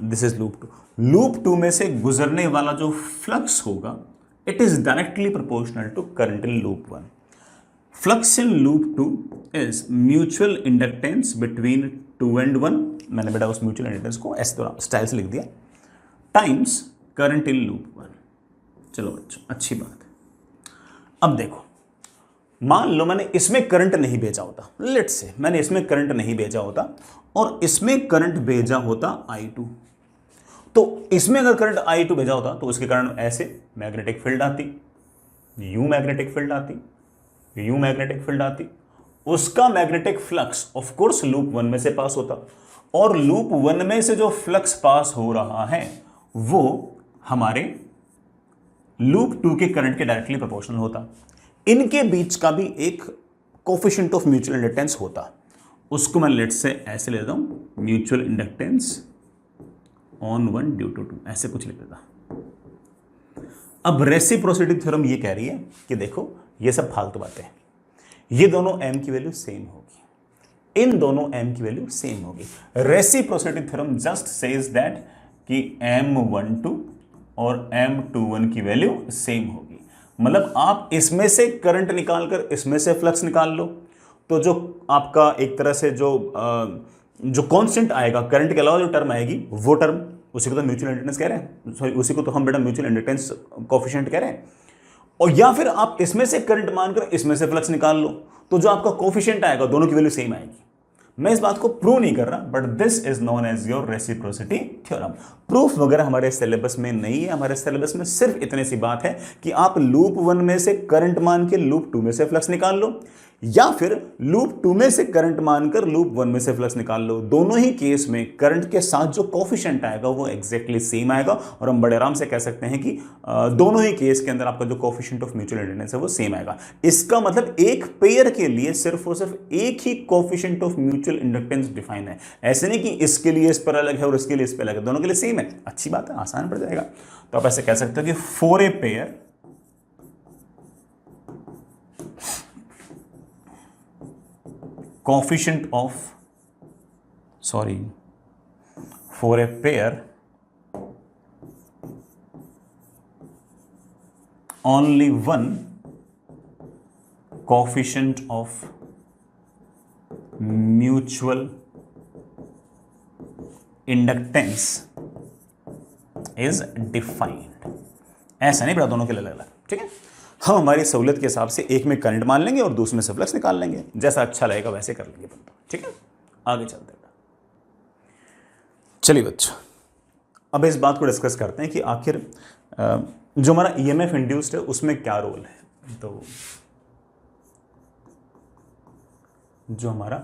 this is loop 2। Loop 2 में से गुजरने वाला जो फ्लक्स होगा it is directly proportional to current in loop 1। Flux in loop 2 is mutual inductance between 2 and 1, मैंने बेटा उस म्यूचुअल इंडक्टेंस को ऐसे थोड़ा स्टाइल से लिख दिया, टाइम्स करंट इन लूप 1। चलो बच्चों अच्छी बात है। अब देखो, मान लो मैंने इसमें करंट नहीं भेजा होता, लेट्स से मैंने इसमें करंट नहीं भेजा होता और इसमें करंट भेजा होता I2, तो इसमें अगर करंट I2 भेजा होता तो उसके कारण ऐसे मैग्नेटिक फील्ड आती, यू मैग्नेटिक फील्ड आती, यू मैग्नेटिक फील्ड आती, उसका magnetic flux of course loop 1 में से पास होता और लूप 1 में से जो फ्लक्स पास हो रहा है वो हमारे लूप 2 के करंट के डायरेक्टली प्रोपोर्शनल होता। इनके बीच का भी एक कोफिशिएंट ऑफ म्यूचुअल इंडक्टेंस होता, उसको मैं लेट से ऐसे ले देता हूं, mutual inductance on 1 due to 2, ऐसे कुछ लिख देता। अब रेसिप्रोसिटी थ्योरम ये कह रही है कि देखो ये सब फालतू बातें हैं, ये दोनों m की वैल्यू सेम होगी, इन दोनों m की वैल्यू सेम होगी। Reciprocity theorem just says that कि M12 और M21 की वैल्यू सेम होगी। मतलब आप इसमें से करंट निकालकर इसमें से फ्लक्स निकाल लो, तो जो आपका एक तरह से जो कांस्टेंट आएगा करंट के अलावा जो टर्म आएगी वो टर्म, उसी को तो म्यूचुअल इंडक्टेंस कह रहे हैं, सॉरी उसी को तो हम बेटा म्यूचुअल इंडक्टेंस कोफिशिएंट कह रहे हैं। और या फिर आप इसमें से करंट मानकर इसमें से फ्लक्स निकाल लो, तो जो आपका कोफिशिएंट आएगा दोनों की वैल्यू सेम आएगी। मैं इस बात को प्रूव नहीं कर रहा, but this is known as your reciprocity theorem. Proof वगैरह हमारे सिलेबस में नहीं है, हमारे सिलेबस में सिर्फ इतनी सी बात है कि आप लूप 1 में से करंट मान के लूप 2 में से फ्लक्स निकाल लो, या फिर लूप 2 में से करंट मानकर लूप 1 में से फ्लक्स निकाल लो। दोनों ही केस में करंट के साथ जो कोफिशिएंट आएगा वो एग्जैक्टली सेम आएगा, और हम बड़े आराम से कह सकते हैं कि दोनों ही केस के अंदर आपका जो कोफिशिएंट ऑफ म्यूचुअल इंडक्टेंस है वो सेम आएगा। इसका मतलब एक पेयर के लिए सिर्फ और सिर्फ एक ही coefficient of mutual inductance define है। ऐसे नहीं कि इसके लिए इस पर अलग है और इसके लिए इस पर अलग है, दोनों के लिए सेम है। अच्छी बात है, आसान पड़ जाएगा। तो आप ऐसे कह सकते हो कि for a pair coefficient of for a pair only one coefficient of mutual inductance is defined। ऐसा नहीं पड़ा, दोनों के लिए अलग अलग, ठीक है। हम हमारी सहूलियत के हिसाब से एक में करंट मान लेंगे और दूसरे में से फ्लक्स निकाल लेंगे, जैसा अच्छा लगेगा वैसे कर लेंगे, ठीक है। आगे चलते हैं। चलिए बच्चों, अब इस बात को डिस्कस करते हैं कि आखिर जो हमारा ईएमएफ इंड्यूस्ड है उसमें क्या रोल है। तो जो हमारा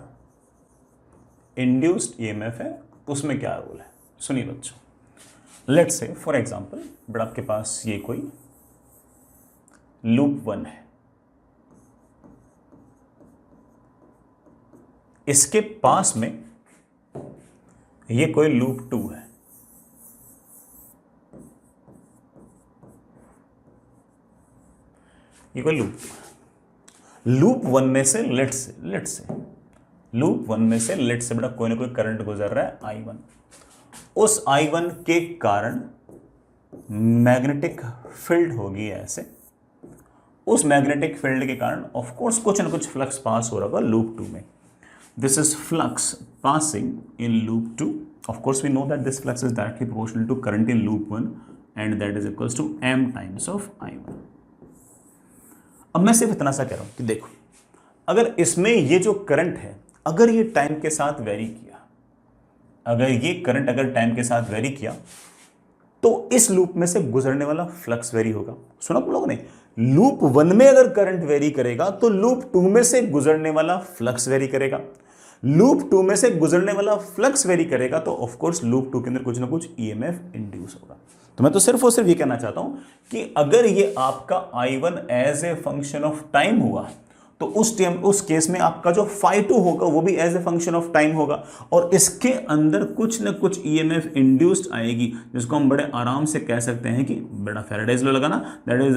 इंड्यूस्ड ईएमएफ है उसमें क्या रोल है, सुनिए बच्चों। Let's say for example but आपके पास ये कोई लूप 1 है, इसके पास में ये कोई लूप 2 है, ये कोई लूप 1 में से लेट्स से लूप 1 में से लेट्स से बेटा कोई ना कोई करंट गुजर रहा है I1। उस I1 के कारण मैग्नेटिक फील्ड होगी ऐसे, उस मैग्नेटिक फील्ड के कारण ऑफ कोर्स कुछ ना कुछ फ्लक्स पास हो रहा होगा लूप 2 में। This is flux passing in loop 2। Of course we know that this flux is directly proportional to current in loop 1 and that is equals to m times of I1। अब मैं सिर्फ इतना सा कह रहा हूं कि देखो, अगर इसमें ये जो करंट है अगर ये टाइम के साथ वेरी किया, अगर ये करंट अगर टाइम के साथ वेरी किया तो इस लूप में से गुजरने वाला फ्लक्स वेरी होगा। सुना तुम लोगों ने, लूप 1 में अगर करंट वेरी करेगा तो लूप 2 में से गुजरने वाला फ्लक्स वेरी करेगा। लूप 2 में से गुजरने वाला फ्लक्स वेरी करेगा तो ऑफ कोर्स लूप 2 के अंदर कुछ ना कुछ ईएमएफ इंड्यूस होगा। तो मैं तो सिर्फ और सिर्फ ये कहना चाहता हूं कि अगर ये आपका I1 as a function of time हुआ तो उस केस में आपका जो φ2 होगा वो भी as a function of time होगा, और इसके अंदर कुछ ना कुछ ईएमएफ इंड्यूस्ड आएगी, जिसको हम बड़े आराम से कह सकते हैं कि बड़ा फैराडेज लॉ लगाना, that is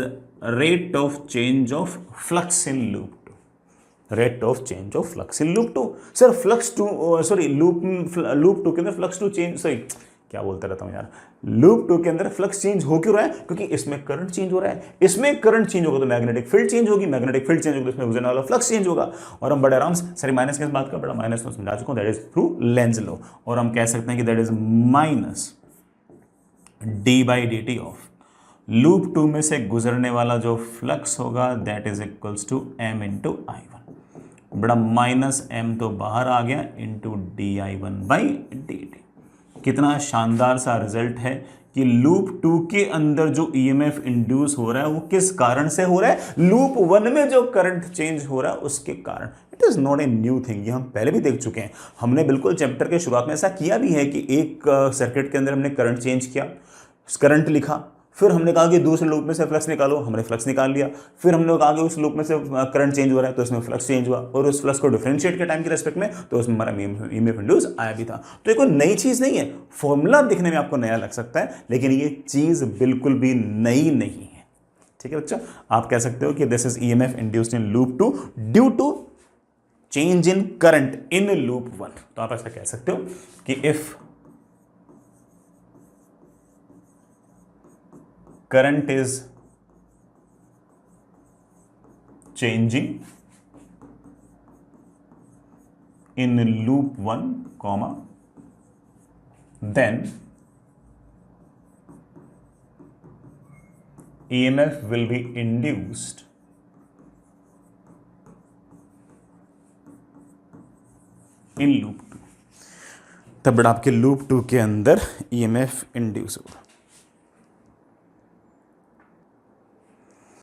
rate of change of flux in loop 2। Rate of change of flux in loop 2। Sir flux 2 sorry loop 2 के अंदर फ्लक्स 2 चेंज, सॉरी क्या बोलता रहता हूं यार, लूप 2 के अंदर फ्लक्स चेंज हो क्यों रहा है? क्योंकि इसमें करंट चेंज हो रहा है। इसमें करंट चेंज होगा तो मैग्नेटिक फील्ड चेंज होगी, मैग्नेटिक फील्ड चेंज होगी तो इसमें गुजरने वाला फ्लक्स चेंज होगा। और हम बड़े आराम से, सॉरी माइनस किस बात का, बड़ा माइनस तो समझा चुका हूं, that is through Lenz law. और हम कह सकते हैं कि that is minus d/dt of loop 2 में से गुजरने वाला जो फ्लक्स होगा that is equals to m into I1। बड़ा माइनस m तो बाहर आ गया इंटू di1/dt। कितना शानदार सा रिजल्ट है कि लूप 2 के अंदर जो ईएमएफ इंड्यूस हो रहा है वो किस कारण से हो रहा है? लूप 1 में जो करंट चेंज हो रहा है उसके कारण। It is not a new thing, ये हम पहले भी देख चुके हैं। हमने बिल्कुल चैप्टर के शुरुआत में ऐसा किया भी है कि एक सर्किट के अंदर हमने करंट चेंज किया, करंट लिखा, फिर हमने कहा कि दूसरे लूप में से फ्लक्स निकालो, हमने फ्लक्स निकाल लिया, फिर हमने कहा कि उस लूप में से करंट चेंज हो रहा है तो इसमें फ्लक्स चेंज हुआ, और उस फ्लक्स को डिफरेंशिएट के टाइम के रेस्पेक्ट में तो उसमें हमारा ईएमएफ इंड्यूस आया भी था। तो ये कोई नई चीज़ नहीं है, फॉर्मूला दिखने में आपको नया लग सकता है लेकिन ये चीज़ बिल्कुल भी नई नहीं है। ठीक है बच्चा, आप कह सकते हो कि this is EMF induced in loop 2 due to change in current in loop 1। तो आप ऐसा कह सकते हो कि if current is changing in loop 1 comma then EMF will be induced in loop 2। तब आपके लूप 2 के अंदर EMF इंड्यूस होगा।